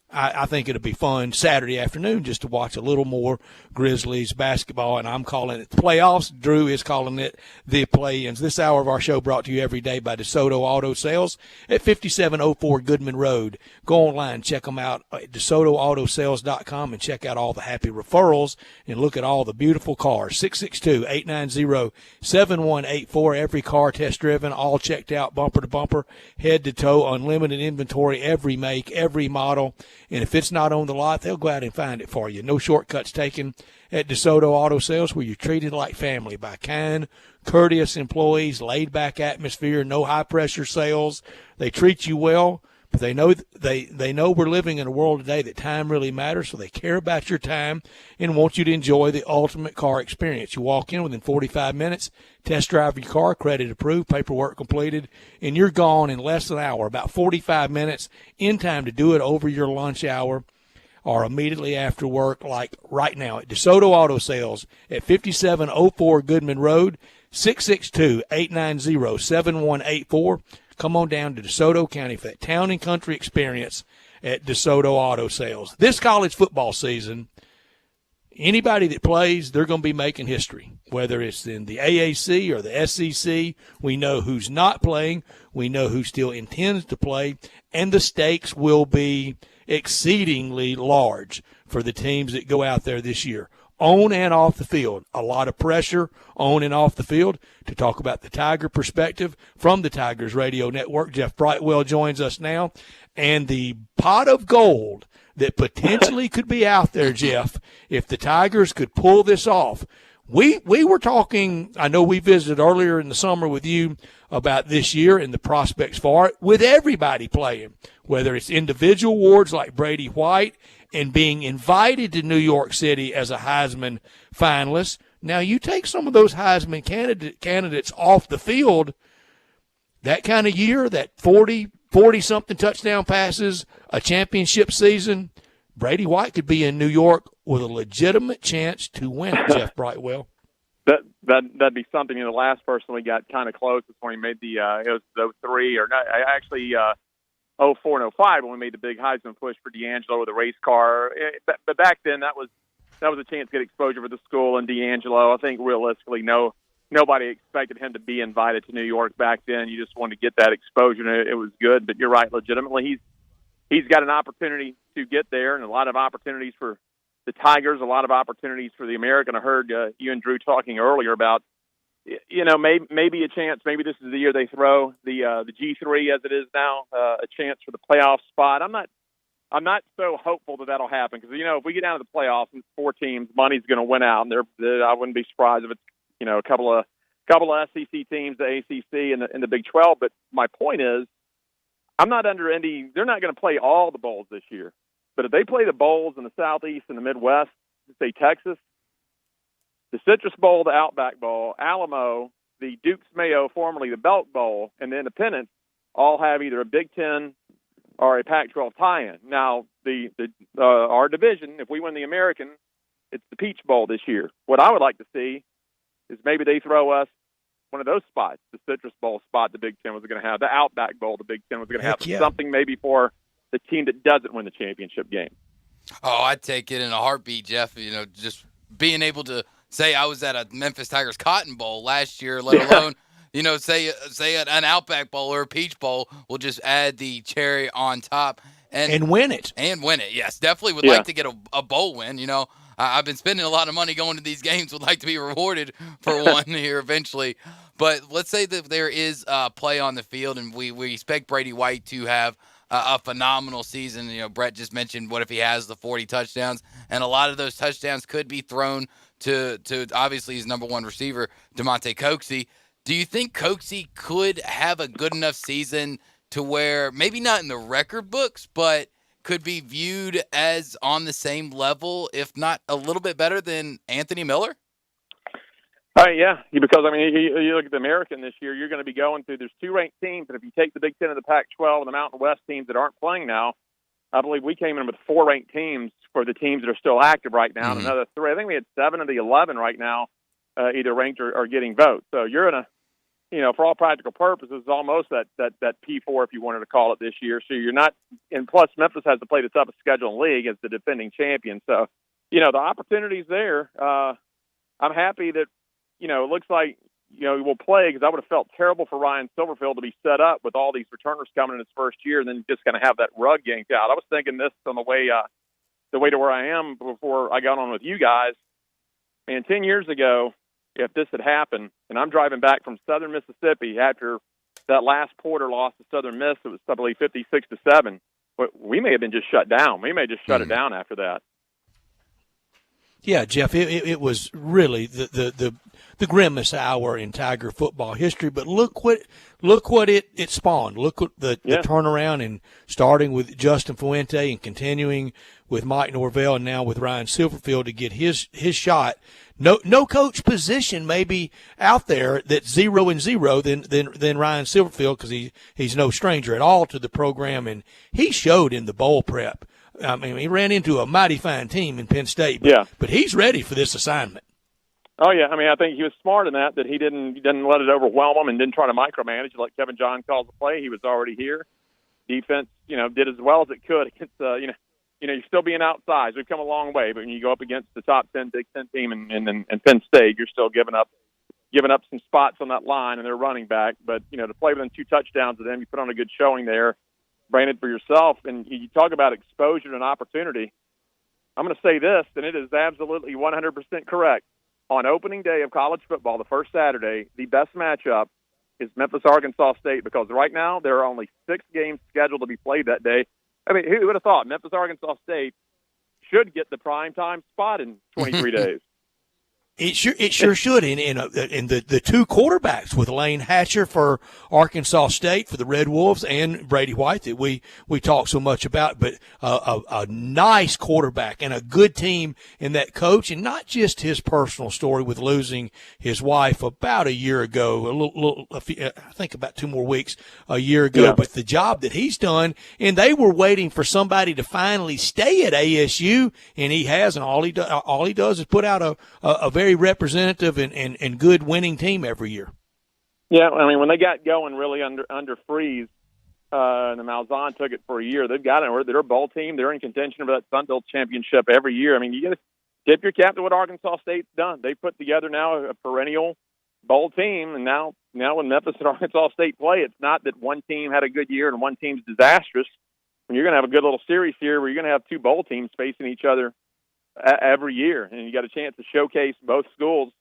I think it'll be fun Saturday afternoon just to watch a little more Grizzlies basketball, and I'm calling it the playoffs. Drew is calling it the play-ins. This hour of our show brought to you every day by DeSoto Auto Sales at 5704 Goodman Road. Go online, check them out at DeSotoAutoSales.com, and check out all the happy referrals and look at all the beautiful cars. 662-890-7184. Every car test driven, all checked out, bumper to bumper, head to toe, unlimited inventory, every make, every model. And if it's not on the lot, they'll go out and find it for you. No shortcuts taken at DeSoto Auto Sales, where you're treated like family by kind, courteous employees, laid-back atmosphere, no high-pressure sales. They treat you well, but they know we're living in a world today that time really matters, so they care about your time and want you to enjoy the ultimate car experience. You walk in within 45 minutes, test drive your car, credit approved, paperwork completed, and you're gone in less than an hour, about 45 minutes in time to do it over your lunch hour or immediately after work, like right now at DeSoto Auto Sales at 5704 Goodman Road, 662-890-7184. Come on down to DeSoto County for that town and country experience at DeSoto Auto Sales. This college football season, anybody that plays, they're going to be making history, whether it's in the AAC or the SEC. We know who's not playing. We know who still intends to play, and the stakes will be exceedingly large for the teams that go out there this year. On and off the field, a lot of pressure on and off the field. To talk about the Tiger perspective from the Tigers Radio Network, Jeff Brightwell joins us now. And the pot of gold that potentially could be out there, Jeff, if the Tigers could pull this off. We were talking, I know we visited earlier in the summer with you about this year and the prospects for it, with everybody playing, whether it's individual awards like Brady White and being invited to New York City as a Heisman finalist. Now, you take some of those Heisman candidates off the field, that kind of year, that 40-something touchdown passes, a championship season, Brady White could be in New York with a legitimate chance to win it, Jeff Brightwell. That'd be something. The last person we got kind of close is when he made the it was 03 or not, actually 04 and 05 when we made the big Heisman push for D'Angelo with a race car. But back then that was a chance to get exposure for the school and D'Angelo. I think realistically nobody expected him to be invited to New York back then. You just wanted to get that exposure, and it was good. But you're right, legitimately he's got an opportunity to get there, and a lot of opportunities for the Tigers, a lot of opportunities for the American. I heard you and Drew talking earlier about, maybe a chance. Maybe this is the year they throw the G3 as it is now, a chance for the playoff spot. I'm not so hopeful that'll happen because if we get down to the playoffs and it's 4 teams, money's going to win out, and I wouldn't be surprised if it's a couple of SEC teams, the ACC and the Big 12. But my point is, I'm not under any. They're not going to play all the bowls this year. But if they play the bowls in the Southeast and the Midwest, say Texas, the Citrus Bowl, the Outback Bowl, Alamo, the Duke's Mayo, formerly the Belk Bowl, and the Independents all have either a Big Ten or a Pac-12 tie-in. Now, our division, if we win the American, it's the Peach Bowl this year. What I would like to see is maybe they throw us one of those spots, the Citrus Bowl spot the Big Ten was going to have, the Outback Bowl the Big Ten was going to have, something maybe for the team that doesn't win the championship game. Oh, I'd take it in a heartbeat, Jeff. Just being able to say I was at a Memphis Tigers Cotton Bowl last year, let alone, say an Outback Bowl or a Peach Bowl. We'll just add the cherry on top and win it. And win it, yes. Definitely would like to get a bowl win. I've been spending a lot of money going to these games. Would like to be rewarded for one here eventually. But let's say that there is play on the field, and we expect Brady White to have a phenomenal season. Brett just mentioned what if he has the 40 touchdowns, and a lot of those touchdowns could be thrown to obviously his number one receiver, DeMonte Coxey. Do you think Coxey could have a good enough season to where maybe not in the record books, but could be viewed as on the same level, if not a little bit better than Anthony Miller? Yeah, because, you look at the American this year, you're going to be going through, there's 2 ranked teams, and if you take the Big Ten and the Pac-12 and the Mountain West teams that aren't playing now, I believe we came in with 4 ranked teams for the teams that are still active right now, and another 3. I think we had 7 of the 11 right now either ranked or getting votes. So you're in a, for all practical purposes, almost that P4, if you wanted to call it, this year. So you're not, and plus Memphis has to play the toughest schedule in the league as the defending champion. So, the opportunity's there. I'm happy that, it looks like, we'll play, because I would have felt terrible for Ryan Silverfield to be set up with all these returners coming in his first year and then just going to have that rug yanked out. I was thinking this on the way to where I am before I got on with you guys. Man, 10 years ago, if this had happened, and I'm driving back from Southern Mississippi after that last Porter loss to Southern Miss, it was, I believe, 56-7. But we may have been just shut down. We may have just shut it down after that. Yeah, Jeff, it was really the grimmest hour in Tiger football history. But look what it spawned. Look at the turnaround, and starting with Justin Fuente and continuing with Mike Norvell and now with Ryan Silverfield to get his shot. No coach position maybe out there that's 0-0 than Ryan Silverfield, because he's no stranger at all to the program, and he showed in the bowl prep. He ran into a mighty fine team in Penn State, but he's ready for this assignment. Oh, yeah. I think he was smart in that he didn't let it overwhelm him and didn't try to micromanage like Kevin John calls the play. He was already here. Defense, did as well as it could against, you're still being outsized. We've come a long way, but when you go up against the top 10 Big Ten team in Penn State, you're still giving up some spots on that line and their running back. But, to play within 2 touchdowns of them, you put on a good showing there. Brandon, for yourself, and you talk about exposure and opportunity. I'm going to say this, and it is absolutely 100% correct. On opening day of college football, the first Saturday, the best matchup is Memphis-Arkansas State, because right now there are only 6 games scheduled to be played that day. Who would have thought Memphis-Arkansas State should get the primetime spot in 23 days? It sure should. And the 2 quarterbacks with Lane Hatcher for Arkansas State for the Red Wolves and Brady White that we talk so much about, but a nice quarterback and a good team in that coach, and not just his personal story with losing his wife about a year ago, I think about 2 more weeks a year ago, but the job that he's done, and they were waiting for somebody to finally stay at ASU, and he has, and all he does is put out a very representative and good winning team every year. Yeah, when they got going really under Freeze, and the Malzahn took it for a year, they've got it. They're a bowl team. They're in contention for that Sun Belt championship every year. You got to tip your cap to what Arkansas State's done. They put together now a perennial bowl team, and now when Memphis and Arkansas State play, it's not that one team had a good year and one team's disastrous. And you're going to have a good little series here where you're going to have 2 bowl teams facing each other every year, and you got a chance to showcase both schools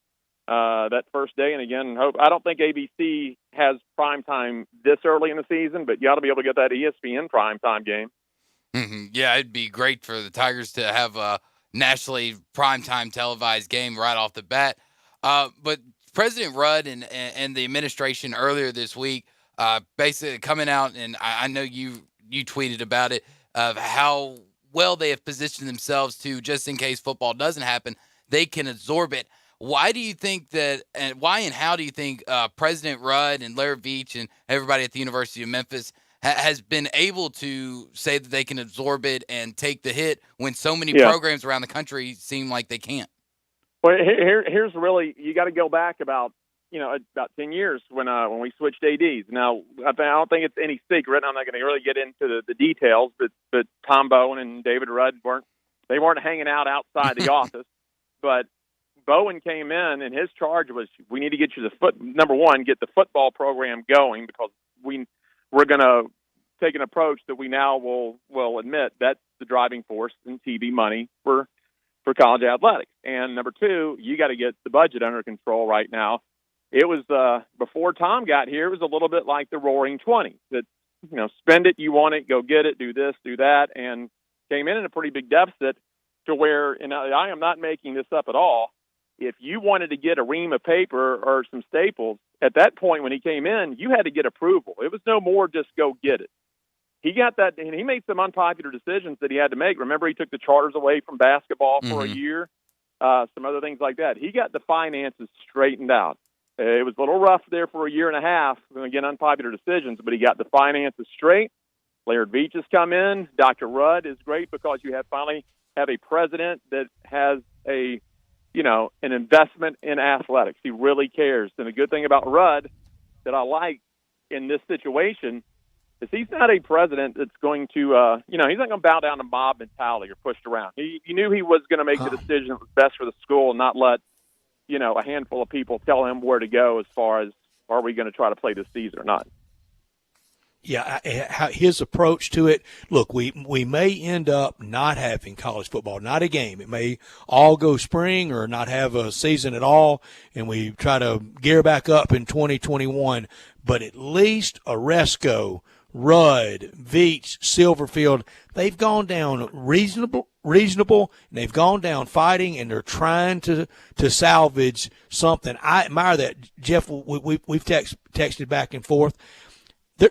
that first day. And again, I don't think ABC has prime time this early in the season, but you ought to be able to get that ESPN prime time game. Mm-hmm. Yeah, it'd be great for the Tigers to have a nationally prime time televised game right off the bat. But President Rudd and the administration earlier this week basically coming out, and I know you tweeted about it, of how well they have positioned themselves to, just in case football doesn't happen, they can absorb it. Why do you think that, and why and how do you think President Rudd and Larry Veach and everybody at the University of Memphis has been able to say that they can absorb it and take the hit when so many programs around the country seem like they can't? Well, here's really, you got to go back about 10 years when we switched ADs. Now, I don't think it's any secret. I'm not going to really get into the details, but Tom Bowen and David Rudd weren't hanging out outside the office. But Bowen came in, and his charge was, we need to get you number one, get the football program going, because we're going to take an approach that we now will admit that's the driving force in TV money for college athletics. And number two, you got to get the budget under control right now. It was before Tom got here, it was a little bit like the Roaring 20s. That, spend it, you want it, go get it, do this, do that, and came in a pretty big deficit to where, and I am not making this up at all, if you wanted to get a ream of paper or some staples, at that point when he came in, you had to get approval. It was no more just go get it. He got that, and he made some unpopular decisions that he had to make. Remember, he took the charters away from basketball for a year, some other things like that. He got the finances straightened out. It was a little rough there for a year and a half, again, unpopular decisions, but he got the finances straight. Laird Veach has come in. Dr. Rudd is great because you finally have a president that has an investment in athletics. He really cares. And the good thing about Rudd that I like in this situation is he's not a president that's going to, he's not going to bow down to mob mentality or pushed around. He knew he was going to make the decision that was best for the school and not let, a handful of people tell him where to go as far as, are we going to try to play this season or not? Yeah, his approach to it, look, we may end up not having college football, not a game. It may all go spring or not have a season at all, and we try to gear back up in 2021. But at least Oresco, Rudd, Veach, Silverfield, they've gone down reasonable, and they've gone down fighting, and they're trying to salvage something. I admire that. Jeff, we've texted back and forth.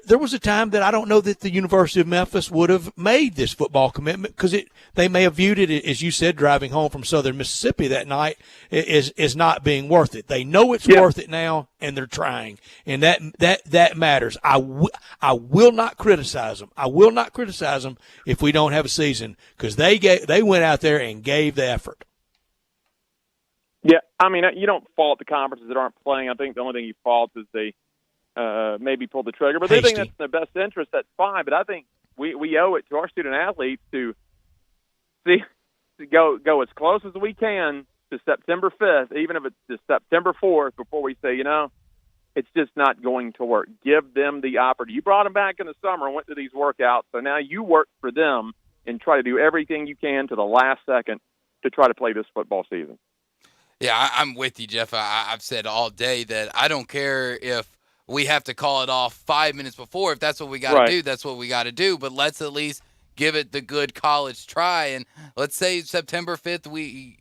There was a time that I don't know that the University of Memphis would have made this football commitment because they may have viewed it, as you said, driving home from southern Mississippi that night is not being worth it. They know it's worth it now, and they're trying, and that matters. I will not criticize them. I will not criticize them if we don't have a season because they went out there and gave the effort. Yeah, I mean, you don't fault the conferences that aren't playing. I think the only thing you fault is they maybe pull the trigger. But they think that's in their best interest, that's fine. But I think we owe it to our student athletes to go as close as we can to September 5th, even if it's just September 4th, before we say, it's just not going to work. Give them the opportunity. You brought them back in the summer and went through these workouts, so now you work for them and try to do everything you can to the last second to try to play this football season. Yeah, I'm with you, Jeff. I've said all day that I don't care if we have to call it off 5 minutes before. If that's what we got to do, that's what we got to do. But let's at least give it the good college try. And let's say September 5th,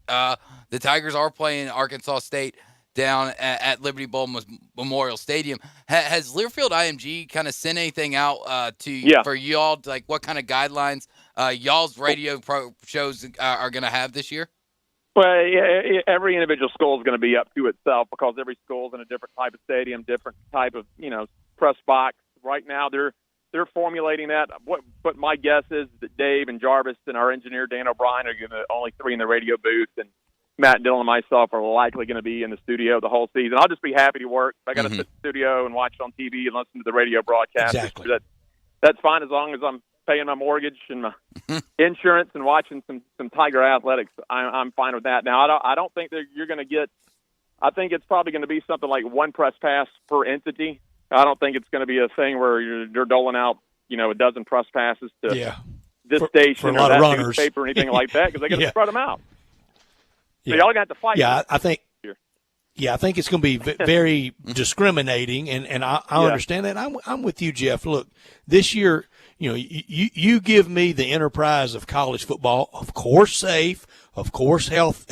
the Tigers are playing Arkansas State down at Liberty Bowl Memorial Stadium. Has Learfield IMG kind of sent anything out for y'all, like what kind of guidelines y'all's radio shows are going to have this year? Well, every individual school is going to be up to itself because every school is in a different type of stadium, different type of press box. Right now, they're formulating that. What my guess is that Dave and Jarvis and our engineer Dan O'Brien are going to only three in the radio booth, and Matt Dillon and myself are likely going to be in the studio the whole season. I'll just be happy to work. I got to sit in the studio and watch it on TV and listen to the radio broadcast. Exactly. That's fine as long as I'm paying my mortgage and my insurance and watching some Tiger athletics. I'm fine with that. Now, I don't think that you're going to get – I think it's probably going to be something like one press pass per entity. I don't think it's going to be a thing where you're doling out, a dozen press passes to this station or that newspaper or anything like that because they got to spread them out. So y'all got to fight. Yeah, I think it's going to be very discriminating, and I understand that. I'm with you, Jeff. Look, this year – you give me the enterprise of college football, of course safe, of course health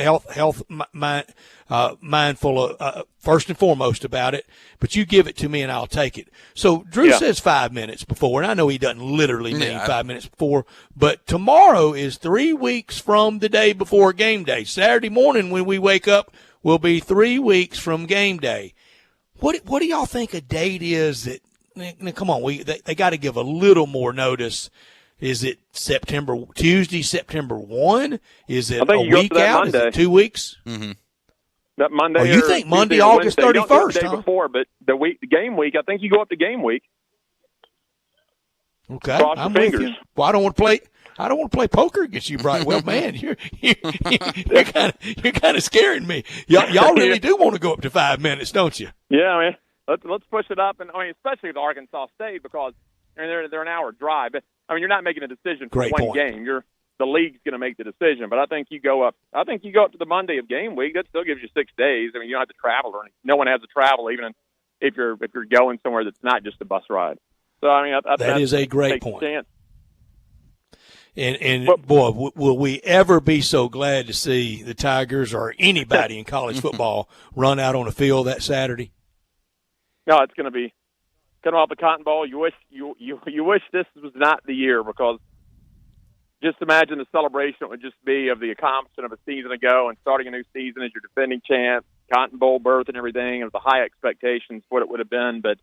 mindful first and foremost about it, but you give it to me and I'll take it. So Drew says 5 minutes before, and I know he doesn't literally mean 5 minutes before, but tomorrow is 3 weeks from the day before game day. Saturday morning when we wake up will be 3 weeks from game day. What do y'all think a date is that? Come on, they got to give a little more notice. Is it Tuesday, September 1? Is it a week out? Monday. Is it 2 weeks? Mm-hmm. That Monday. Oh, you think Monday, August 31st? The day before, but the game week. I think you go up to game week. Okay, I'm with you. Well, I don't want to play. I don't want to play poker against you, Brian. Well, man, you're kind of scaring me. Y'all really do want to go up to 5 minutes, don't you? Yeah, I mean, let's push it up, and I mean, especially with Arkansas State, because they're an hour drive. But I mean, you're not making a decision for one game. The league's going to make the decision. But I think you go up to the Monday of game week. That still gives you 6 days. I mean, you don't have to travel or anything. No one has to travel, even if you're going somewhere that's not just a bus ride. So I mean, that is a great point. Chance. And boy, will we ever be so glad to see the Tigers or anybody in college football run out on the field that Saturday? No, it's going to be coming off the Cotton Bowl. You wish this was not the year, because just imagine the celebration it would just be of the accomplishment of a season ago and starting a new season as your defending champ, Cotton Bowl berth and everything, and the high expectations what it would have been. But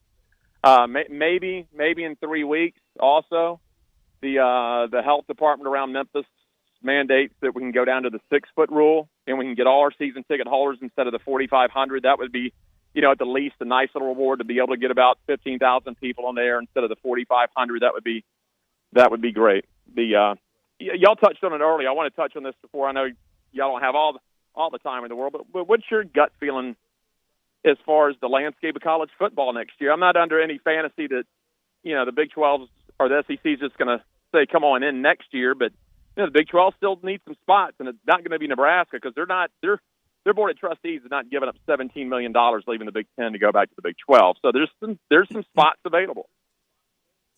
maybe in 3 weeks also, the health department around Memphis mandates that we can go down to the 6-foot rule, and we can get all our season ticket holders instead of the 4,500. That would be, at the least a nice little reward to be able to get about 15,000 people on there instead of the 4,500. That would be great. Y'all touched on it earlier. I want to touch on this before. I know y'all don't have all the time in the world, but what's your gut feeling as far as the landscape of college football next year? I'm not under any fantasy that the Big 12 or the SEC is just going to say come on in next year, but the Big 12 still needs some spots, and it's not going to be Nebraska, because their board of trustees is not giving up $17 million leaving the Big 10 to go back to the Big 12. So there's some spots available.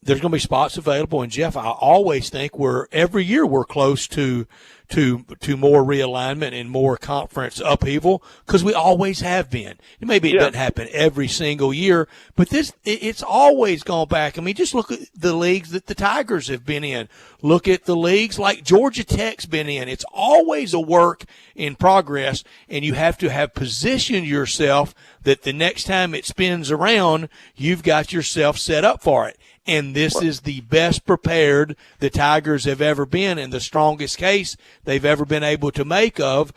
There's going to be spots available, and Jeff, I always think every year we're close to more realignment and more conference upheaval, because we always have been. Maybe it doesn't happen every single year, but it's always gone back. I mean, just look at the leagues that the Tigers have been in. Look at the leagues like Georgia Tech's been in. It's always a work in progress, and you have to have positioned yourself that the next time it spins around, you've got yourself set up for it. And this is the best prepared the Tigers have ever been, and the strongest case they've ever been able to make of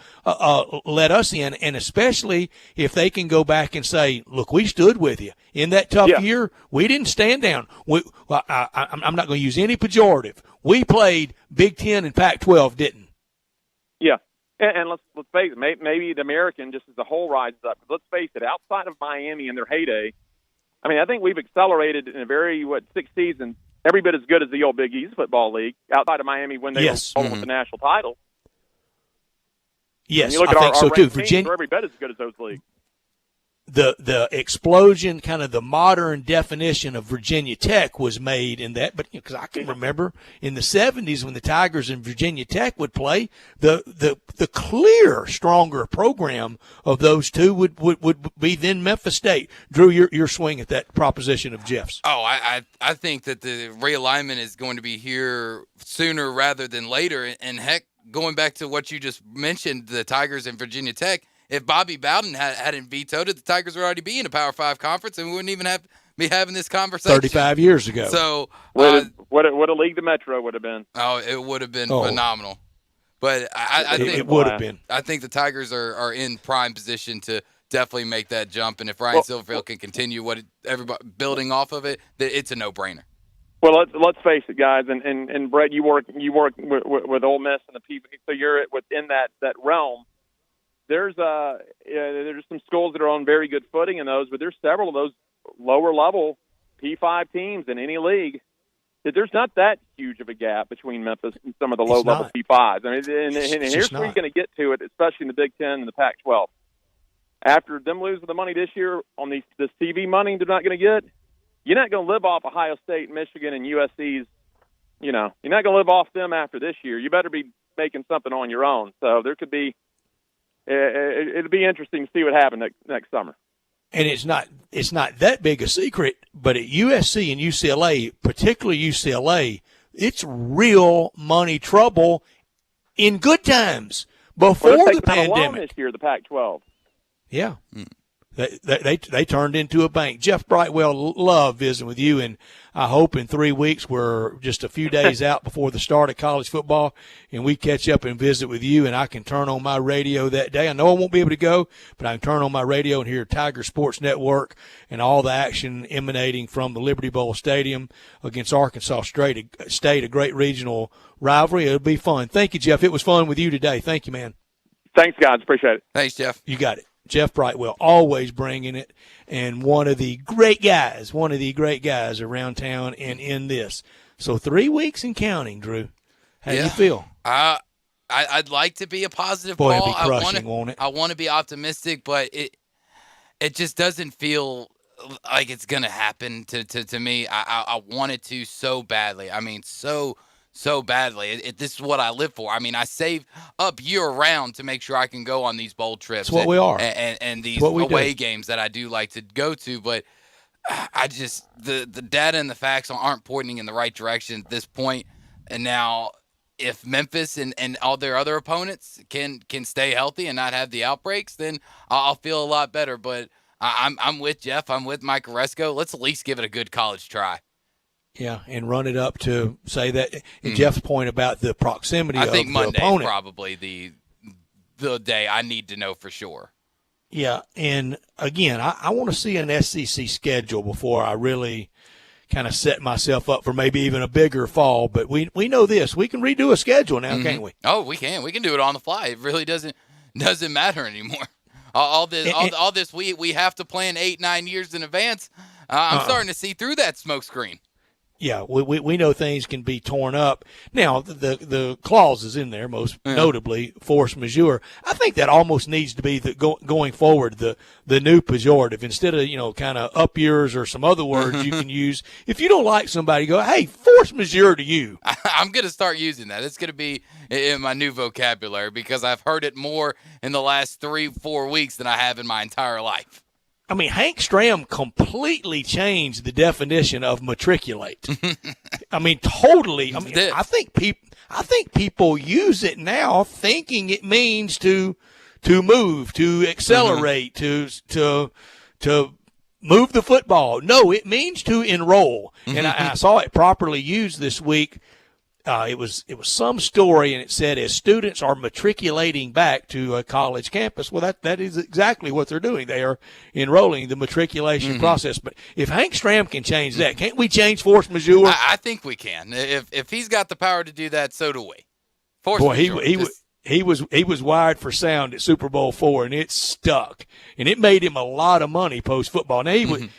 let us in. And especially if they can go back and say, look, we stood with you in that tough year. We didn't stand down. I'm not going to use any pejorative. We played Big Ten and Pac-12, didn't? Yeah. And let's face it, maybe the American just as a whole rises up. Let's face it, outside of Miami in their heyday, I mean, I think we've accelerated in a 6 seasons, every bit as good as the old Big East football league, outside of Miami when they were with the national title. Yes, and you look at I think so too. Virginia, every bit as good as those leagues. The explosion, kind of the modern definition of Virginia Tech was made in that, but because I can remember in the 70s when the Tigers and Virginia Tech would play, the clear stronger program of those two would be then Memphis State. Drew, your swing at that proposition of Jeff's. Oh, I think that the realignment is going to be here sooner rather than later, and heck, going back to what you just mentioned, the Tigers and Virginia Tech. If Bobby Bowden hadn't vetoed it, the Tigers would already be in a Power 5 conference, and we wouldn't even be having this conversation. 35 years ago. So what a league the Metro would have been. Oh, it would have been phenomenal. But I think it would have been. I think the Tigers are in prime position to definitely make that jump, and if Ryan Silverfield can continue everybody building off of it, it's a no-brainer. Well, let's face it, guys, and Brett, you work with Ole Miss and the people, so you're within that realm. There's some schools that are on very good footing in those, but there's several of those lower level P5 teams in any league that there's not that huge of a gap between Memphis and some of the low level P5s. I mean, and here's where you're going to get to it, especially in the Big Ten and the Pac-12. After them losing the money this year on this TV money they're not going to get, you're not going to live off Ohio State, Michigan, and USC's. You're not going to live off them after this year. You better be making something on your own. So there could be. It'll be interesting to see what happens next summer. And it's not that big a secret, but at USC and UCLA, particularly UCLA, it's real money trouble in good times before the pandemic. This year, the Pac-12. Yeah. They turned into a bank. Jeff Brightwell, love visiting with you, and I hope in 3 weeks we're just a few days out before the start of college football, and we catch up and visit with you, and I can turn on my radio that day. I know I won't be able to go, but I can turn on my radio and hear Tiger Sports Network and all the action emanating from the Liberty Bowl Stadium against Arkansas State, a great regional rivalry. It'll be fun. Thank you, Jeff. It was fun with you today. Thank you, man. Thanks, guys. Appreciate it. Thanks, Jeff. You got it. Jeff Brightwell, always bringing it, and one of the great guys around town and in this. So 3 weeks and counting, Drew. How do you feel? I'd like to be a positive, Boy, Paul. it'd be crushing, won't it? I want to be optimistic, but it just doesn't feel like it's going to happen to me. I want it to so badly. I mean, so badly. This is what I live for. I mean, I save up year-round to make sure I can go on these bowl trips. That's what we are. And these away games that I do like to go to. But I just – the data and the facts aren't pointing in the right direction at this point. And now if Memphis and all their other opponents can stay healthy and not have the outbreaks, then I'll feel a lot better. But I'm with Jeff. I'm with Mike Oresco. Let's at least give it a good college try. Yeah, and run it up to say that. And Jeff's point about the proximity of the opponent. I think Monday's probably the day I need to know for sure. Yeah, and again, I want to see an SEC schedule before I really kind of set myself up for maybe even a bigger fall. But we know this. We can redo a schedule now, can't we? Oh, we can. We can do it on the fly. It really doesn't matter anymore. All this we have to plan 8-9 years in advance. I'm starting to see through that smoke screen. Yeah, we know things can be torn up. Now, the clauses in there, most notably force majeure, I think that almost needs to be going forward the new pejorative. Instead of, kind of up yours or some other words you can use. If you don't like somebody, go, hey, force majeure to you. I'm going to start using that. It's going to be in my new vocabulary because I've heard it more in the last 3-4 weeks than I have in my entire life. I mean, Hank Stram completely changed the definition of matriculate. I mean, totally. I mean, I think people use it now thinking it means to move, to accelerate, to move the football. No, it means to enroll. And I saw it properly used this week. It was some story, and it said as students are matriculating back to a college campus. Well, that is exactly what they're doing. They are enrolling, the matriculation process. But if Hank Stram can change that, can't we change force majeure? I think we can. If he's got the power to do that, so do we. Force majeure. He was wired for sound at Super Bowl IV, and it stuck, and it made him a lot of money post football. Now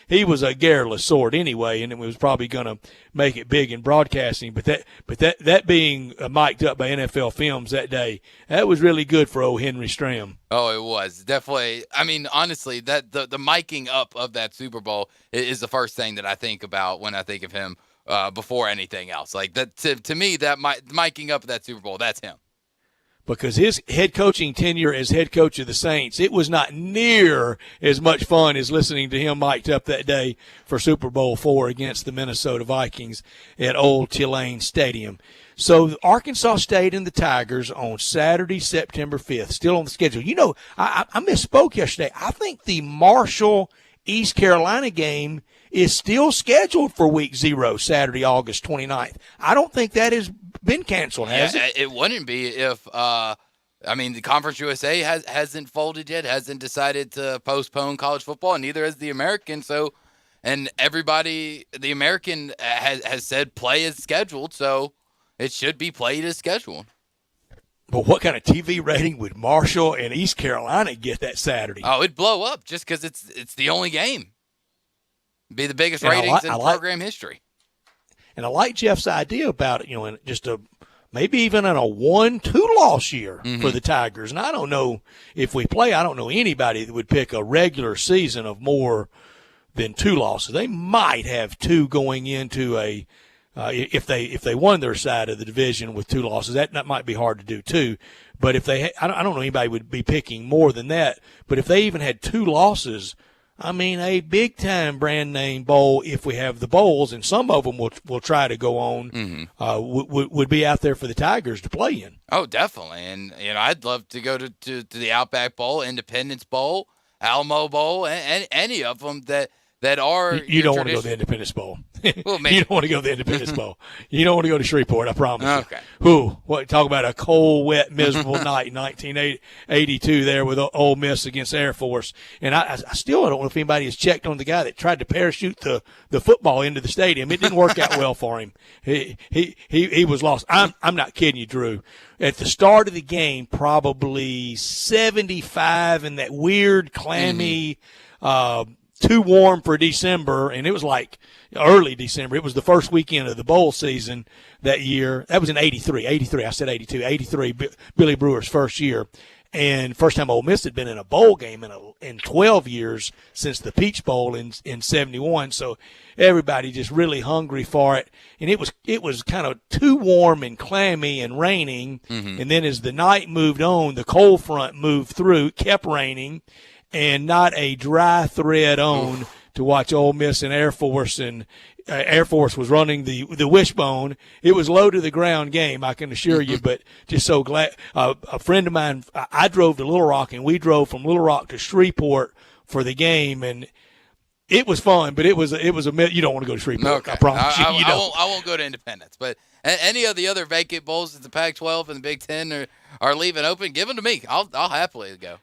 he was a garrulous sort anyway, and it was probably going to make it big in broadcasting. But that being mic'd up by NFL Films that day, that was really good for old Henry Stram. Oh, it was definitely. I mean, honestly, that the miking up of that Super Bowl is the first thing that I think about when I think of him before anything else. Like that to me, that miking up of that Super Bowl, that's him. Because his head coaching tenure as head coach of the Saints, it was not near as much fun as listening to him mic'd up that day for Super Bowl IV against the Minnesota Vikings at Old Tulane Stadium. So Arkansas State and the Tigers on Saturday, September 5th, still on the schedule. I misspoke yesterday. I think the Marshall East Carolina game is still scheduled for week 0, Saturday, August 29th. I don't think that has been canceled, has it? It wouldn't be if the Conference USA hasn't folded yet, hasn't decided to postpone college football, and neither has the American. So, and everybody, the American has said play is scheduled, so it should be played as scheduled. But what kind of TV rating would Marshall and East Carolina get that Saturday? Oh, it'd blow up just because it's the only game. It'd be the biggest ratings in program history. And I like Jeff's idea about it, in just maybe even in a 1-2 loss year for the Tigers. And I don't know if we play, I don't know anybody that would pick a regular season of more than 2 losses. They might have 2 going into if they won their side of the division with 2 losses. That might be hard to do too. But if I don't know anybody would be picking more than that. But if they even had 2 losses, I mean, a big-time brand-name bowl, if we have the bowls, and some of them will try to go on, would be out there for the Tigers to play in. Oh, definitely. And, I'd love to go to the Outback Bowl, Independence Bowl, Alamo Bowl, and any of them that are. You don't want to go to the Independence Bowl. Well, maybe. You don't want to go to the Independence Bowl. You don't want to go to Shreveport, I promise Okay. you. Talk about a cold, wet, miserable night in 1982 there with Ole Miss against Air Force. And I still don't know if anybody has checked on the guy that tried to parachute the football into the stadium. It didn't work out well for him. He was lost. I'm not kidding you, Drew. At the start of the game, probably 75 in that weird, clammy, too warm for December, and it was like early December. It was the first weekend of the bowl season that year. That was in 83. I said 82. 83, Billy Brewer's first year. And first time Ole Miss had been in a bowl game in 12 years since the Peach Bowl in 71. So everybody just really hungry for it. And it was kind of too warm and clammy and raining. Mm-hmm. And then as the night moved on, the cold front moved through, kept raining, and not a dry thread on to watch Ole Miss and Air Force. And Air Force was running the wishbone. It was low to the ground game, I can assure you, but just so glad. A friend of mine, I drove to Little Rock, and we drove from Little Rock to Shreveport for the game, and it was fun, but it was you don't want to go to Shreveport. Okay. I promise you. I won't go to Independence, but any of the other vacant bowls that the Pac-12 and the Big Ten are leaving open, give them to me. I'll happily go.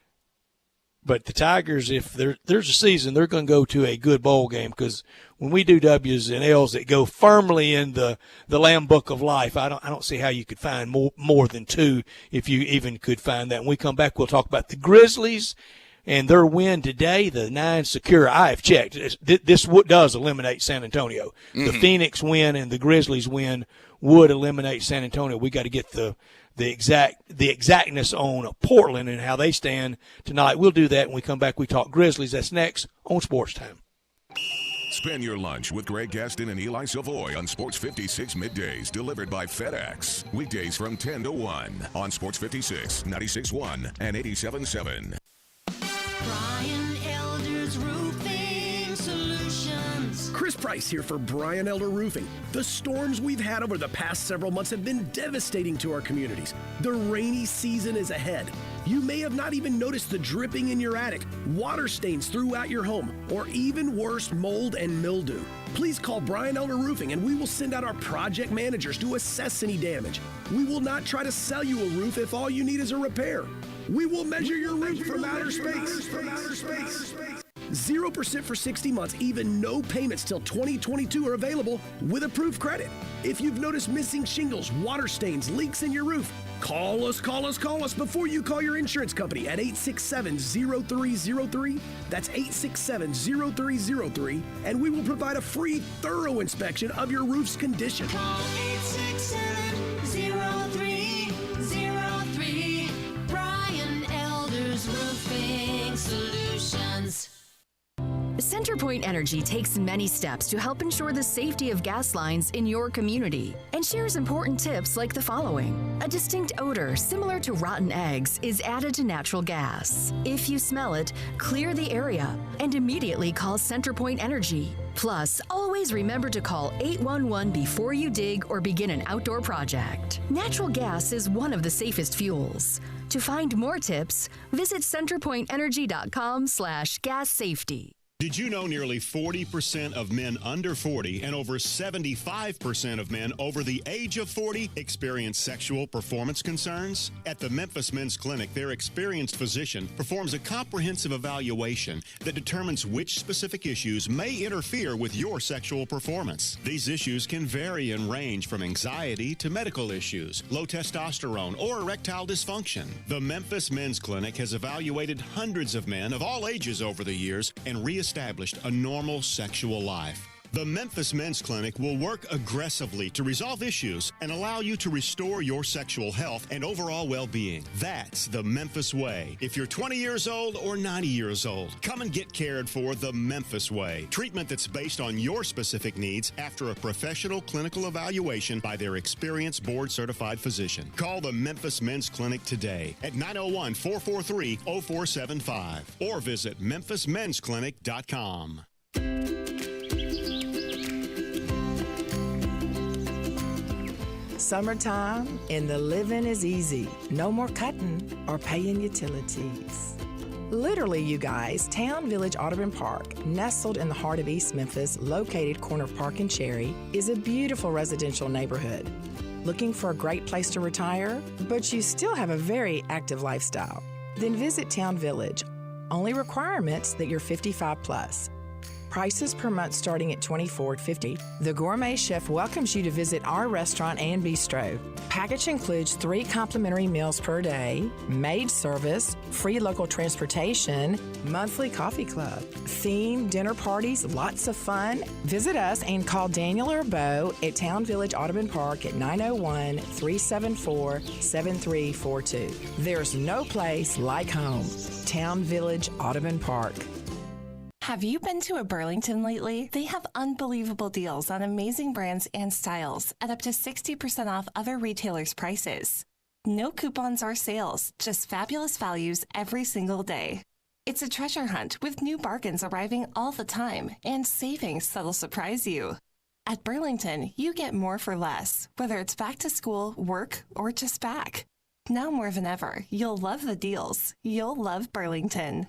But the Tigers, if there's a season, they're going to go to a good bowl game, because when we do W's and L's that go firmly in the Lamb Book of Life, I don't see how you could find more than two, if you even could find that. When we come back, we'll talk about the Grizzlies and their win today, the 9 secure. I have checked. This does eliminate San Antonio. Mm-hmm. The Phoenix win and the Grizzlies win would eliminate San Antonio. We got to get the exactness on Portland and how they stand tonight. We'll do that when we come back. We talk Grizzlies. That's next on Sports Time. Spend your lunch with Greg Gaston and Eli Savoy on Sports 56 middays, delivered by FedEx. Weekdays from 10 to 1 on Sports 56, 96.1 and 87.7. Brian Elder's Roofing Solutions. Chris Price here for Brian Elder Roofing. The storms we've had over the past several months have been devastating to our communities. The rainy season is ahead. You may have not even noticed the dripping in your attic, water stains throughout your home, or even worse, mold and mildew. Please call Brian Elder Roofing and we will send out our project managers to assess any damage. We will not try to sell you a roof if all you need is a repair. We will measure your roof from outer space. 0% for 60 months, even no payments till 2022 are available with approved credit. If you've noticed missing shingles, water stains, leaks in your roof, call us before you call your insurance company at 867-0303. That's 867-0303, and we will provide a free, thorough inspection of your roof's condition. Call 867-0303. Brian Elder's Roofing Solutions. CenterPoint Energy takes many steps to help ensure the safety of gas lines in your community and shares important tips like the following. A distinct odor similar to rotten eggs is added to natural gas. If you smell it, clear the area and immediately call CenterPoint Energy. Plus, always remember to call 811 before you dig or begin an outdoor project. Natural gas is one of the safest fuels. To find more tips, visit centerpointenergy.com/gas safety. Did you know nearly 40% of men under 40 and over 75% of men over the age of 40 experience sexual performance concerns? At the Memphis Men's Clinic, their experienced physician performs a comprehensive evaluation that determines which specific issues may interfere with your sexual performance. These issues can vary and range from anxiety to medical issues, low testosterone, or erectile dysfunction. The Memphis Men's Clinic has evaluated hundreds of men of all ages over the years and reestablished a normal sexual life. The Memphis Men's Clinic will work aggressively to resolve issues and allow you to restore your sexual health and overall well-being. That's the Memphis way. If you're 20 years old or 90 years old, come and get cared for the Memphis way. Treatment that's based on your specific needs after a professional clinical evaluation by their experienced board-certified physician. Call the Memphis Men's Clinic today at 901-443-0475 or visit memphismensclinic.com. Summertime and the living is easy. No more cutting or paying utilities. Literally, you guys, Town Village Audubon Park, nestled in the heart of East Memphis, located corner of Park and Cherry, is a beautiful residential neighborhood. Looking for a great place to retire, but you still have a very active lifestyle? Then visit Town Village. Only requirements that you're 55 plus. Prices per month starting at $24.50. The Gourmet Chef welcomes you to visit our restaurant and bistro. Package includes 3 complimentary meals per day, maid service, free local transportation, monthly coffee club, theme dinner parties, lots of fun. Visit us and call Daniel or Bo at Town Village Audubon Park at 901-374-7342. There's no place like home. Town Village Audubon Park. Have you been to a Burlington lately? They have unbelievable deals on amazing brands and styles at up to 60% off other retailers' prices. No coupons or sales, just fabulous values every single day. It's a treasure hunt with new bargains arriving all the time and savings that'll surprise you. At Burlington, you get more for less, whether it's back to school, work, or just back. Now more than ever, you'll love the deals. You'll love Burlington.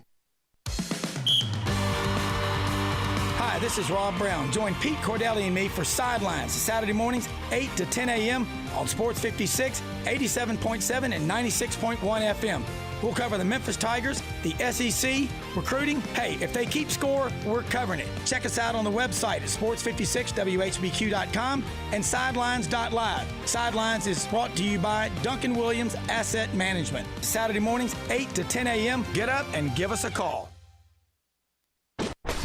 Hi, this is Rob Brown. Join Pete Cordelli and me for Sidelines, Saturday mornings, 8 to 10 a.m. on Sports 56, 87.7, and 96.1 FM. We'll cover the Memphis Tigers, the SEC, recruiting. Hey, if they keep score, we're covering it. Check us out on the website at sports56whbq.com and sidelines.live. Sidelines is brought to you by Duncan Williams Asset Management. Saturday mornings, 8 to 10 a.m. Get up and give us a call.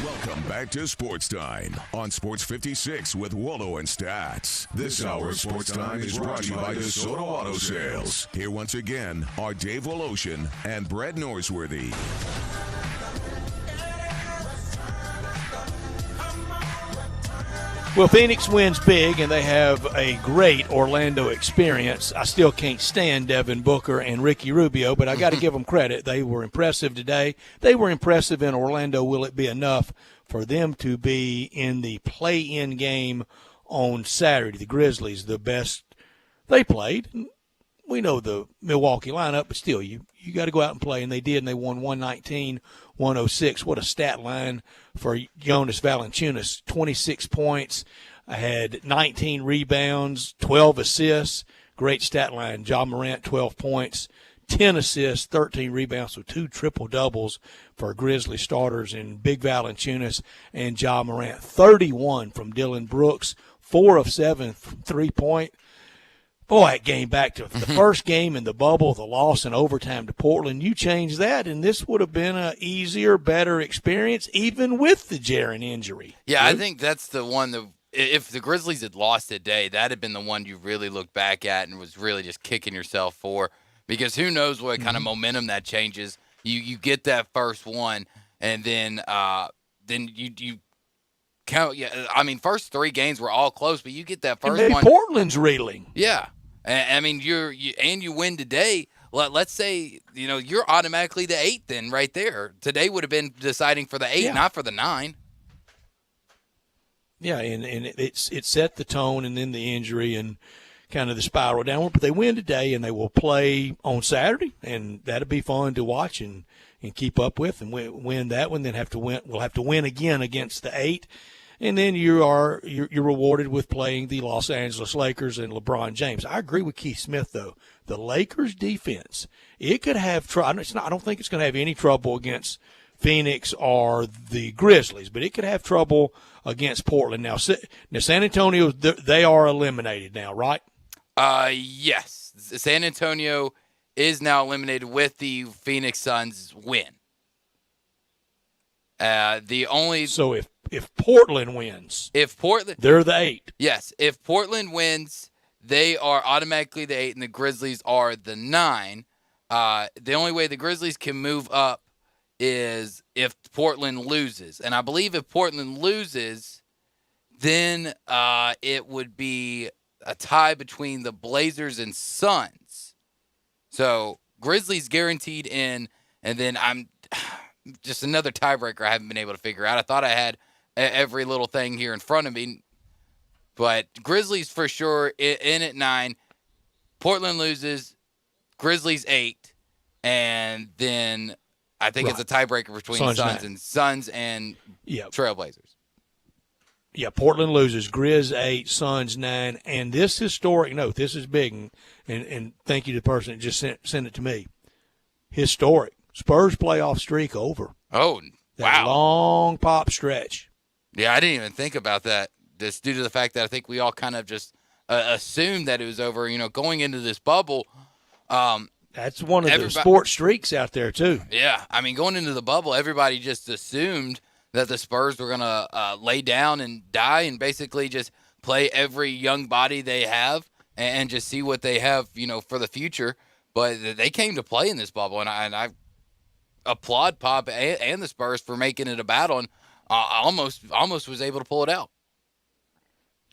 Welcome back to Sports Time on Sports 56 with Wallo and Stats. This hour of Sports Time is brought to you by DeSoto Auto Sales. Here once again are Dave Woloshin and Brett Norsworthy. Well, Phoenix wins big, and they have a great Orlando experience. I still can't stand Devin Booker and Ricky Rubio, but I got to give them credit. They were impressive today. They were impressive in Orlando. Will it be enough for them to be in the play-in game on Saturday? The Grizzlies, the best they played. We know the Milwaukee lineup, but still, you got to go out and play, and they did, and they won 119-106. What a stat line for Jonas Valanciunas. 26 points, had 19 rebounds, 12 assists. Great stat line. Ja Morant, 12 points, 10 assists, 13 rebounds, so 2 triple-doubles for Grizzly starters in Big Valanciunas and Ja Morant. 31 from Dylan Brooks, 4 of 7 from three-point. Boy, it came back to the first game in the bubble, the loss in overtime to Portland. You change that, and this would have been an easier, better experience, even with the Jaren injury. Yeah, I think that's the one that if the Grizzlies had lost today, that had been the one you really looked back at and was really just kicking yourself for, because who knows what kind of momentum that changes. You get that first one, and then you count. Yeah, I mean, first 3 games were all close, but you get that first one. Portland's reeling. Yeah. I mean, you win today. Let's say you're automatically the 8 then right there. Today would have been deciding for the 8, not for the 9. Yeah, and it set the tone, and then the injury and kind of the spiral downward. But they win today, and they will play on Saturday, and that'll be fun to watch and keep up with, and win that one. Then we'll have to win again against the 8. And then you're rewarded with playing the Los Angeles Lakers and LeBron James. I agree with Keith Smith, though. The Lakers' defense, it could have trouble. I don't think it's going to have any trouble against Phoenix or the Grizzlies, but it could have trouble against Portland. Now San Antonio, they are eliminated now, right? Yes. San Antonio is now eliminated with the Phoenix Suns win. So if Portland wins, they're the 8. Yes, if Portland wins, they are automatically the 8, and the Grizzlies are the 9. The only way the Grizzlies can move up is if Portland loses, and I believe if Portland loses, then it would be a tie between the Blazers and Suns. So Grizzlies guaranteed in, and then I'm just another tiebreaker I haven't been able to figure out. I thought I had every little thing here in front of me, but Grizzlies for sure in at 9. Portland loses, Grizzlies 8, and then I think it's a tiebreaker between Suns and Trailblazers. Yeah, Portland loses. Grizz 8, Suns 9. And this historic note, this is big, and thank you to the person that just sent it to me. Historic. Spurs playoff streak over. Oh, that long pop stretch. Yeah, I didn't even think about that. Just due to the fact that I think we all kind of just assumed that it was over. Going into this bubble. That's one of the sports streaks out there, too. Yeah, I mean, going into the bubble, everybody just assumed that the Spurs were going to lay down and die and basically just play every young body they have and just see what they have, for the future. But they came to play in this bubble, and I applaud Pop and the Spurs for making it a battle, and almost was able to pull it out.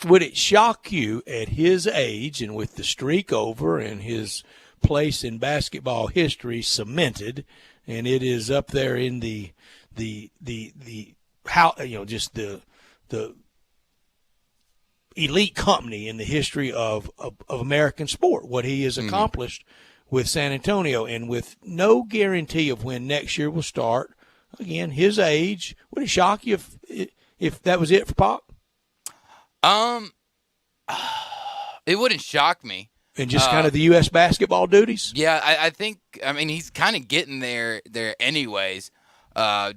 Would it shock you at his age and with the streak over and his place in basketball history cemented, and it is up there in the how just the elite company in the history of American sport, what he has accomplished with San Antonio, and with no guarantee of when next year will start. Again, his age, would it shock you if that was it for Pop? It wouldn't shock me. And just kind of the U.S. basketball duties? Yeah, I think, he's kind of getting there anyways,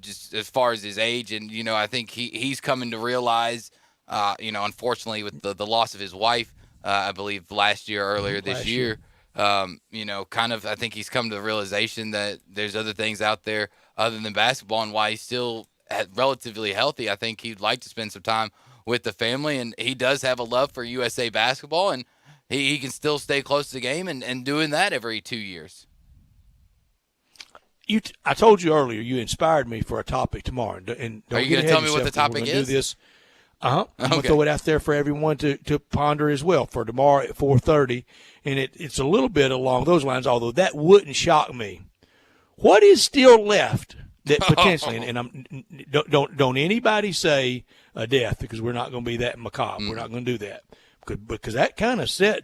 just as far as his age. And, I think he's coming to realize, unfortunately with the loss of his wife, I believe earlier this year, I think he's come to the realization that there's other things out there other than basketball, and why he's still relatively healthy. I think he'd like to spend some time with the family, and he does have a love for USA basketball, and he can still stay close to the game and doing that every 2 years. I told you earlier you inspired me for a topic tomorrow. And are you going to tell me what the topic is? Do this. I'm going to throw it out there for everyone to ponder as well for tomorrow at 4:30, and it's a little bit along those lines, although that wouldn't shock me. What is still left that potentially, and don't anybody say a death, because we're not going to be that macabre. We're not going to do that. Because that kind of set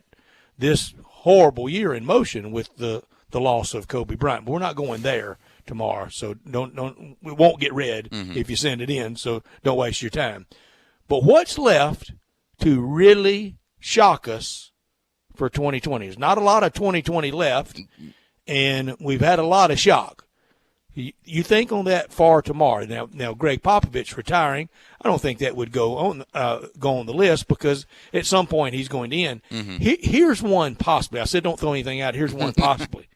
this horrible year in motion with the loss of Kobe Bryant. But we're not going there tomorrow, so we won't get read if you send it in, so don't waste your time. But what's left to really shock us for 2020? There's not a lot of 2020 left, and we've had a lot of shock. You think on that far tomorrow. Now Greg Popovich retiring, I don't think that would go on the list, because at some point he's going to end. Here's one possibly. I said don't throw anything out. Here's one possibly.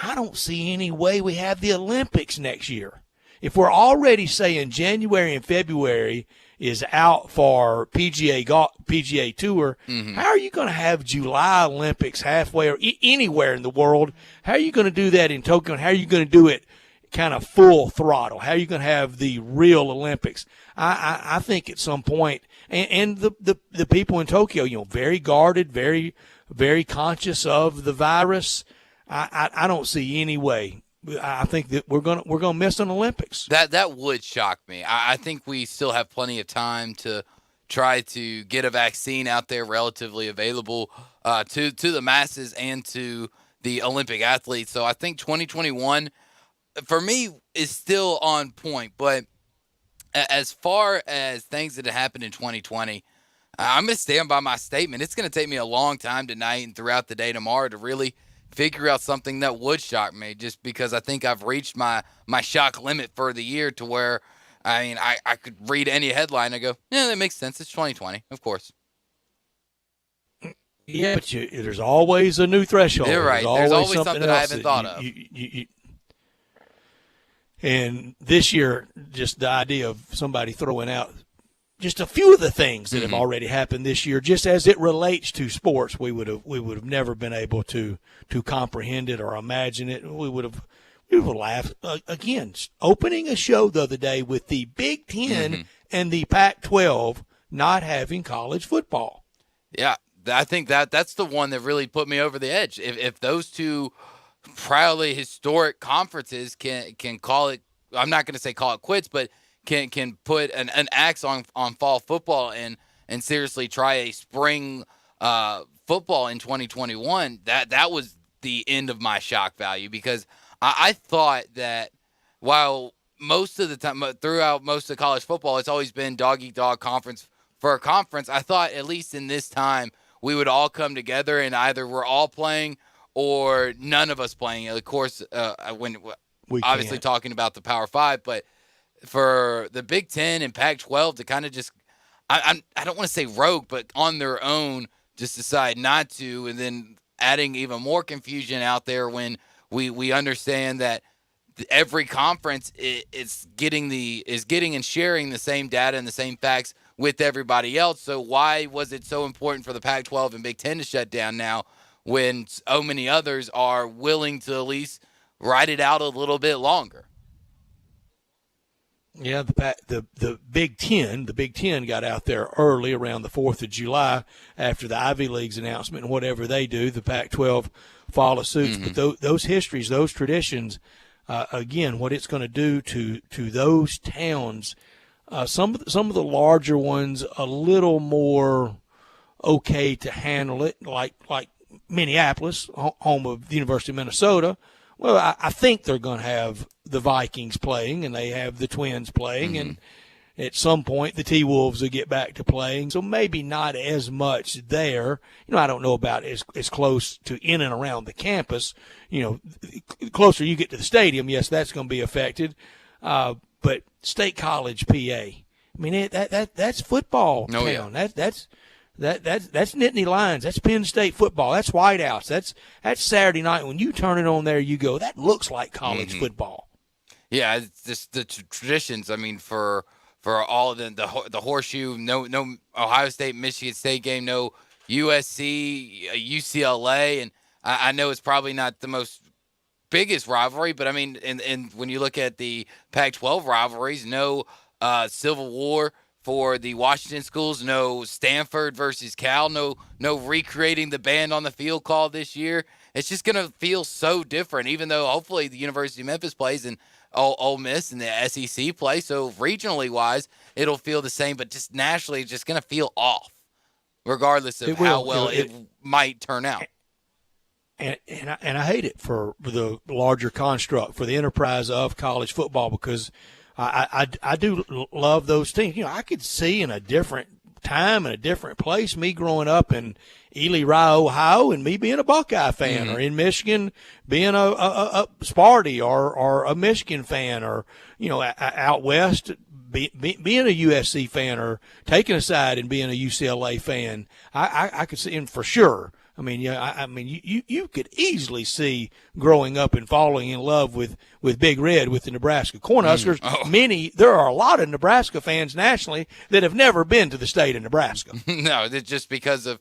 I don't see any way we have the Olympics next year. If we're already saying January and February is out for PGA Tour, how are you going to have July Olympics halfway or anywhere in the world? How are you going to do that in Tokyo, and how are you going to do it kind of full throttle? How are you going to have the real Olympics? I think at some point, and the people in Tokyo, very guarded, very, very conscious of the virus. I don't see any way. I think that we're gonna miss an Olympics. That would shock me. I think we still have plenty of time to try to get a vaccine out there relatively available to the masses and to the Olympic athletes. So I think 2021 for me is still on point. But as far as things that have happened in 2020, I'm going to stand by my statement. It's going to take me a long time tonight and throughout the day tomorrow to really figure out something that would shock me, just because I think I've reached my shock limit for the year, to where, I could read any headline and go, yeah, that makes sense. It's 2020, of course. Yeah, but there's always a new threshold. You're right. There's always something I haven't thought of. And this year, just the idea of somebody throwing out just a few of the things that have already happened this year, just as it relates to sports, we would have never been able to comprehend it or imagine it. We would have laughed again. Opening a show the other day with the Big Ten and the Pac-12 not having college football. Yeah, I think that's the one that really put me over the edge. If those two proudly historic conferences can call it, I'm not going to say call it quits, but can put an axe on fall football and seriously try a spring football in 2021, that was the end of my shock value, because I thought that while most of the time, throughout most of college football, it's always been dog-eat-dog conference for a conference, I thought at least in this time we would all come together and either we're all playing or none of us playing. Of course, when We obviously can't. talking about the Power 5, but for the Big Ten and Pac-12 to kind of just, I don't want to say rogue, but on their own just decide not to, and then adding even more confusion out there when we understand that every conference is getting and sharing the same data and the same facts with everybody else. So why was it so important for the Pac-12 and Big Ten to shut down now when so many others are willing to at least ride it out a little bit longer? Yeah, the Big Ten got out there early around the 4th of July after the Ivy League's announcement, and whatever they do, the Pac-12 follow suits. Mm-hmm. But those histories, those traditions, again, what it's going to do to those towns, some of the larger ones a little more okay to handle it, like Minneapolis, home of the University of Minnesota. Well, I think they're going to have the Vikings playing, and they have the Twins playing, and at some point the T-Wolves will get back to playing. So maybe not as much there. I don't know about as close to in and around the campus. The closer you get to the stadium, yes, that's going to be affected. But State College, PA, I mean, that's football town. Yeah. That's Nittany Lions. That's Penn State football. That's White House. That's Saturday night. When you turn it on there, you go, that looks like college football. Yeah, it's just the traditions. I mean, for all of the horseshoe, no Ohio State, Michigan State game, no USC, UCLA, and I know it's probably not the most biggest rivalry, but I mean, and when you look at the Pac-12 rivalries, no Civil War for the Washington schools, no Stanford versus Cal, no recreating the band on the field call this year. It's just going to feel so different, even though hopefully the University of Memphis plays and Ole Miss and the SEC play. So regionally wise, it'll feel the same, but just nationally, it's just going to feel off, regardless of how well it might turn out. And I hate it for the larger construct, for the enterprise of college football, because I do love those teams. I could see in a different time and a different place me growing up in Ely, Rye, Ohio, and me being a Buckeye fan, or in Michigan being a Sparty or a Michigan fan, or out west being a USC fan, or taking a side and being a UCLA fan. I could see, and for sure. I mean, you could easily see growing up and falling in love with Big Red, with the Nebraska Cornhuskers. There are a lot of Nebraska fans nationally that have never been to the state of Nebraska. No, it's just because of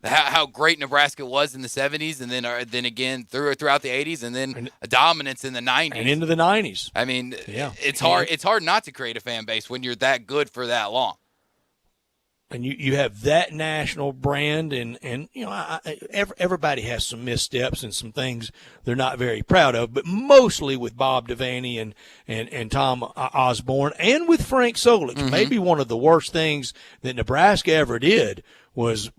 how great Nebraska was in the 70s, and then again throughout the 80s, and then a dominance in the 90s and into the 90s. I mean, yeah, it's hard. It's hard not to create a fan base when you're that good for that long. And you have that national brand, and everybody has some missteps and some things they're not very proud of, but mostly with Bob Devaney and Tom Osborne and with Frank Solich. Maybe one of the worst things that Nebraska ever did was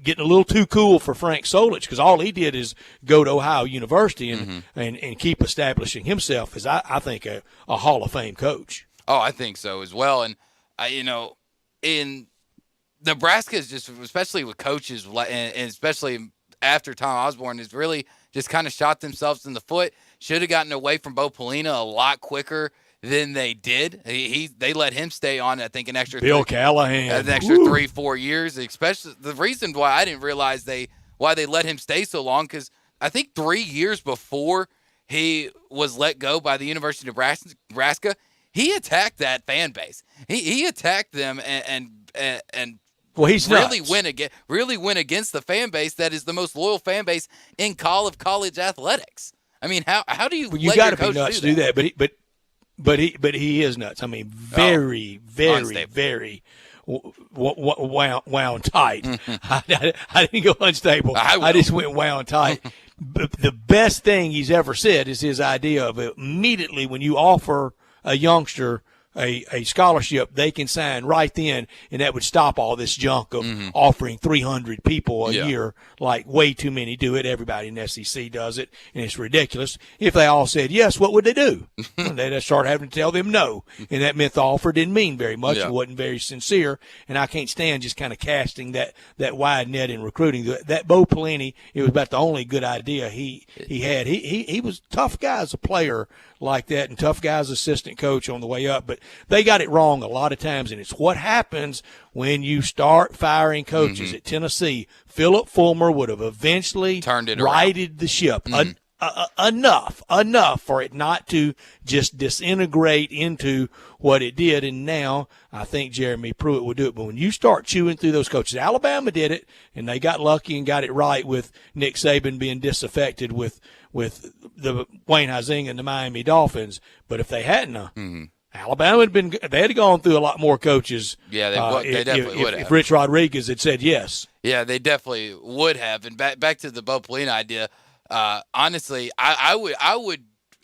getting a little too cool for Frank Solich, because all he did is go to Ohio University and keep establishing himself as, I think, a Hall of Fame coach. Oh, I think so as well. And, in Nebraska is just, especially with coaches, and especially after Tom Osborne, has really just kind of shot themselves in the foot. Should have gotten away from Bo Pelina a lot quicker than they did. They let him stay on, I think, an extra Bill Callahan, an extra 3-4 years. Especially the reason why I didn't realize why they let him stay so long, because I think 3 years before he was let go by the University of Nebraska, he attacked that fan base. He attacked them and well, he's really nuts. really went against the fan base that is the most loyal fan base in college athletics. I mean, how do you? Well, you got to be nuts to do that, but he is nuts. I mean, very wound tight. I didn't go unstable. I just went wound tight. But the best thing he's ever said is his idea of immediately when you offer a youngster a scholarship they can sign right then, and that would stop all this junk of offering 300 people a year, like way too many do it. Everybody in the SEC does it, and it's ridiculous. If they all said yes, what would they do? They'd just start having to tell them no, and that meant the offer didn't mean very much. It wasn't very sincere, and I can't stand just kind of casting that wide net in recruiting. That Bo Pelini, it was about the only good idea he had. He was a tough guy as a player like that, and tough guy as assistant coach on the way up, but they got it wrong a lot of times, and it's what happens when you start firing coaches. At Tennessee, Philip Fulmer would have eventually turned it righted around. the ship. Enough for it not to just disintegrate into what it did, and now I think Jeremy Pruitt will do it. But when you start chewing through those coaches, Alabama did it, and they got lucky and got it right with Nick Saban being disaffected with the Wayne Huizenga and the Miami Dolphins. But if they hadn't, Alabama they had gone through a lot more coaches. Yeah, they definitely would have. If Rich Rodriguez had said yes. Yeah, they definitely would have. And back to the Bo Pelini idea. Honestly, I would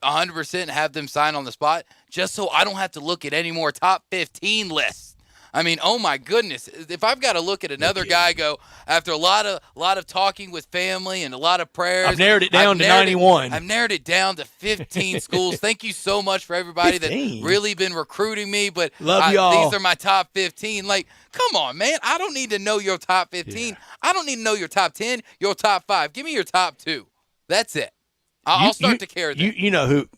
100% have them sign on the spot just so I don't have to look at any more top 15 lists. I mean, oh my goodness! If I've got to look at another guy go after a lot of talking with family and a lot of prayers, I've narrowed it down to 91. I've narrowed it down to 15 schools. Thank you so much for everybody 15? that really been recruiting me. But Love y'all. These are my top 15. Like, come on, man! I don't need to know your top 15. Yeah. I don't need to know your top 10, your top 5. Give me your top 2. That's it. I'll start to care then. You know who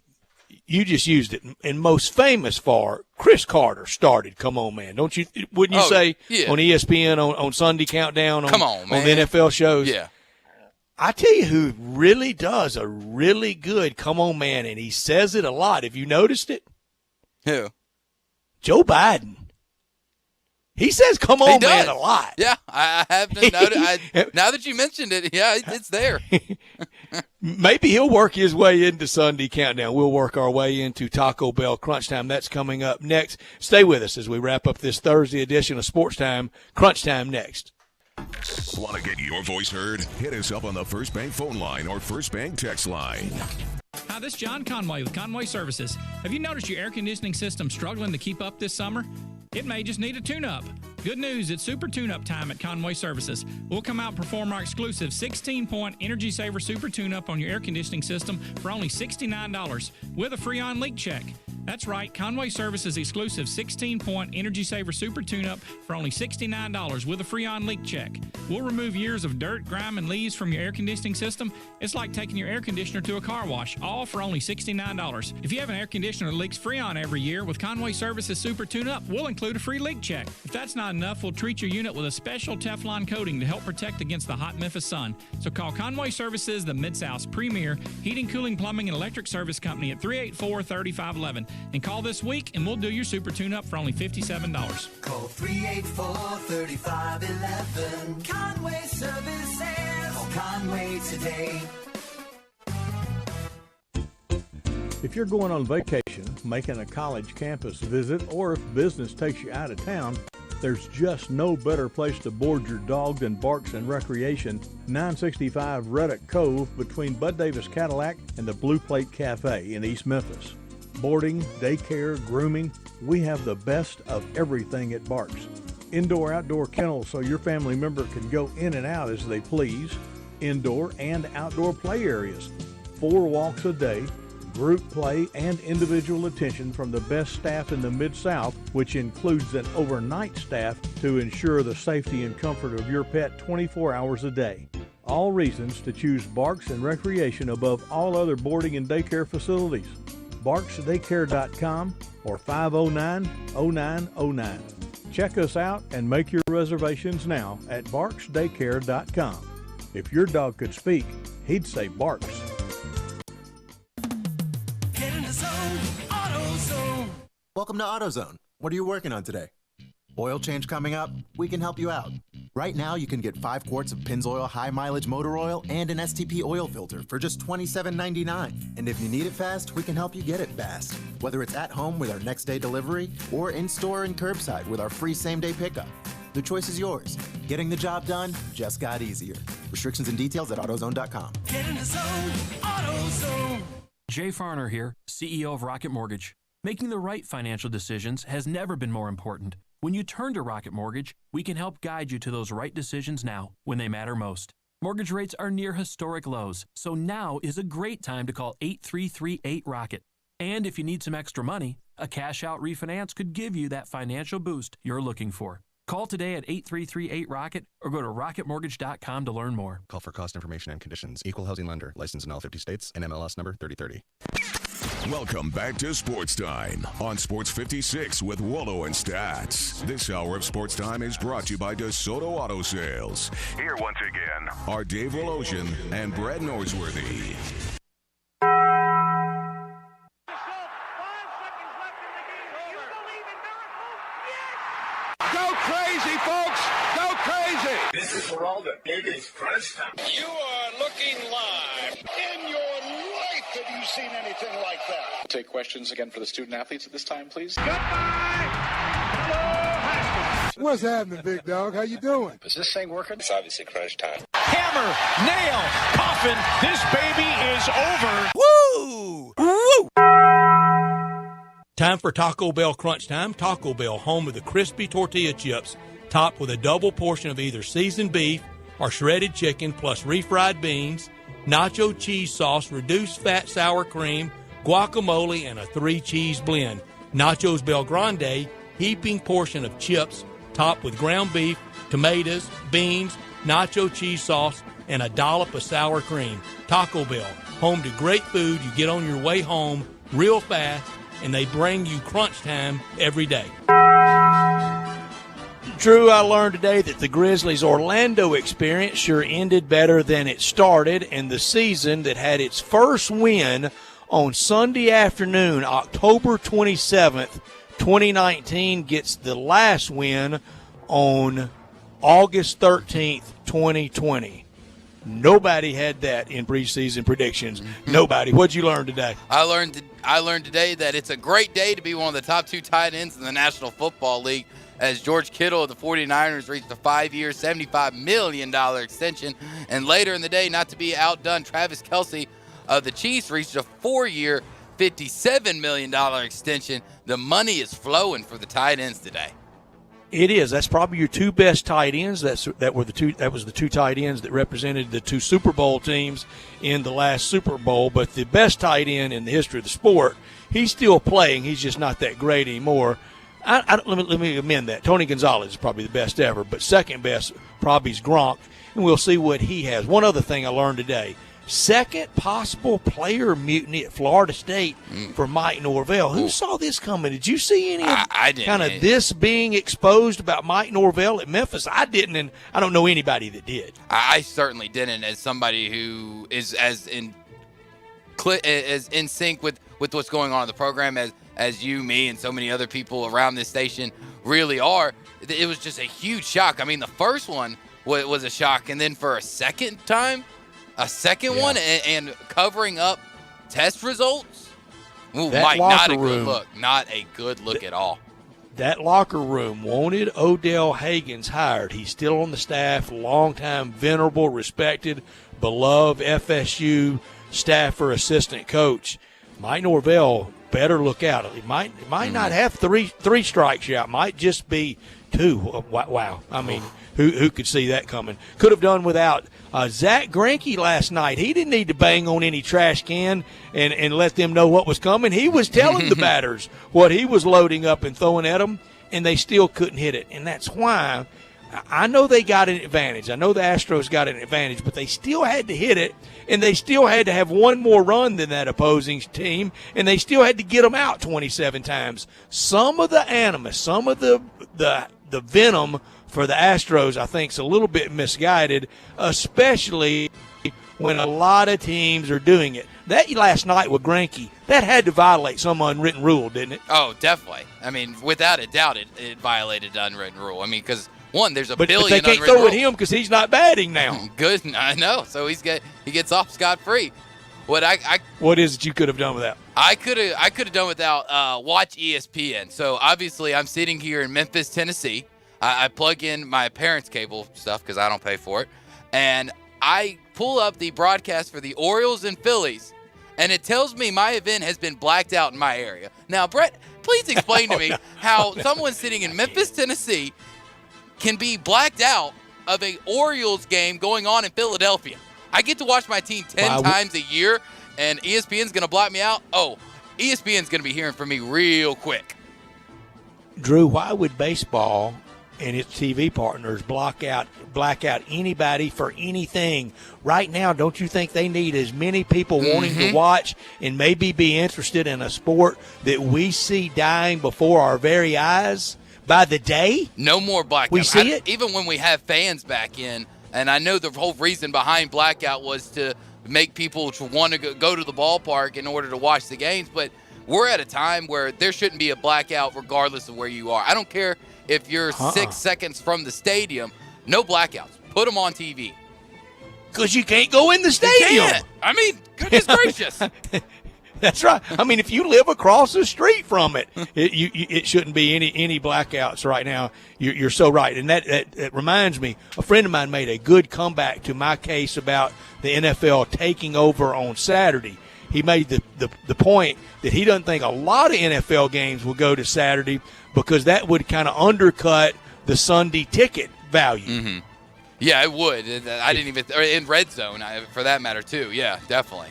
you just used it, and most famous for Chris Carter started. Come on, man! Don't you? Wouldn't you say on ESPN on Sunday Countdown on the NFL shows? Yeah. I tell you who really does a really good come on, man, and he says it a lot. Have you noticed it? Who? Joe Biden. He says come on, man, a lot. Yeah, I have noticed. Now that you mentioned it, yeah, it's there. Maybe he'll work his way into Sunday Countdown. We'll work our way into Taco Bell Crunch Time. That's coming up next. Stay with us as we wrap up this Thursday edition of Sports Time. Crunch Time next. Want to get your voice heard? Hit us up on the First Bank phone line or First Bank text line. Hi, this is John Conway with Conway Services. Have you noticed your air conditioning system struggling to keep up this summer? It may just need a tune-up. Good news, it's super tune-up time at Conway Services. We'll come out and perform our exclusive 16-point Energy Saver Super Tune-up on your air conditioning system for only $69 with a free on-leak check. That's right, Conway Services exclusive 16-point Energy Saver Super Tune-up for only $69 with a free on-leak check. We'll remove years of dirt, grime, and leaves from your air conditioning system. It's like taking your air conditioner to a car wash, all for only $69. If you have an air conditioner that leaks Freon every year, with Conway Services Super Tune-up, we'll include a free leak check. If that's not enough, we'll treat your unit with a special Teflon coating to help protect against the hot Memphis sun. So call Conway Services, the Mid-South's premier heating, cooling, plumbing, and electric service company at 384-3511. And call this week, and we'll do your super tune-up for only $57. Call 384-3511. Conway Services. Call Conway today. If you're going on vacation, making a college campus visit, or if business takes you out of town, there's just no better place to board your dog than Barks and Recreation, 965 Reddick Cove between Bud Davis Cadillac and the Blue Plate Cafe in East Memphis. Boarding, daycare, grooming, we have the best of everything at Barks. Indoor-outdoor kennels so your family member can go in and out as they please. Indoor and outdoor play areas. 4 walks a day. Group play and individual attention from the best staff in the Mid-South, which includes an overnight staff to ensure the safety and comfort of your pet 24 hours a day. All reasons to choose Barks and Recreation above all other boarding and daycare facilities. BarksDaycare.com or 509-0909. Check us out and make your reservations now at BarksDaycare.com. If your dog could speak, he'd say Barks. Get in the zone, AutoZone. Welcome to AutoZone. What are you working on today? Oil change coming up? We can help you out. Right now, you can get 5 quarts of Pennzoil high mileage motor oil and an STP oil filter for just $27.99. And if you need it fast, we can help you get it fast. Whether it's at home with our next day delivery or in store and curbside with our free same day pickup. The choice is yours. Getting the job done just got easier. Restrictions and details at AutoZone.com. Get in the zone, AutoZone. Jay Farner here, CEO of Rocket Mortgage. Making the right financial decisions has never been more important. When you turn to Rocket Mortgage, we can help guide you to those right decisions now, when they matter most. Mortgage rates are near historic lows, so now is a great time to call 8338-ROCKET. And if you need some extra money, a cash-out refinance could give you that financial boost you're looking for. Call today at 8338-ROCKET or go to rocketmortgage.com to learn more. Call for cost information and conditions. Equal housing lender. Licensed in all 50 states. NMLS number 3030. Welcome back to Sports Time on Sports 56 with Wallo and Stats. This hour of Sports Time is brought to you by DeSoto Auto Sales. Here once again are Dave Wolosian and Brad Norsworthy. Go crazy, folks! Go crazy! This is for all the biggest crunch time. You are looking live. In your life have you seen anything like that? Take questions again for the student athletes at this time, please. What's happening, big dog? How you doing? Is this thing working? It's obviously crunch time. Hammer, nail, coffin. This baby is over. Woo! Woo! Time for Taco Bell Crunch Time. Taco Bell, home of the crispy tortilla chips, topped with a double portion of either seasoned beef or shredded chicken, plus refried beans, nacho cheese sauce, reduced fat sour cream, guacamole, and a 3-cheese blend. Nachos Bel Grande, heaping portion of chips, topped with ground beef, tomatoes, beans, nacho cheese sauce, and a dollop of sour cream. Taco Bell, home to great food you get on your way home real fast, and they bring you crunch time every day. Drew, I learned today that the Grizzlies' Orlando experience sure ended better than it started, and the season that had its first win on Sunday afternoon, October 27th, 2019, gets the last win on August 13th, 2020. Nobody had that in preseason predictions. Nobody. What'd you learn today? I learned today that it's a great day to be one of the top 2 tight ends in the National Football League, as George Kittle of the 49ers reached a 5-year, $75 million extension. And later in the day, not to be outdone, Travis Kelce of the Chiefs reached a 4-year, $57 million extension. The money is flowing for the tight ends today. It is. That's probably your 2 best tight ends. That was the 2 tight ends that represented the 2 Super Bowl teams in the last Super Bowl. But the best tight end in the history of the sport, he's still playing. He's just not that great anymore. Let me amend that. Tony Gonzalez is probably the best ever, but second best probably is Gronk, and we'll see what he has. One other thing I learned today. Second possible player mutiny at Florida State for Mike Norvell. Who saw this coming? Did you see any kind of this being exposed about Mike Norvell at Memphis? I didn't, and I don't know anybody that did. I certainly didn't, as somebody who is as in sync with what's going on in the program as you, me, and so many other people around this station really are. It was just a huge shock. I mean, the first one was a shock, and then for a second time, one, and covering up test results, Mike, not a good look. Not a good look at all. That locker room wanted Odell Haggins hired. He's still on the staff, longtime, venerable, respected, beloved FSU staffer, assistant coach. Mike Norvell better look out. It might not have three strikes out. Might just be 2. Wow. I mean, who could see that coming? Could have done without Zach Greinke last night. He didn't need to bang on any trash can and let them know what was coming. He was telling the batters what he was loading up and throwing at them, and they still couldn't hit it. And that's why I know they got an advantage. I know the Astros got an advantage, but they still had to hit it, and they still had to have one more run than that opposing team, and they still had to get them out 27 times. Some of the animus, some of the venom for the Astros, I think, is a little bit misguided, especially when a lot of teams are doing it. That last night with Greinke, that had to violate some unwritten rule, didn't it? Oh, definitely. I mean, without a doubt, it violated the unwritten rule. I mean, because one, there's a billion. But they can't throw at him because he's not batting now. Good, I know. So he gets off scot-free. What is it you could have done without? I could have done without watch ESPN. So obviously, I'm sitting here in Memphis, Tennessee. I plug in my parents' cable stuff because I don't pay for it, and I pull up the broadcast for the Orioles and Phillies, and it tells me my event has been blacked out in my area. Now, Brett, please explain to me how someone sitting in Memphis, Tennessee can be blacked out of a Orioles game going on in Philadelphia. I get to watch my team 10 times a year, and ESPN's going to block me out? Oh, ESPN's going to be hearing from me real quick. Drew, why would baseball and its TV partners black out anybody for anything? Right now, don't you think they need as many people wanting to watch and maybe be interested in a sport that we see dying before our very eyes by the day? No more blackout. We see it? Even when we have fans back in, and I know the whole reason behind blackout was to make people want to go to the ballpark in order to watch the games, but we're at a time where there shouldn't be a blackout regardless of where you are. I don't care if you're 6 seconds from the stadium. No blackouts. Put them on TV. Because you can't go in the stadium. You can't. I mean, goodness gracious. That's right. I mean, if you live across the street from it, it shouldn't be any blackouts right now. You're so right. And that reminds me, a friend of mine made a good comeback to my case about the NFL taking over on Saturday. He made the point that he doesn't think a lot of NFL games will go to Saturday because that would kind of undercut the Sunday ticket value. Mm-hmm. Yeah, it would. I didn't even – or in red zone, for that matter, too. Yeah, definitely.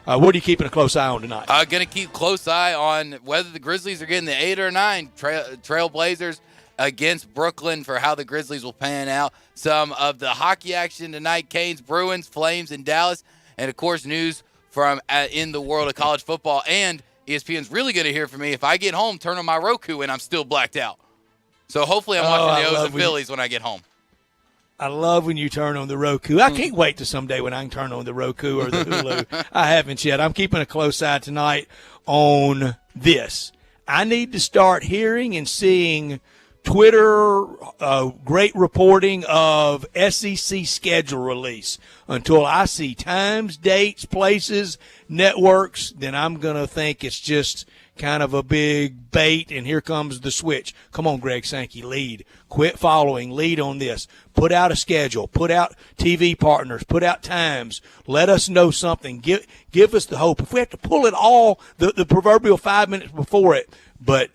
What are you keeping a close eye on tonight? Going to keep close eye on whether the Grizzlies are getting the 8 or 9. Trailblazers against Brooklyn for how the Grizzlies will pan out. Some of the hockey action tonight, Canes, Bruins, Flames in Dallas. And, of course, news from in the world of college football. And ESPN's really going to hear from me. If I get home, turn on my Roku, and I'm still blacked out. So hopefully I'm watching the O's and Phillies when I get home. I love when you turn on the Roku. I can't wait to someday when I can turn on the Roku or the Hulu. I haven't yet. I'm keeping a close eye tonight on this. I need to start hearing and seeing Twitter, great reporting of SEC schedule release. Until I see times, dates, places, networks, then I'm going to think it's just kind of a big bait, and here comes the switch. Come on, Greg Sankey, lead. Quit following. Lead on this. Put out a schedule. Put out TV partners. Put out times. Let us know something. Give us the hope. If we have to pull it all, the proverbial 5 minutes before it, but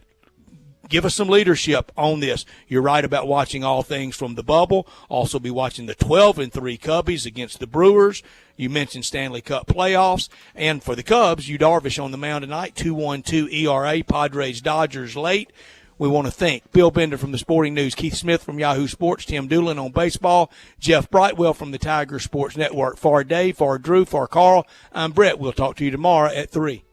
give us some leadership on this. You're right about watching all things from the bubble. Also be watching the 12-3 Cubbies against the Brewers. You mentioned Stanley Cup playoffs. And for the Cubs, Yu Darvish on the mound tonight, 2.12 ERA, Padres, Dodgers late. We want to thank Bill Bender from the Sporting News, Keith Smith from Yahoo Sports, Tim Doolin on baseball, Jeff Brightwell from the Tiger Sports Network. For Dave, for Drew, for Carl, I'm Brett. We'll talk to you tomorrow at 3.